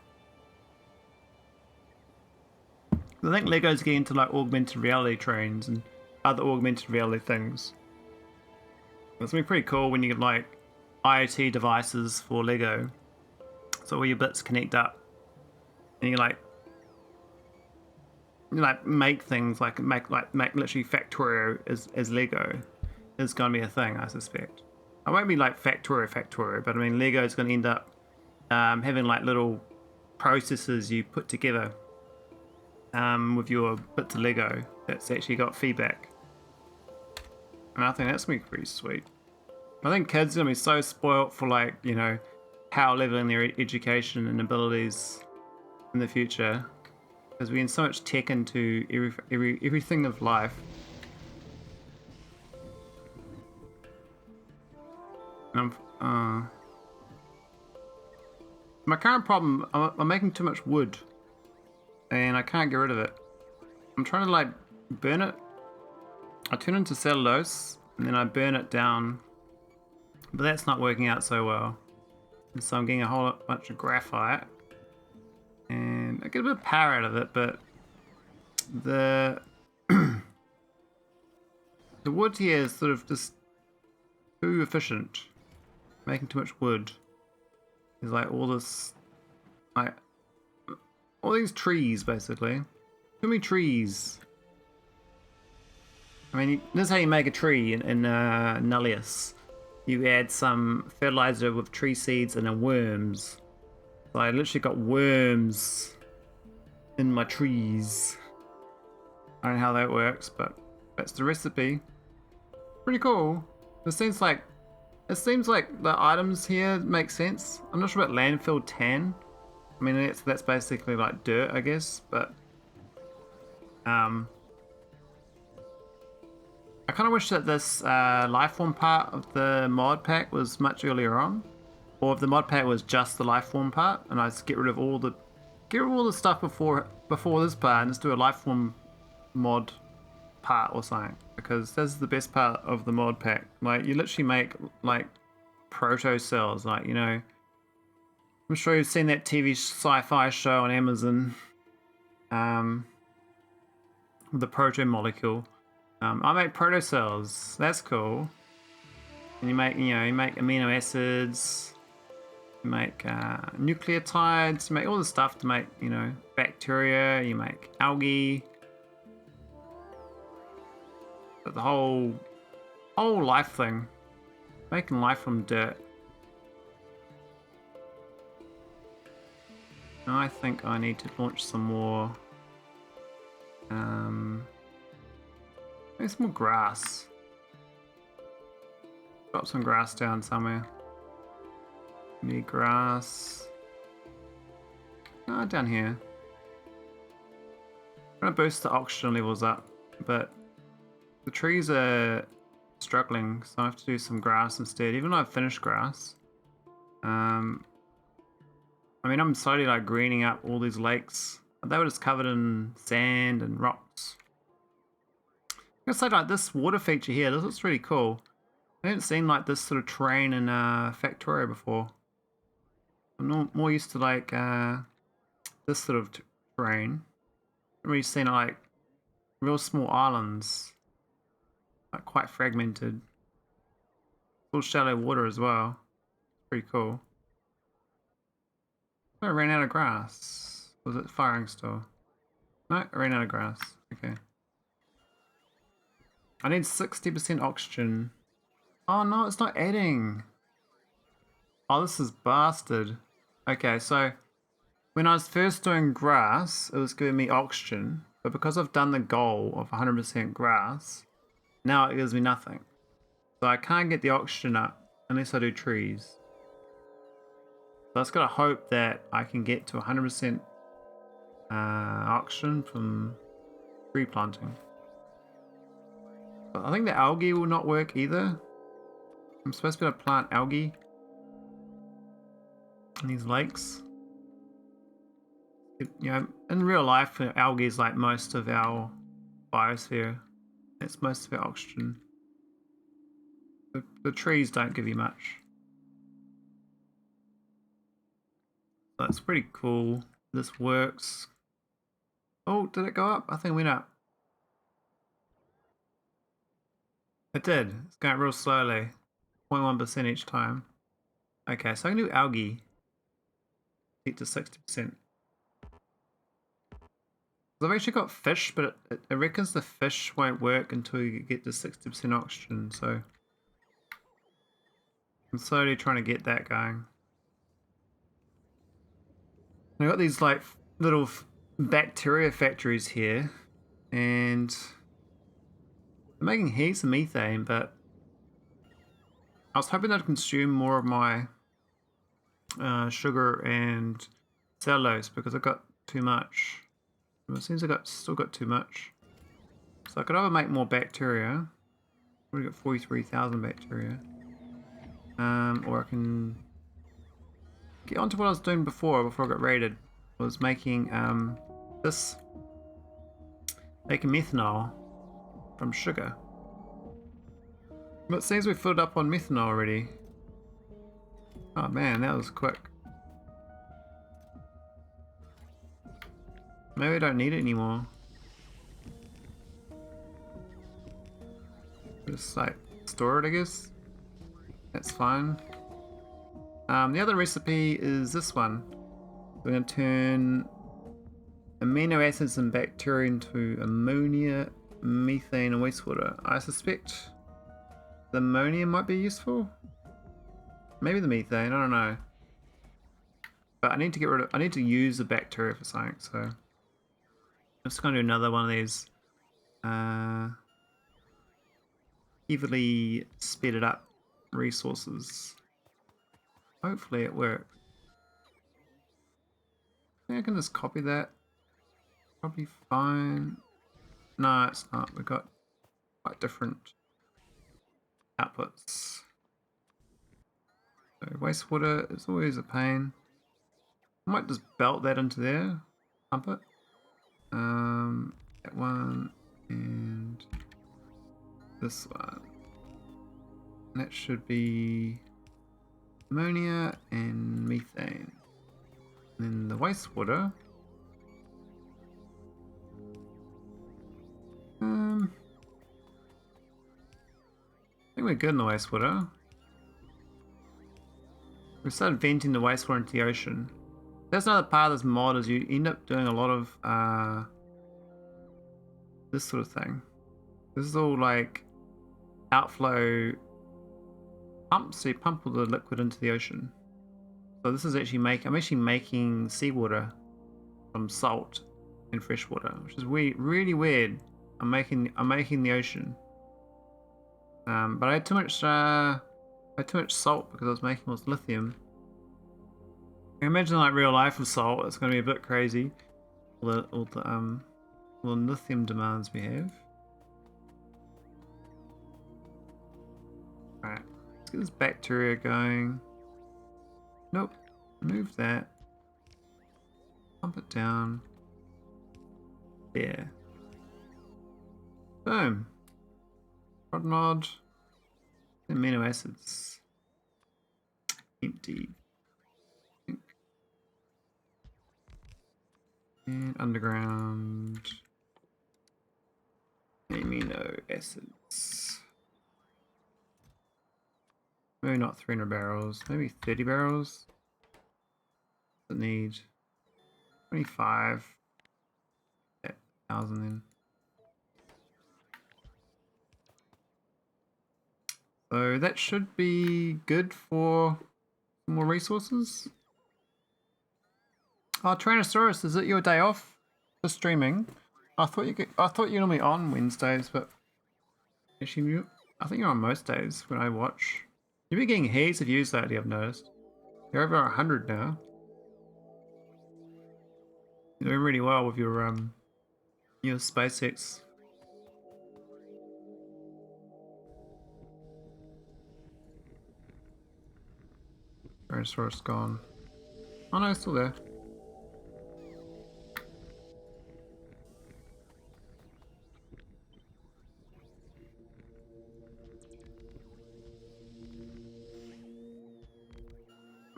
I think Lego's getting into like augmented reality trains and other augmented reality things. It's gonna be pretty cool when you get like IoT devices for Lego. So all your bits connect up, and you like make things like make literally Factorio as Lego is gonna be a thing, I suspect. I won't be like Factorio, but I mean Lego is gonna end up having like little processes you put together with your bits of Lego that's actually got feedback. And I think that's gonna be pretty sweet. I think kids are gonna be so spoilt for, like, you know, power leveling their education and abilities in the future, because we get so much tech into everything of life. And my current problem, I'm making too much wood, and I can't get rid of it. I'm trying to like burn it. I turn it into cellulose, and then I burn it down, but that's not working out so well. And so I'm getting a whole bunch of graphite, and I get a bit of power out of it, but the the wood here is sort of just too efficient. Making too much wood. There's like all this, like all these trees basically. Too many trees. I mean, this is how you make a tree in Nullius. You add some fertilizer with tree seeds and then worms. So I literally got worms in my trees. I don't know how that works, but that's the recipe. Pretty cool. It seems like the items here make sense. I'm not sure about landfill tan. I mean, that's basically like dirt, I guess, but I kind of wish that this lifeform part of the mod pack was much earlier on, or if the mod pack was just the lifeform part, and I just get rid of all the stuff before this part and just do a lifeform mod part or something, because this is the best part of the mod pack. Like, you literally make like proto cells, like, you know, I'm sure you've seen that TV sci-fi show on Amazon, the proto molecule. I make proto cells. That's cool. And you make amino acids. You make nucleotides. You make all the stuff to make, you know, bacteria. You make algae. But the whole life thing. Making life from dirt. Now I think I need to launch some more. Maybe some more grass. Drop some grass down somewhere. Need grass. Down here. I'm gonna boost the oxygen levels up, but the trees are struggling, so I have to do some grass instead. Even though I've finished grass. I mean, I'm slowly like greening up all these lakes. They were just covered in sand and rocks. I'm gonna say, like, this water feature here, this looks really cool. I haven't seen like this sort of terrain in Factorio before. I'm more used to like this sort of terrain. I've really seen like real small islands, like quite fragmented. Full shallow water as well. Pretty cool. I ran out of grass. Was it firing still? No, I ran out of grass. Okay. I need 60% oxygen. Oh no, it's not adding. Oh, this is bastard. Okay, so when I was first doing grass, it was giving me oxygen, but because I've done the goal of 100% grass, now it gives me nothing. So I can't get the oxygen up unless I do trees. So I just gotta hope that I can get to 100% oxygen from tree planting. But I think the algae will not work either. I'm supposed to be able to plant algae in these lakes. You know, in real life, algae is like most of our biosphere. It's most of our oxygen. The trees don't give you much. That's pretty cool. This works. Oh, did it go up? I think it went up. It did. It's going real slowly. 0.1% each time. Okay, so I can do algae. Get to 60%. I've actually got fish, but it reckons the fish won't work until you get to 60% oxygen, so I'm slowly trying to get that going. I've got these like little bacteria factories here, and they're making heaps of methane, but I was hoping they'd consume more of my sugar and cellulose because I got too much. It seems I still got too much. So I could either make more bacteria. I've already got 43,000 bacteria. Or I can get onto what I was doing before I got raided. I was making making methanol from sugar. But it seems we filled up on methanol already. Oh man, that was quick. Maybe I don't need it anymore. Just like store it, I guess. That's fine. The other recipe is this one. We're going to turn amino acids and bacteria into ammonia, methane, and wastewater. I suspect the ammonia might be useful. Maybe the methane, I don't know. But I need to get rid of, I need to use the bacteria for something, so I'm just going to do another one of these heavily speeded up resources. Hopefully it works. I can just copy that. Probably fine. No, it's not. We've got quite different outputs. So wastewater is always a pain. I might just belt that into there. Pump it. That one and this one. And that should be ammonia and methane. And then the wastewater. I think we're good in the wastewater. We started venting the wastewater into the ocean. That's another part of this mod, is you end up doing a lot of this sort of thing. This is all like outflow pumps, so you pump all the liquid into the ocean. So this is actually I'm actually making seawater from salt and fresh water, which is really weird. I'm making the ocean. But I had too much salt because I was making all this lithium. I can imagine like real life with salt, it's going to be a bit crazy. All the lithium demands we have. Alright, let's get this bacteria going. Nope, move that. Pump it down. There. Boom. Prod mod. Amino acids. Empty. And underground. Amino acids. Maybe not 300 barrels, maybe 30 barrels. Does it need 25,000 then? So that should be good for more resources. Oh, Tyrannosaurus, is it your day off for streaming? I thought you're normally on Wednesdays, but actually, I think you're on most days when I watch. You've been getting heaps of views lately, I've noticed. You're over 100 now. You're doing really well with your SpaceX. Tyrannosaurus gone. Oh no, it's still there.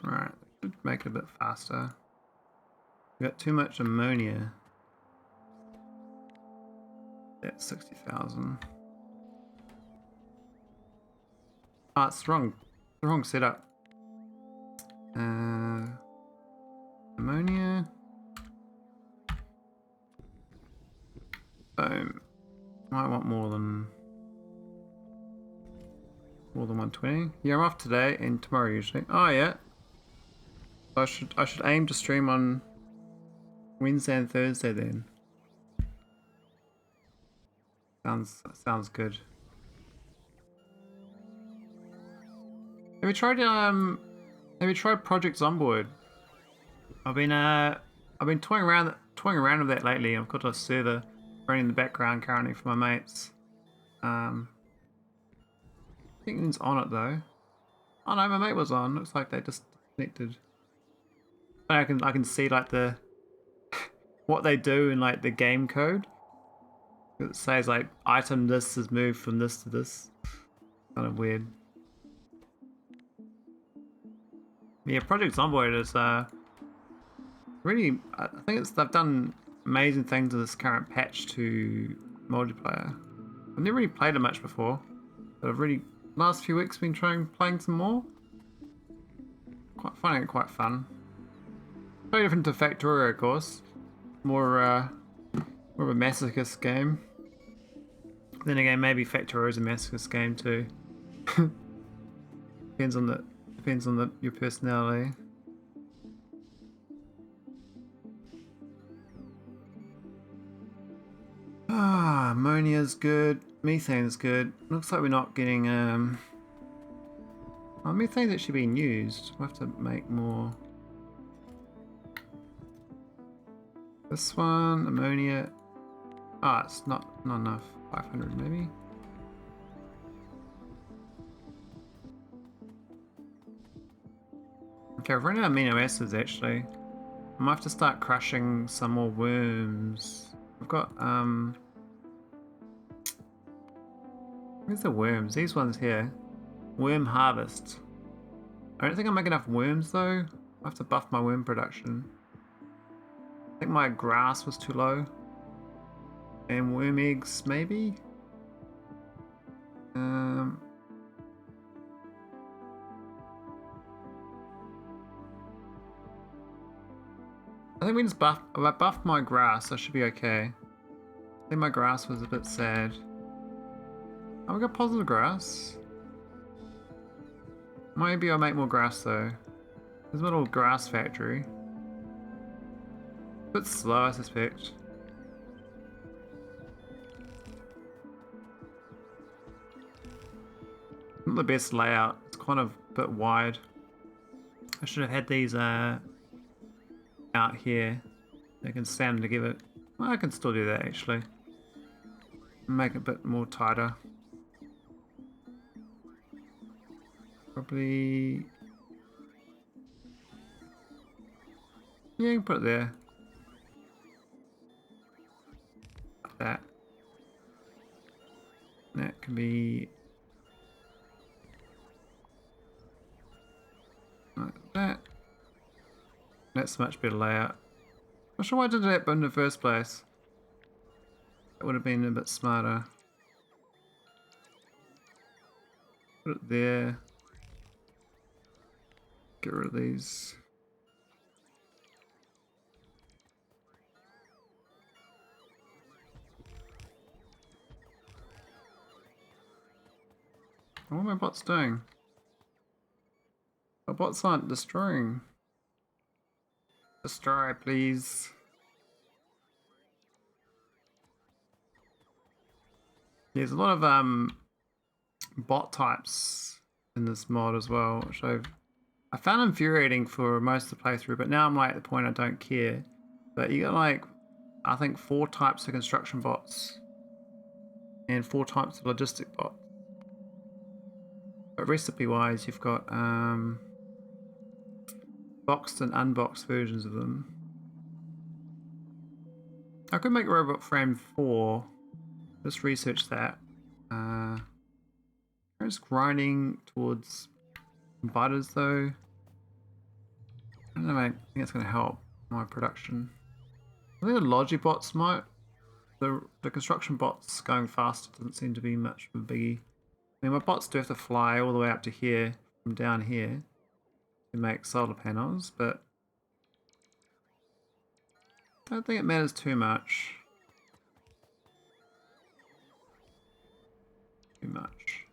Alright, should make it a bit faster. We got too much ammonia. That's 60,000. Oh, it's the wrong setup. Ammonia. Boom. Might want more than 120. Yeah, I'm off today and tomorrow usually. Oh yeah. I should aim to stream on Wednesday and Thursday then. Sounds good. Have you tried Project Zomboid? I've been toying around with that lately. I've got a server running in the background currently for my mates. I think it's on it though. Oh no, my mate was on. Looks like they just disconnected. I can see like the what they do in like the game code. It says like item this is moved from this to this. Kind of weird. Yeah, Project Zomboid is really, I think they've done amazing things with this current patch to multiplayer. I've never really played it much before, but I've really last few weeks been playing some more. finding it quite fun. Very different to Factorio, of course. More of a masochist game. Then again, maybe Factorio is a masochist game too. depends on your personality. Ah, ammonia's good. Methane's good. Looks like we're not getting oh, methane's actually being used. We'll have to make more. This one, ammonia. Ah, it's not enough. 500 maybe. Okay, I've run out of amino acids actually. I might have to start crushing some more worms. I've got where's the worms? These ones here. Worm harvest. I don't think I make enough worms though. I have to buff my worm production. I think my grass was too low. And worm eggs maybe? I think we just if I buffed my grass, I should be okay. I think my grass was a bit sad. Oh, we got positive grass. Maybe I'll make more grass though. There's a little grass factory. A bit slow, I suspect. Not the best layout. It's kind of a bit wide. I should have had these out here. I can stand them together. Well, I can still do that actually. Make it a bit more tighter. Probably. Yeah, you can put it there. Like that. That can be like that. That's a much better layout. Not sure why I did that in the first place. That would have been a bit smarter. Put it there. Get rid of these. What are my bots doing? My bots aren't destroying. Destroy, please. There's a lot of bot types in this mod as well, which I found infuriating for most of the playthrough, but now I'm like at the point I don't care. But you got like, I think 4 types of construction bots and 4 types of logistic bots. But recipe wise, you've got boxed and unboxed versions of them. I could make robot frame 4. Just research that. I'm just grinding towards butters though. I don't know, I think it's going to help my production. I think the logi bots might. The construction bots going faster doesn't seem to be much of a biggie. I mean, my bots do have to fly all the way up to here from down here to make solar panels, but I don't think it matters too much. Too much.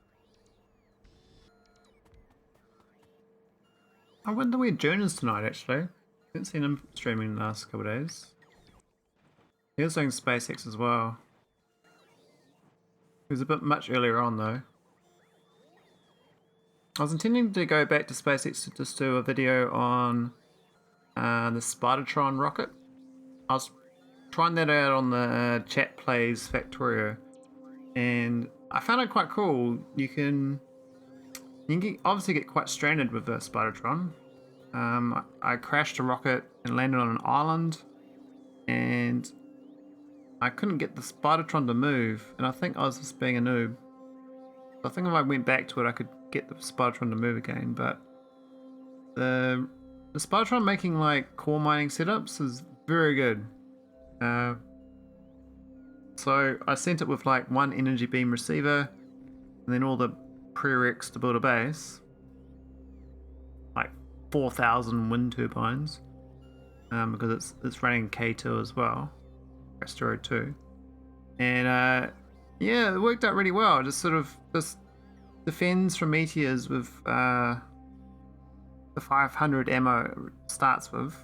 I wonder where Jonas tonight actually. I haven't seen him streaming in the last couple of days. He was doing SpaceX as well. He was a bit much earlier on though. I was intending to go back to SpaceX to just do a video on the Spidertron rocket. I was trying that out on the Chat Plays Factorio, and I found it quite cool. You can obviously get quite stranded with the Spidertron. I crashed a rocket and landed on an island, and I couldn't get the Spidertron to move, and I think I was just being a noob. I think if I went back to it, I could get the Spidertron to move again, but the Spidertron making like core mining setups is very good. So I sent it with like 1 energy beam receiver and then all the prereqs to build a base. Like 4,000 wind turbines, because it's running K2 as well, asteroid 2, and yeah, it worked out really well. Just sort of just defends from meteors with the 500 ammo it starts with,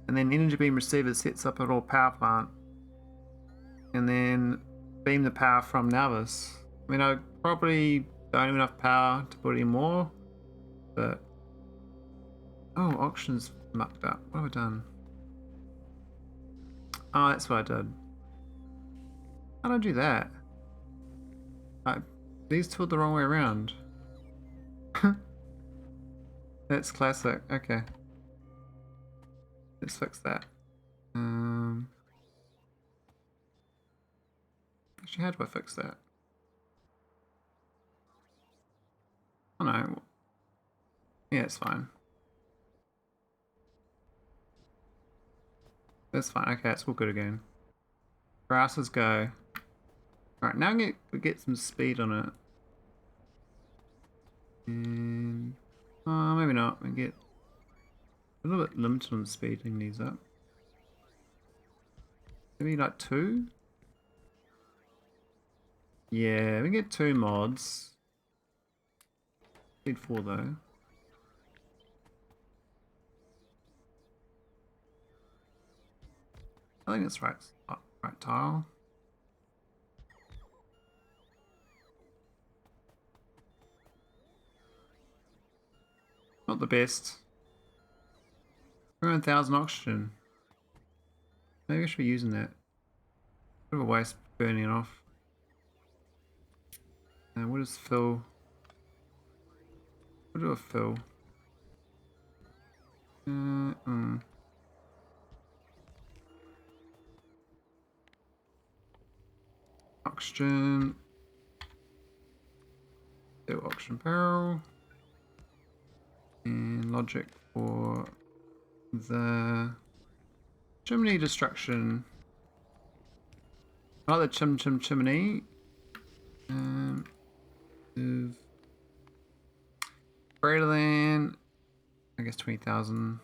and then energy beam receiver sets up a little power plant, and then beam the power from Navas. I mean, I probably don't have enough power to put any more, but oh, auctions mucked up. What have I done? Oh, that's what I did. How did I do that? These two are the wrong way around. That's classic. Okay. Let's fix that. Actually, how do I fix that? Oh no. Yeah, it's fine. That's fine. Okay, it's all good again. Grasses go. Alright, now we get some speed on it. And maybe not. We get a little bit limited on speeding these up. Maybe like 2? Yeah, we get 2 mods. Speed 4 though. I think it's right tile. Not the best. 1,000 oxygen. Maybe I should be using that. Bit of a waste burning it off. And what does fill? What do I fill? Oxygen. Fill oxygen barrel. And logic for the chimney destruction. I like the chimney. Greater than, I guess, 20,000.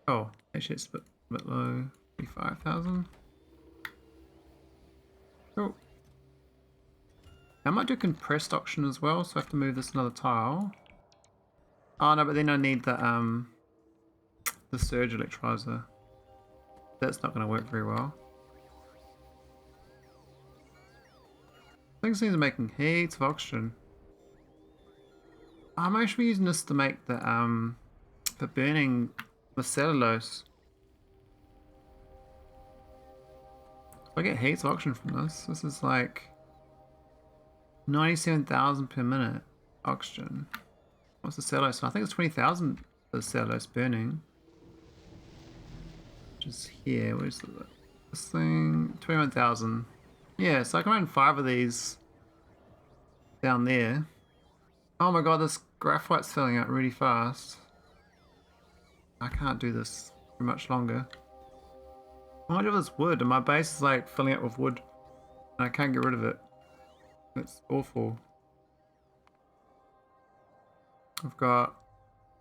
Oh, actually it's a bit low. 35,000. Cool. I might do compressed oxygen as well, so I have to move this another tile. Oh no, but then I need the surge electrolyzer. That's not going to work very well. Things seem to be making heaps of oxygen. I'm actually using this to make the for burning the cellulose. I get heaps of oxygen from this. This is like 97,000 per minute oxygen. What's the cellulose? I think it's 20,000 for the cellulose burning. Which is here. Where's this thing? 21,000. Yeah, so I can run 5 of these down there. Oh my god, this graphite's filling out really fast. I can't do this for much longer. How much of this wood? And my base is like filling up with wood. And I can't get rid of it. That's awful. I've got...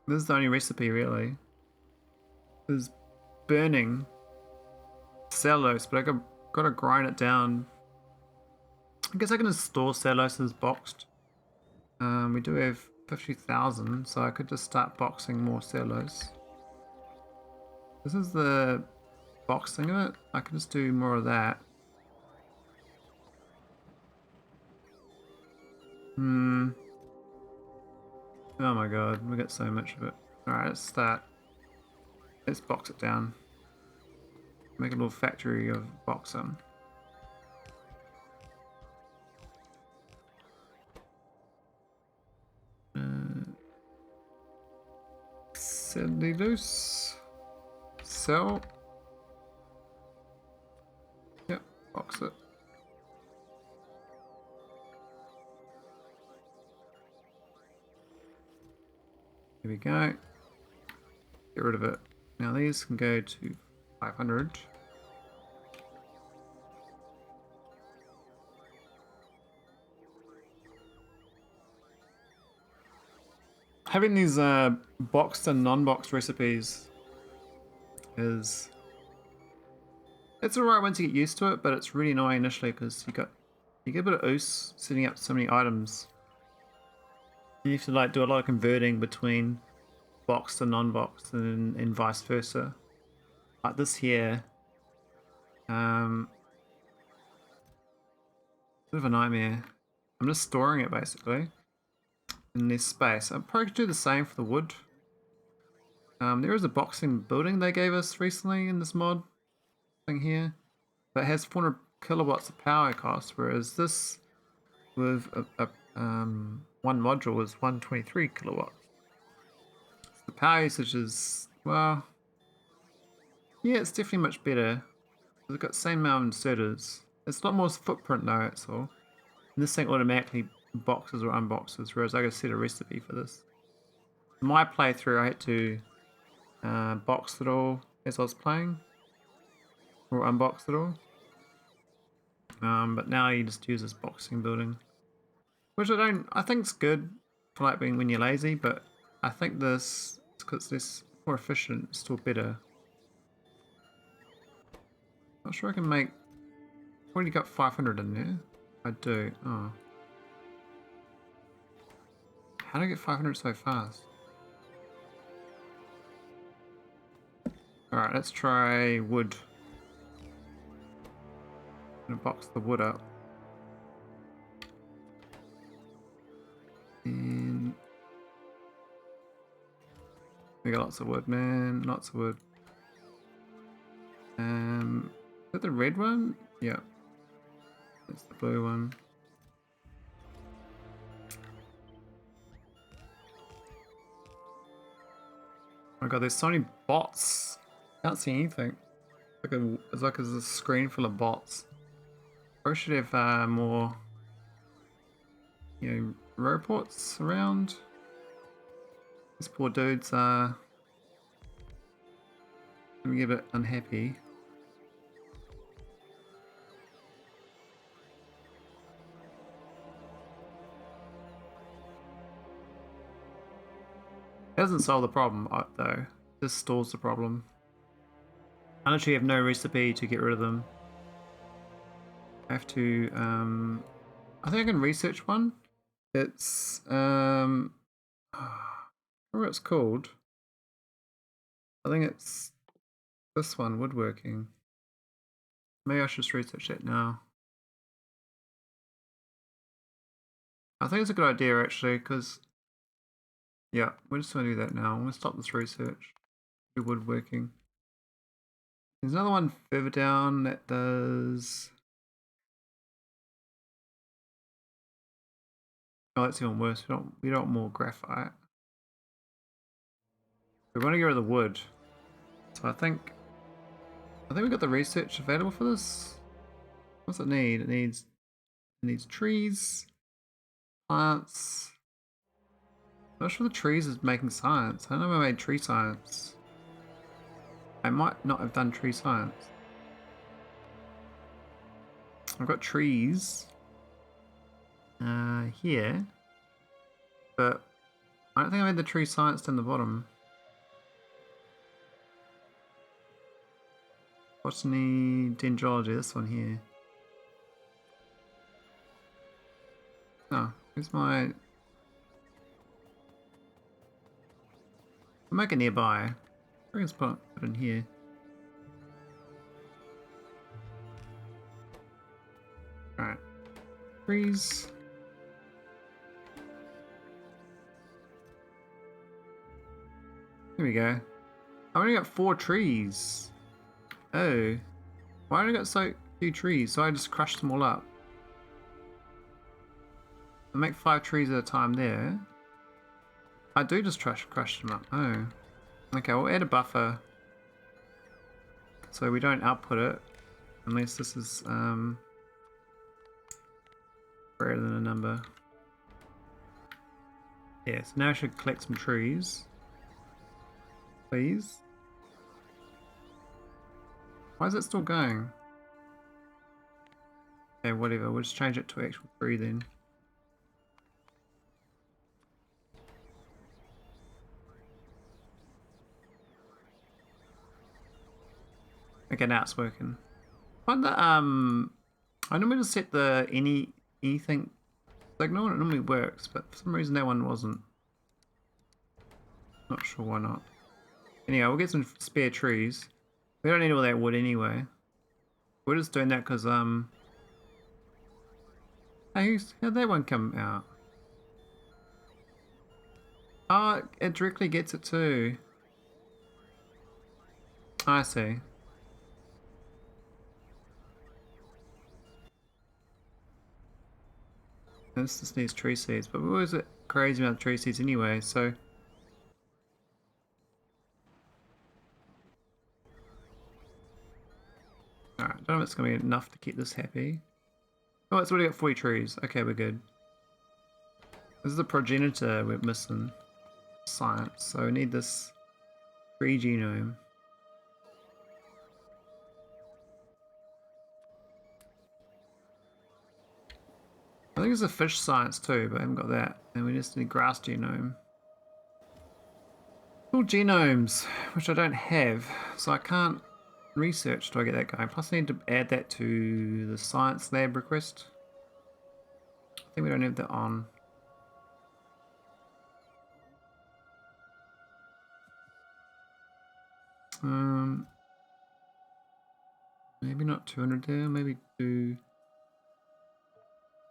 This is the only recipe really. There's burning cellulose, but I gotta grind it down. I guess I can just store cellulose as boxed. We do have 50,000, so I could just start boxing more cellulose. This is the boxing of it. I can just do more of that. Oh my god, we got so much of it. Alright, let's start. Let's box it down. Make a little factory of boxing. Cellulose. Cell. Yep, box it. Here we go. Get rid of it. Now these can go to 500. having these boxed and non-boxed recipes is it's alright once you get used to it, but it's really annoying initially because you get a bit of ooze setting up so many items. You have to like do a lot of converting between boxed and non-boxed and vice versa. Like this here, bit of a nightmare. I'm just storing it basically in this space. I'll probably do the same for the wood. There is a boxing building they gave us recently in this mod thing here that has 400 kilowatts of power cost, whereas this with one module is 123 kilowatts. So the power usage is, well, yeah, it's definitely much better. It's got the same amount of inserters. It's a lot more footprint though, that's all. And this thing automatically boxes or unboxes, whereas I gotta set a recipe for this. In my playthrough, I had to box it all as I was playing, or unbox it all. But now you just use this boxing building, which I think it's good for like being when you're lazy, but I think this, because it's more efficient, it's still better. Not sure I can make. I've already got 500 in there. I do. Oh. How do I get 500 so fast? Alright, let's try wood. I'm gonna box the wood up. And we got lots of wood, man. Lots of wood. Is that the red one? Yeah. That's the blue one. Oh my god, there's so many bots. Can't see anything. It's like a screen full of bots. Or should have more, you know, robots around. These poor dudes are gonna get a bit unhappy. It doesn't solve the problem though. This stalls the problem. I literally have no recipe to get rid of them. I have to I think I can research one. It's I don't know what it's called. I think it's this one, woodworking. Maybe I should just research that now. I think it's a good idea actually, because yeah, we're just gonna do that now. I'm gonna stop this research. Do woodworking. There's another one further down that does. Oh, that's even worse. We don't want more graphite. We want to get rid of the wood. So I think we got the research available for this. What's it need? It needs trees, plants. I'm not sure the trees is making science. I don't know if I made tree science. I might not have done tree science. I've got trees here, but I don't think I made the tree science down the bottom. Botany, dendrology, this one here. Oh, where's my... I'll make it nearby. I can put it in here. Alright. Trees. There we go. I only got 4 trees. Oh. Why did I got so few trees? So I just crushed them all up. I make 5 trees at a time there. I do just crush them up. Oh. Okay, we'll add a buffer. So we don't output it. Unless this is greater than a number. Yeah, so now I should collect some trees. Please. Why is it still going? Okay, whatever. We'll just change it to actual 3 then. Okay, now it's working. Find the I normally just set the anything signal and it normally works, but for some reason that one wasn't. Not sure why not. Anyway, we'll get some spare trees. We don't need all that wood anyway. We're just doing that because hey, how'd that one come out? Oh, it directly gets it too. I see. This just needs tree seeds, but we always get crazy amount of tree seeds anyway, so. Alright, I don't know if it's going to be enough to keep this happy. Oh, it's already got 40 trees. Okay, we're good. This is the progenitor we're missing. Science, so we need this tree genome. I think it's a fish science too, but I haven't got that. And we just need grass genome. Full genomes, which I don't have, so I can't research till I get that going. Plus I need to add that to the science lab request. I think we don't have that on. Maybe not 200 there, maybe do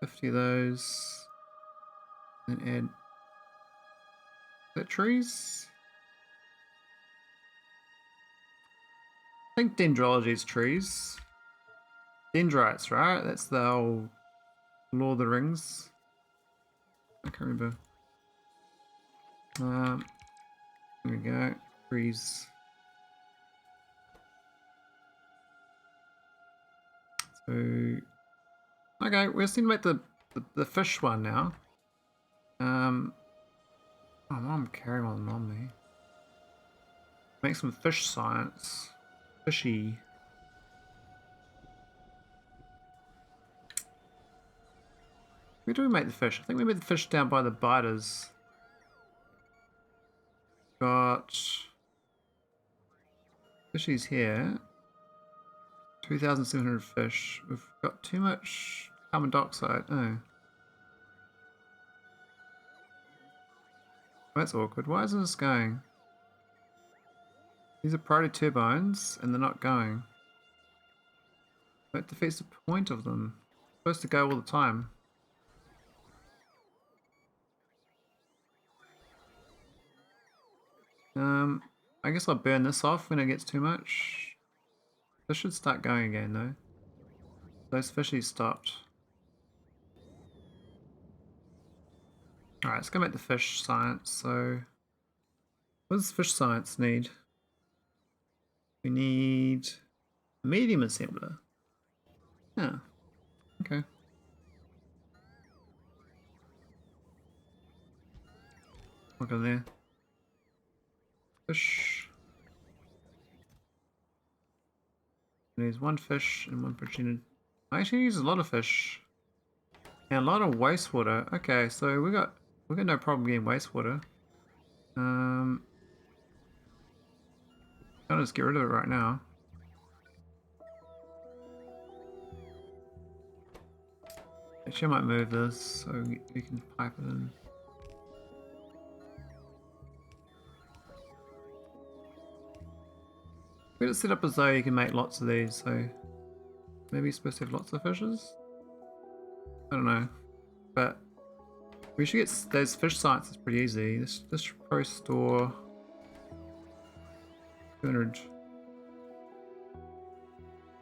50 of those. And add that trees. I think dendrology is trees. Dendrites, right? That's the whole Lord of the Rings. I can't remember. There we go. Trees. So, okay, we just need to make the fish one now. Oh, I'm carrying one on me. Make some fish science. Fishy. Where do we make the fish? I think we made the fish down by the biters. Got fishies here. 2,700 fish. We've got too much carbon dioxide. Oh. That's awkward. Why isn't this going? These are priority turbines and they're not going. That defeats the point of them. They're supposed to go all the time. I guess I'll burn this off when it gets too much. This should start going again though. Those fishies stopped. Alright, let's go make the fish science. So, what does fish science need? We need a medium assembler. Yeah, okay. Look at there. Fish. There's one fish and one progenitor. I actually use a lot of fish. And a lot of wastewater. Okay, so we got no problem getting wastewater. I'll just get rid of it right now. Actually, I might move this so we can pipe it in. We just set up as though you can make lots of these, so maybe you're supposed to have lots of fishes? I don't know. But we should get those fish sciences pretty easy. This should probably store 200.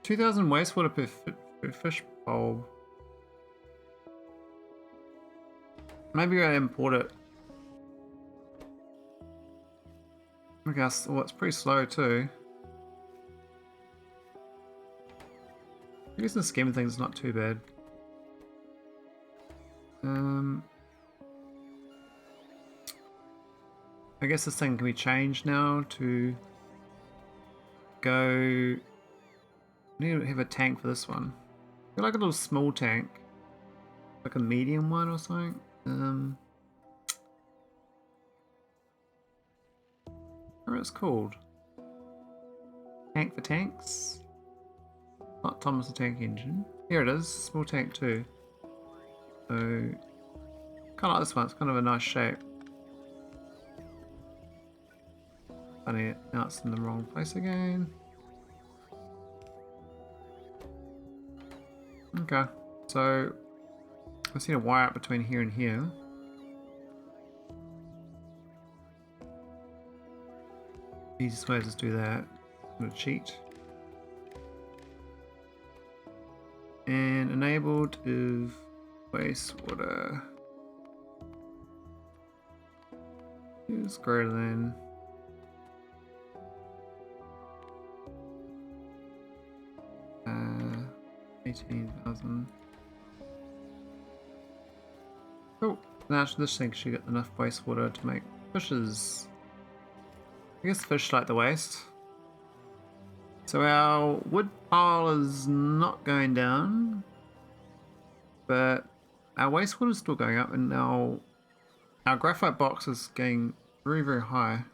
2,000 wastewater per fish bulb. Maybe I import it. I guess, oh, it's pretty slow too. I guess in the scheme of things, it's not too bad. I guess this thing can be changed now to go. I need to have a tank for this one. I feel like a little small tank, like a medium one or something. What it's called? Tank for tanks. Not Thomas the Tank Engine. Here it is, small tank too. So, kind of like this one, it's kind of a nice shape. Funny, now it's in the wrong place again. Okay, so I see a wire up between here and here. Easiest way is to do that. I'm gonna cheat. And enabled is wastewater is greater than 18,000. Oh, now this thing should get enough wastewater to make fishes. I guess fish like the waste. So our wood pile is not going down, but our wastewater is still going up, and now our graphite box is getting very, very high.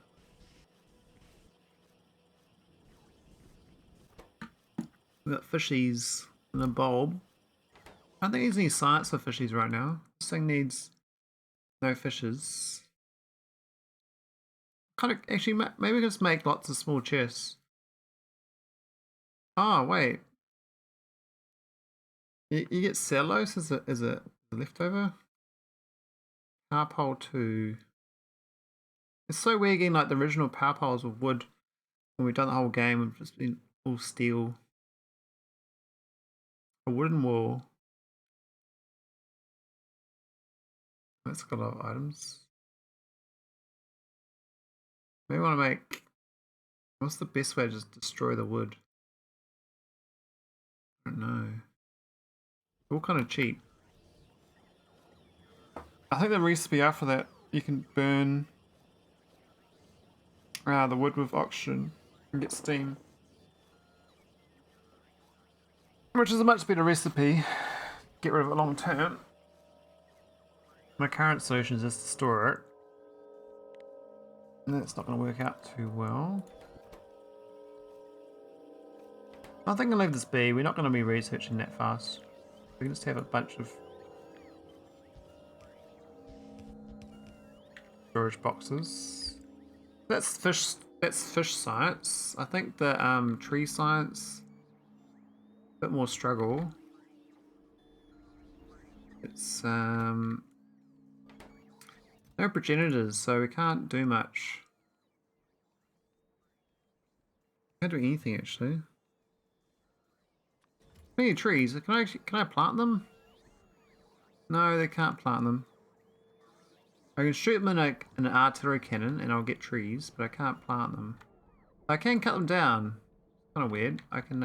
We've got fishies in a bulb. I don't think there's any science for fishies right now. This thing needs no fishes. Kind of, actually, maybe we can just make lots of small chests. Oh, wait. You get cellulose as a leftover? Power pole 2. It's so weird getting like the original power poles with wood when we've done the whole game. We've just been all steel. A wooden wall. That's got a lot of items. Maybe I want to make... What's the best way to just destroy the wood? I don't know. They're all kind of cheap. I think the recipe after that, you can burn the wood with oxygen and get steam. Which is a much better recipe. Get rid of it long term. My current solution is just to store it. And that's not going to work out too well. I think I'll leave this be. We're not going to be researching that fast. We can just have a bunch of storage boxes. That's fish science. I think the tree science, a bit more struggle. It's no progenitors, so we can't do much. Can't do anything actually. Any trees? Can I plant them? No, they can't plant them. I can shoot them in an artillery cannon and I'll get trees, but I can't plant them. I can cut them down. Kind of weird. I can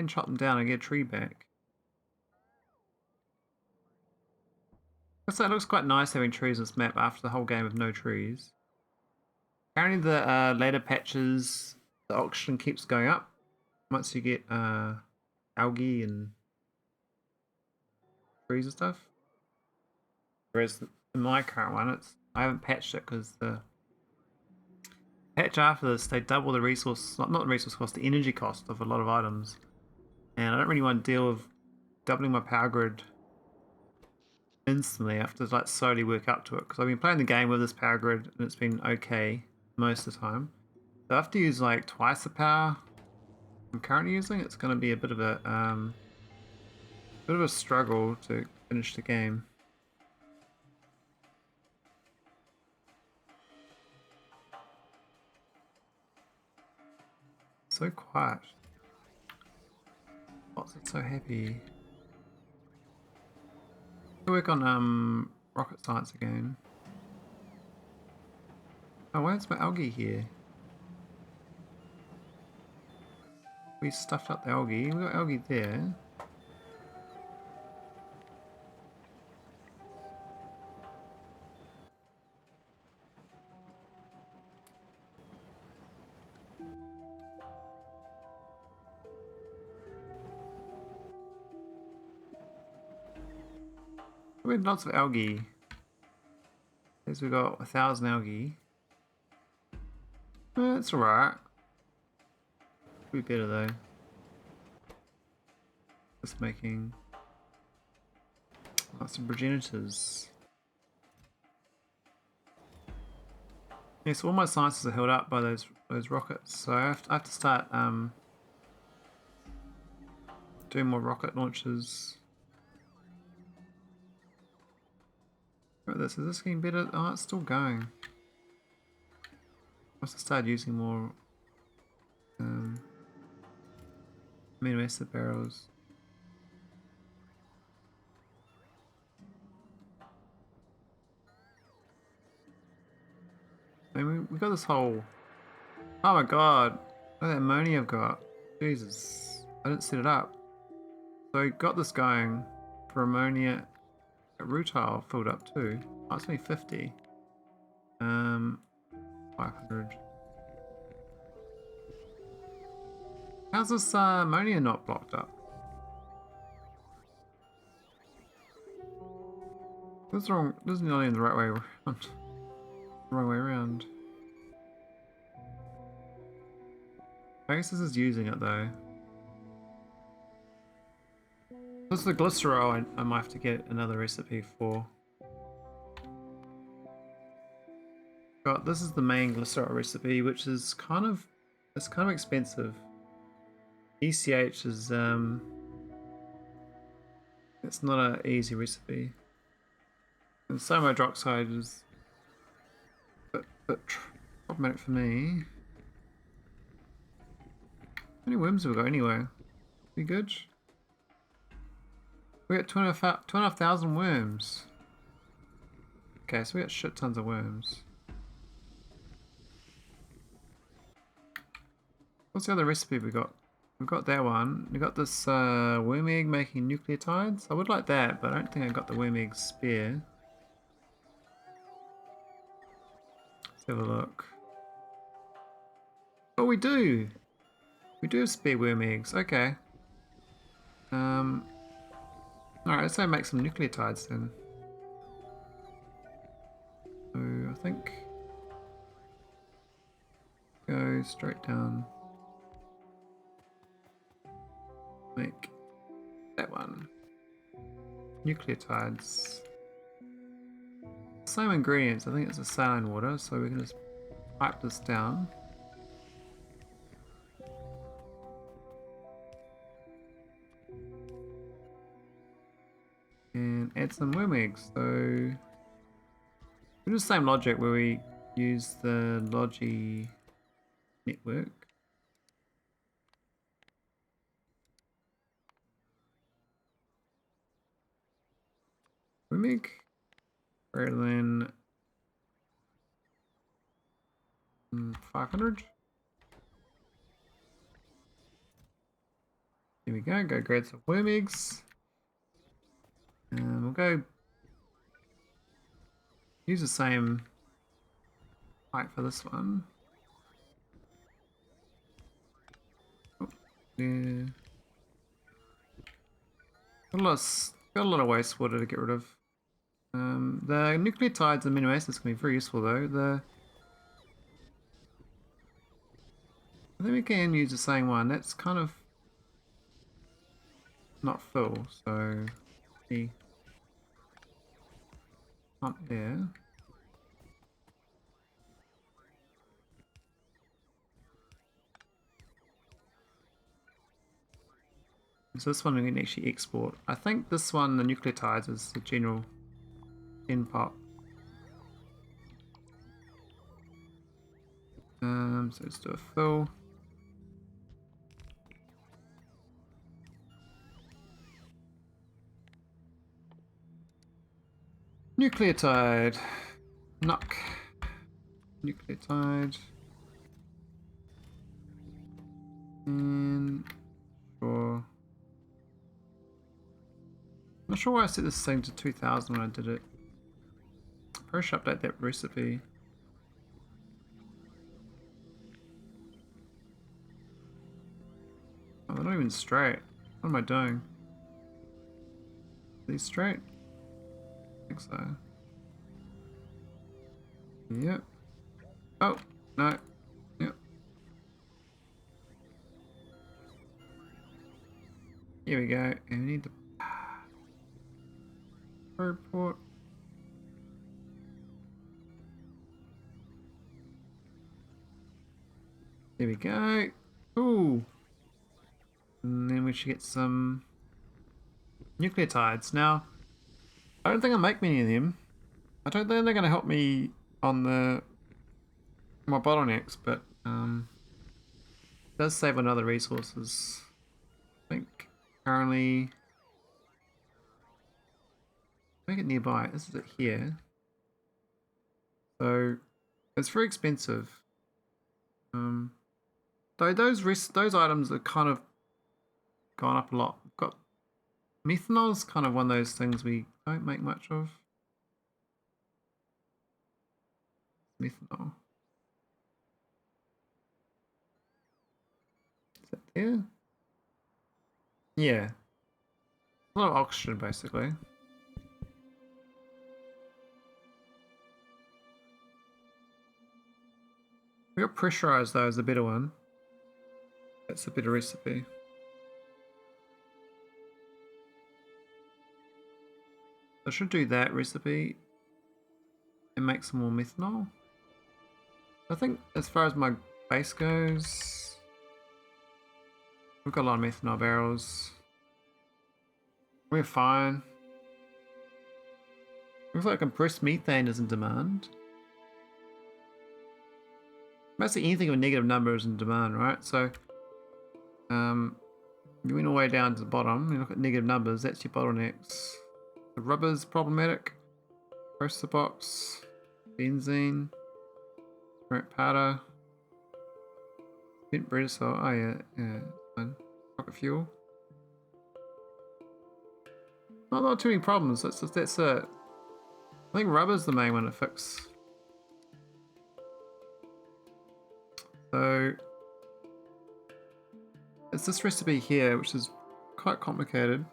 chop them down and get a tree back. So it looks quite nice having trees on this map after the whole game of no trees. Apparently the later patches, the oxygen keeps going up once you get algae and trees and stuff. Whereas in my current one, I haven't patched it because the patch after this, they double the resource, not the resource cost, the energy cost of a lot of items. And I don't really want to deal with doubling my power grid instantly. I have to like slowly work up to it because I've been playing the game with this power grid and it's been okay most of the time. So I have to use like twice the power I'm currently using. It's going to be a bit of a struggle to finish the game. So quiet. What's it so happy? I'll work on rocket science again. Oh, where's my algae here? We stuffed up the algae. We got algae there. We had lots of algae. As we got 1,000 algae. That's alright. Could be better though. Just making some progenitors. Yeah, so all my sciences are held up by those rockets, so I have to start doing more rocket launches. Look at this, is this getting better? Oh, it's still going. I must have started using more amino acid barrels. I mean, we got this whole... Oh my god! Look at that ammonia I've got. Jesus. I didn't set it up. So I got this going for ammonia. Rutile filled up too. Oh, it's only 50. 500. How's this ammonia not blocked up? This is wrong. This is not even the right way around. The wrong way around. I guess this is using it though. This is the glycerol I might have to get another recipe for. Got this is the main glycerol recipe, which is kind of expensive. ECH is it's not an easy recipe. And sodium hydroxide is a bit problematic for me. How many worms have we got anyway? We good? We got 2,500 worms. Okay, so we got shit tons of worms. What's the other recipe we got? We've got that one. We got this worm egg making nucleotides. I would like that, but I don't think I got the worm egg spare. Let's have a look. Oh, we do! We do have spare worm eggs. Okay. Alright, let's go make some nucleotides then. So I think go straight down. Make that one. Nucleotides. Same ingredients. I think it's a saline water, so we can just pipe this down. And add some worm eggs. So we do the same logic where we use the Logi network. Worm egg greater than 500. There we go. Go grab some worm eggs. And we'll go use the same height for this one. Oh, yeah. Got a lot of wastewater to get rid of. The nucleotides and amino acids can be very useful though. I think we can use the same one. That's kind of not full, so up there. So this one we can actually export. I think this one, the nucleotides, is the general pot. So let's do a fill. Nucleotide. Nuck. Nucleotide. And sure. I'm not sure why I set this thing to 2000 when I did it. Probably should update that recipe. Oh, they're not even straight. What am I doing? Are these straight? I think so. Yep. Oh, no. Yep. Here we go. And we need the report. There we go. Ooh. And then we should get some nucleotides. Now, I don't think I'll make many of them. I don't think they're going to help me on my bottlenecks, but it does save on other resources. I think currently make it nearby. This is it here. So it's very expensive. Though those items are kind of gone up a lot. Got methanol's kind of one of those things we don't make much of. Methanol. Is that there? Yeah. A lot of oxygen basically. We got pressurized though as a better one. That's a better recipe. I should do that recipe and make some more methanol. I think as far as my base goes, we've got a lot of methanol barrels. We're fine. Looks like compressed methane is in demand. Basically anything with negative number is in demand, right? So you went all the way down to the bottom, you look at negative numbers, that's your bottlenecks. The rubber's problematic. Processor box, benzene, current powder, bent bread cell. Oh yeah, fine. Rocket fuel. Not too many problems. That's it. I think rubber's the main one to fix. So it's this recipe here, which is quite complicated.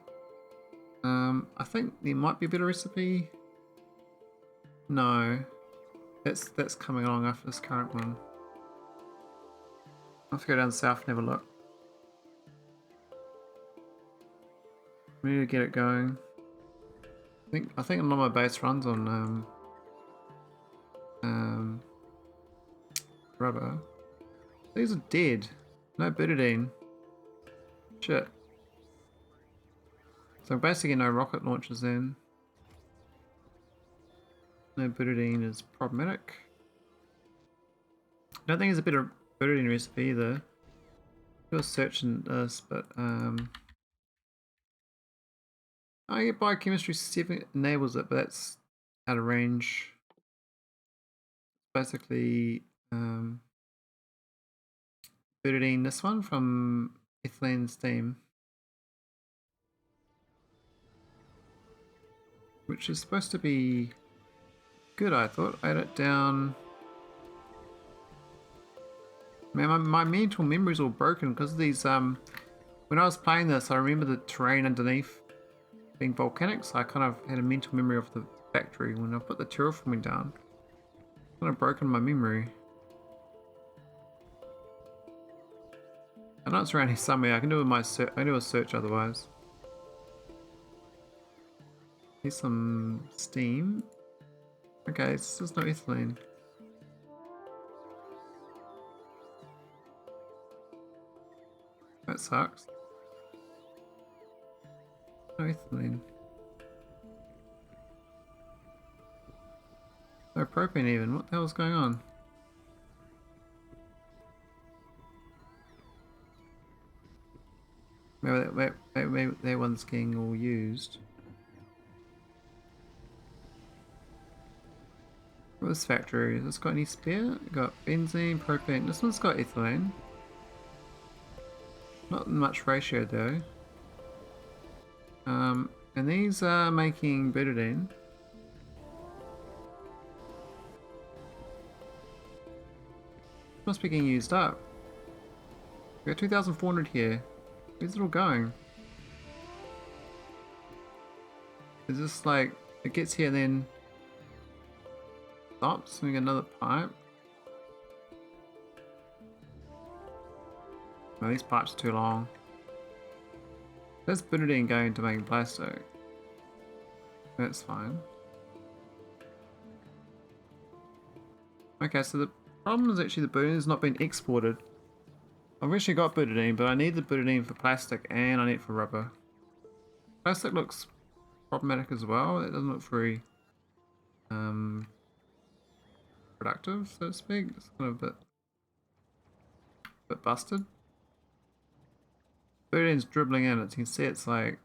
I think there might be a better recipe. No, that's coming along after this current one. I'll have to go down south and have a look. We need to get it going. I think a lot of my base runs on rubber. These are dead. No betadine. Shit. So basically no rocket launchers then. No betadine is problematic. I don't think there's a better betadine recipe either. Do a search in this, but I get biochemistry 7 enables it, but that's out of range. Basically betadine, this one from ethylene steam, which is supposed to be good, I thought. I had it down. Man, my mental memory's all broken because of these when I was playing this, I remember the terrain underneath being volcanic, so I kind of had a mental memory of the factory. When I put the terraforming down, it's kind of broken my memory. I know it's around here somewhere. I can do my search. I can do a search otherwise. Here's some steam. Okay, so there's no ethylene. That sucks. No ethylene. No propane even. What the hell's going on? Maybe that one's getting all used. This factory, has this got any spare? Got benzene, propane. This one's got ethylene. Not much ratio though. And these are making betadine. Must be getting used up. We got 2,400 here. Where's it all going? Is this like, it gets here and then stops and we get another pipe? No, these pipes are too long. There's butadiene going to make plastic. That's fine. Okay, so the problem is actually the butadiene has not been exported. I've actually got butadiene, but I need the butadiene for plastic and I need it for rubber. Plastic looks problematic as well. It doesn't look very productive, so to speak. It's kind of a bit busted. Butadiene's dribbling in. You can see it's like,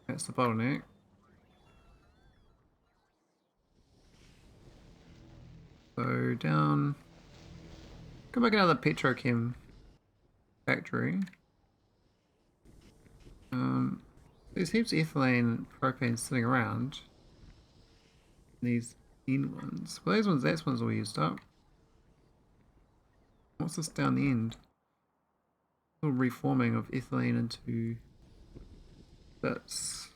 that's the bottleneck. So down, go make another petrochem factory. There's heaps of ethylene and propane sitting around. These end ones. Well, those ones, that one's all used up. What's this down the end? A little reforming of ethylene into bits.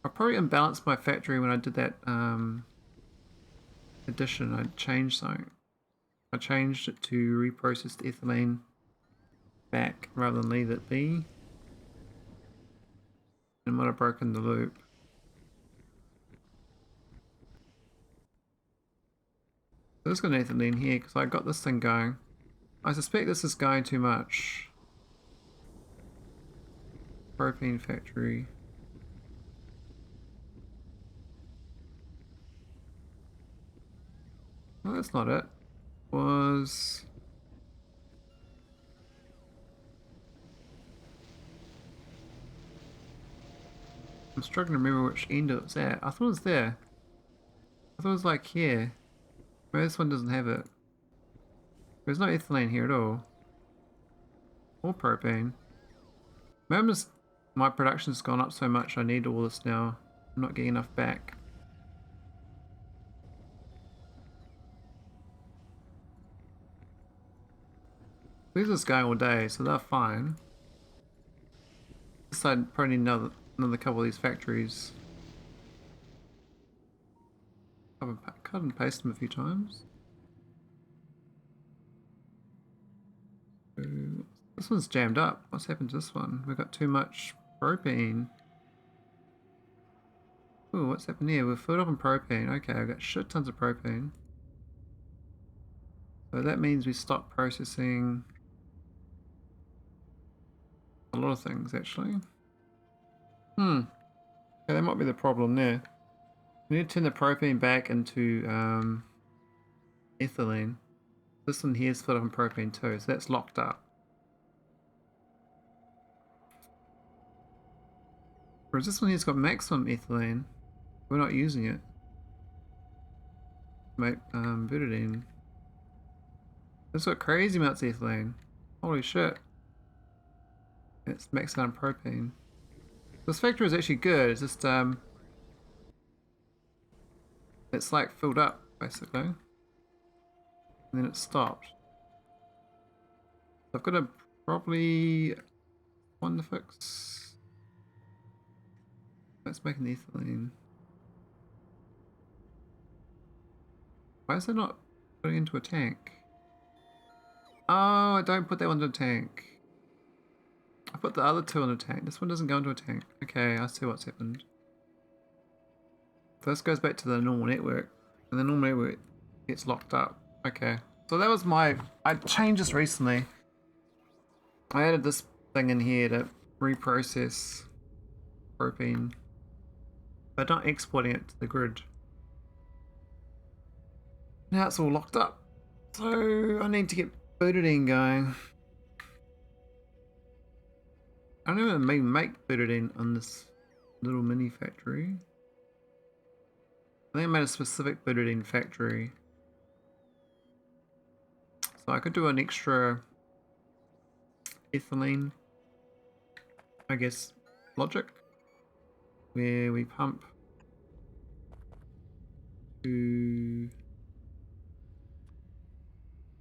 I probably imbalanced my factory when I did that addition. I changed something. I changed it to reprocess the ethylene back rather than leave it be. And might have broken the loop. There's got an ethylene here because I got this thing going. I suspect this is going too much. Propane factory. No, that's not it. Was... I'm struggling to remember which end it was at. I thought it was there. I thought it was like here. Maybe this one doesn't have it. There's no ethylene here at all. Or propane. Maybe my production's gone up so much I need all this now. I'm not getting enough back. These are just going all day, so they're fine. This side probably need another couple of these factories. Cut and paste them a few times. This one's jammed up. What's happened to this one? We've got too much propane. Ooh, what's happened here? We're filled up on propane. Okay, I've got shit tons of propane. So that means we stop processing a lot of things, actually. Okay, that might be the problem there. We need to turn the propane back into ethylene. This one here is filled up on propane too, so that's locked up. Whereas this one here's got maximum ethylene. We're not using it. Make butadiene. It's got crazy amounts of ethylene. Holy shit. It's maxed out on propane. This factory is actually good, it's just it's like filled up basically. And then it stopped. So I've got to probably one to fix. That's making the ethylene. Why is it not putting into a tank? Oh, I don't put that one into a tank. I put the other two in a tank. This one doesn't go into a tank. Okay, I see what's happened. So this goes back to the normal network. And the normal network gets locked up. Okay. So that was I changed this recently. I added this thing in here to reprocess propane. But not exporting it to the grid. Now it's all locked up. So I need to get butadiene going. I don't even make butadiene on this little mini factory. I think I made a specific butadiene factory. So I could do an extra ethylene, I guess, logic. Where we pump to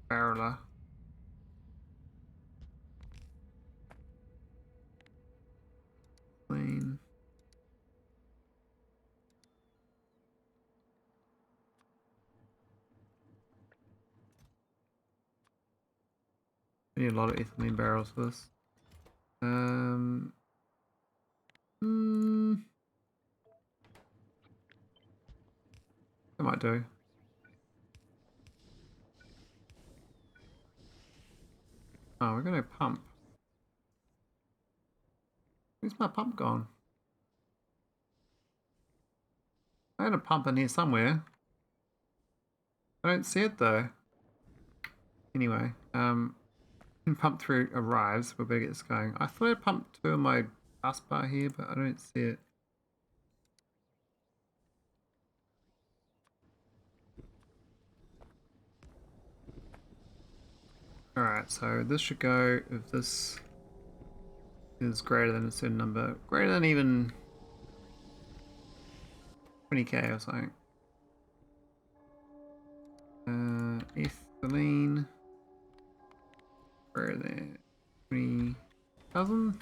barreler. Clean. I need a lot of ethylene barrels for this. That might do. Oh, we're gonna pump. Where's my pump gone? I had a pump in here somewhere. I don't see it though. Anyway, pump 3 arrives. We better get this going. I thought I pumped 2 on my taskbar here, but I don't see it. Alright, so this should go if this is greater than a certain number. Greater than even 20k or something. Ethylene. Greater than 20,000.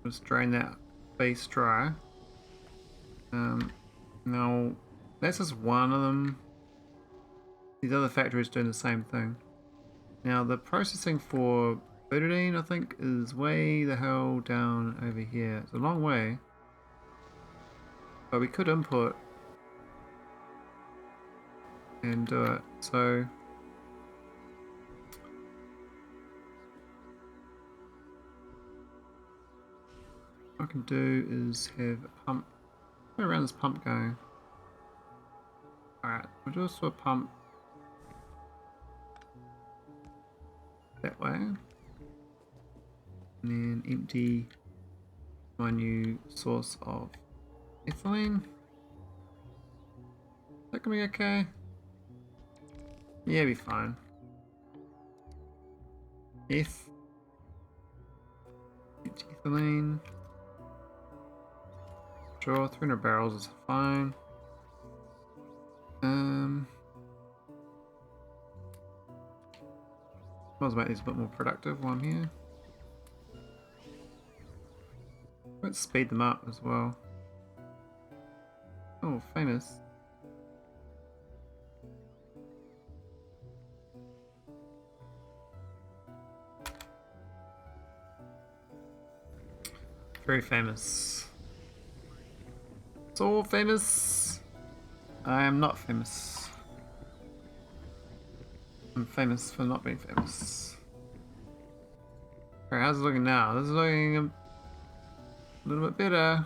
Just drain that base dry. Now, that's just one of them. These other factories doing the same thing. Now, the processing for butadiene, I think, is way the hell down over here. It's a long way. But we could input and do it. So what I can do is have a pump. Go around this pump going. Alright, we'll do a pump that way. And then empty my new source of ethylene. Is that gonna be okay? Yeah, be fine. Ethylene. Sure, 300 barrels is fine. Might as well make these a bit more productive while I'm here. Let's speed them up as well. Oh, famous. Very famous. So famous. I am not famous. I'm famous for not being famous. Alright, how's it looking now? This is looking a little bit better.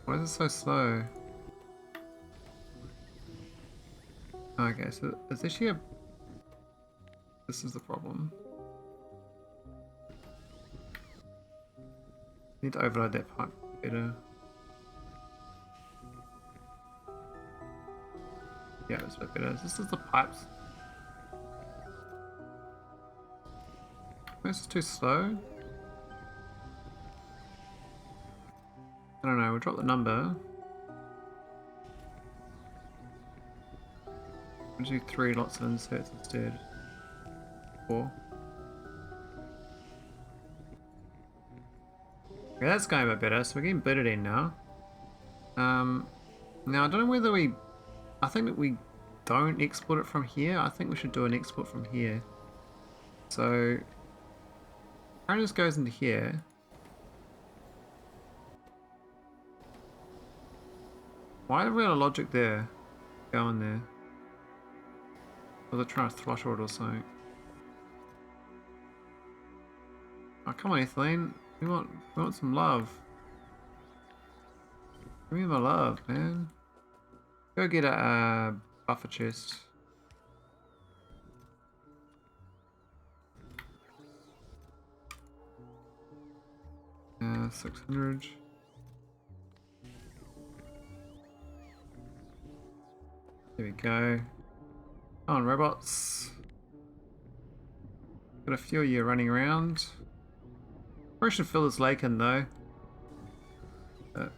Why is it so slow? Okay, so it's actually a... This is the problem. Need to overload that pipe better. Yeah, it's a bit better. This is the pipes. This is too slow. I don't know, we'll drop the number. We'll do 3 lots of inserts instead. 4. Okay, that's going a bit better, so we're getting butadiene now. Now I don't know whether we... I think that we don't export it from here. I think we should do an export from here. So... Current just goes into here. Why have we got a logic there? Go in there. Or they're trying to throttle it or something. Oh, come on, ethylene. We want some love. Give me my love, man. Go get a buffer chest. Uh, 600. There we go. Come on, robots. Got a few of you running around. Probably should fill this lake in though. But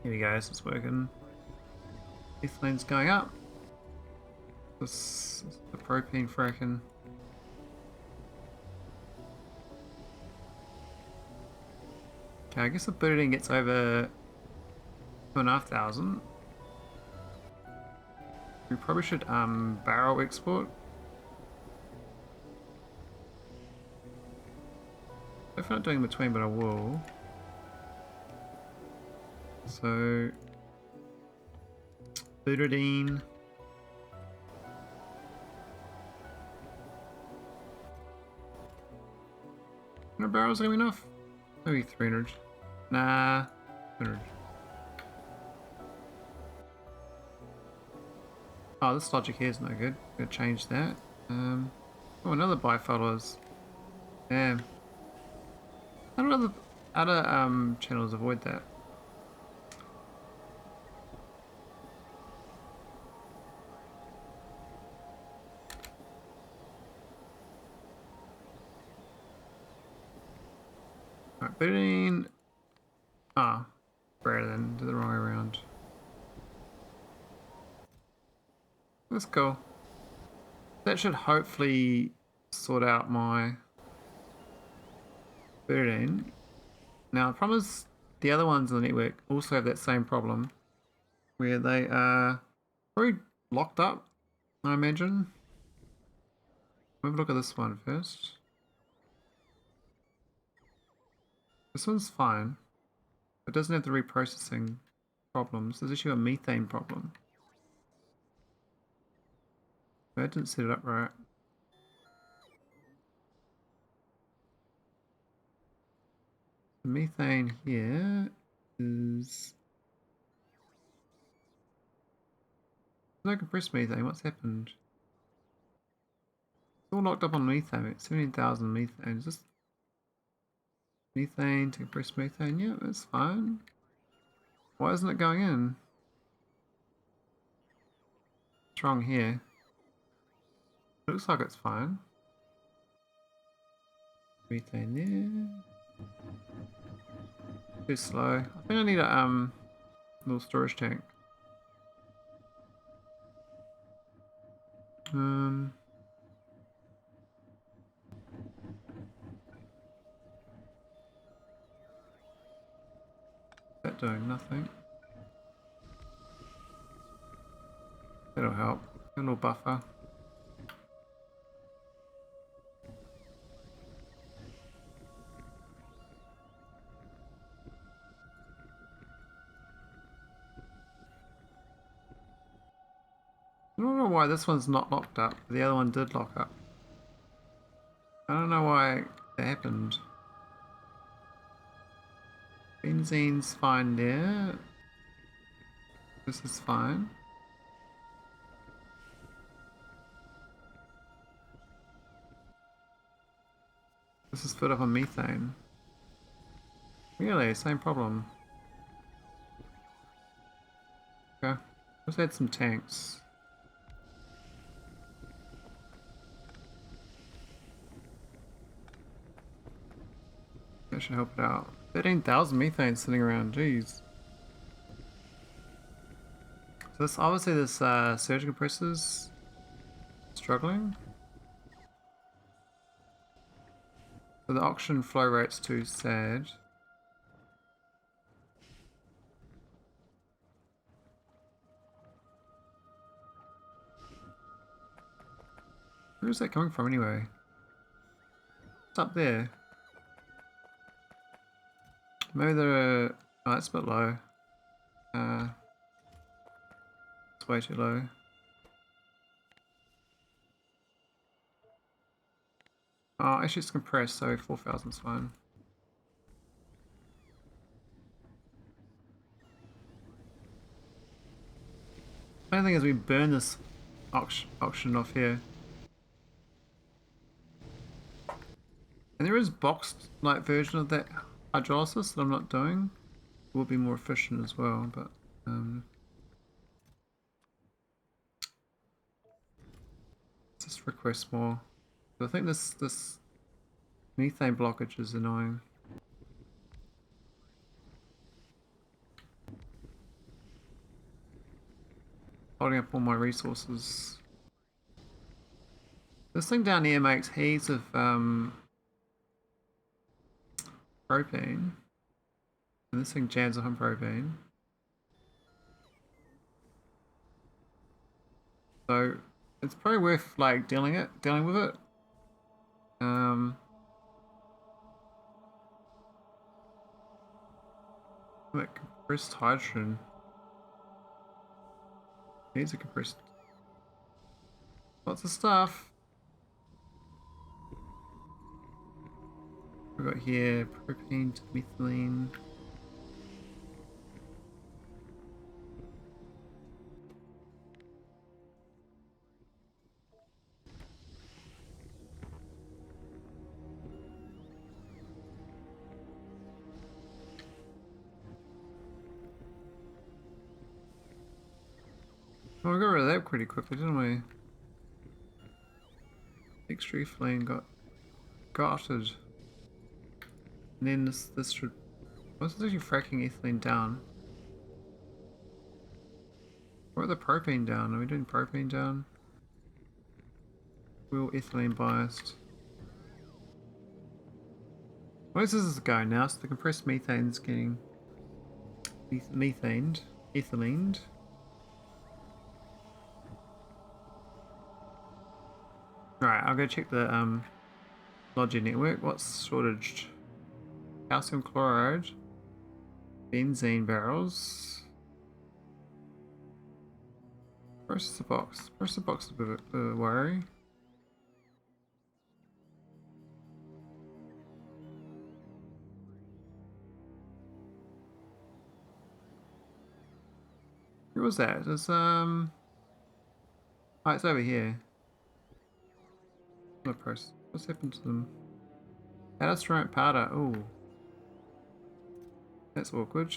here we go, so it's working. Ethylene's going up. This is the propane fracking. Okay, I guess the butadiene gets over 2,500. We probably should barrel export. If I'm not doing in between, but I will. So, butadiene. How many barrels are gonna be enough? Maybe 300. Nah, 100. Oh, this logic here is no good. Gotta change that. Oh, another bifollowers. Damn. How do other channels avoid that? Alright, butadiene. Ah, greater than, do the wrong way around. That's cool. That should hopefully sort out my butadiene. Now, the problem is the other ones in the network also have that same problem where they are very locked up, I imagine. Have a look at this one first. This one's fine. It doesn't have the reprocessing problems. There's actually a methane problem. I didn't set it up right. The methane here is... no compressed methane. What's happened? It's all locked up on methane. 17,000 methane. Is this methane to compressed methane? Yeah, that's fine. Why isn't it going in? What's wrong here? Looks like it's fine. Methane there. Too slow. I think I need a little storage tank. That doing nothing. That'll help. A little buffer. I don't know why this one's not locked up. The other one did lock up. I don't know why that happened. Benzene's fine there. This is fine. This is filled up on methane. Really? Same problem. Okay. Let's add some tanks. That should help it out. 13,000 methane sitting around, jeez. So this, obviously this surge compressor's struggling. So the oxygen flow rate's too sad. Where is that coming from anyway? It's up there. Maybe they're... oh, that's a bit low. It's way too low. Oh, actually it's compressed, so 4,000 is fine. The only thing is we burn this oxygen off here. And there is boxed like version of that hydrolysis that I'm not doing. It will be more efficient as well, but just request more. So I think this methane blockage is annoying. Holding up all my resources. This thing down here makes heaps of propane. And this thing jams up on propane. So it's probably worth like dealing with it. Like compressed hydrogen. Needs a compressed. Lots of stuff. We've got here propane to methylene. Oh, we got rid of that pretty quickly, didn't we? Extra ethylene got gutted. And then this should... What's this actually fracking ethylene down? What are the propane down? Are we doing propane down? We're all ethylene biased. Where's this going now? So the compressed methane's getting methaned, ethylened. Right, I'll go check the logic network. What's shortaged? Calcium chloride, benzene barrels. Where's the box? Where's the box? A bit of a worry. Where was that? It's oh, it's over here. What's happened to them? Asteroid powder. Oh, that's awkward.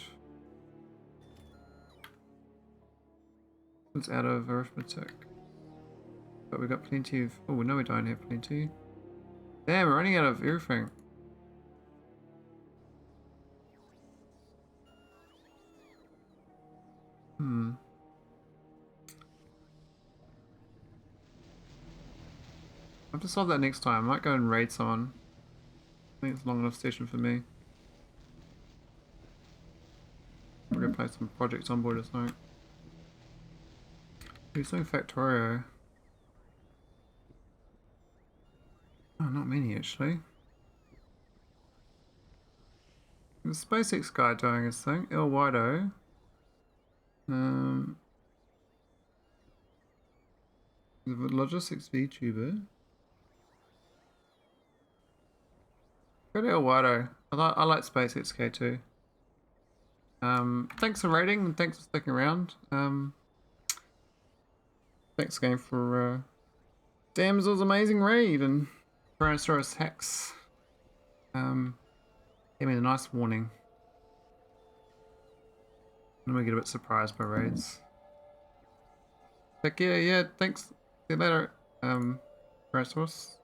It's out of arithmetic, but we got plenty of. Oh no, we don't have plenty. Damn, we're running out of everything. I'll have to solve that next time. I might go and raid someone. I think it's a long enough session for me. We're gonna play some projects on board or something. Who's doing Factorio? Oh, not many actually. The SpaceX guy doing his thing. El Wido. The logistics VTuber. Go to El Wido. I like SpaceX K too. Thanks for rating and thanks for sticking around. Thanks again for Damnzl's amazing raid and Tyrannosaurus hacks. Gave me a nice warning. I'm gonna get a bit surprised by raids. Like yeah, thanks. See you later, Tyrannosaurus.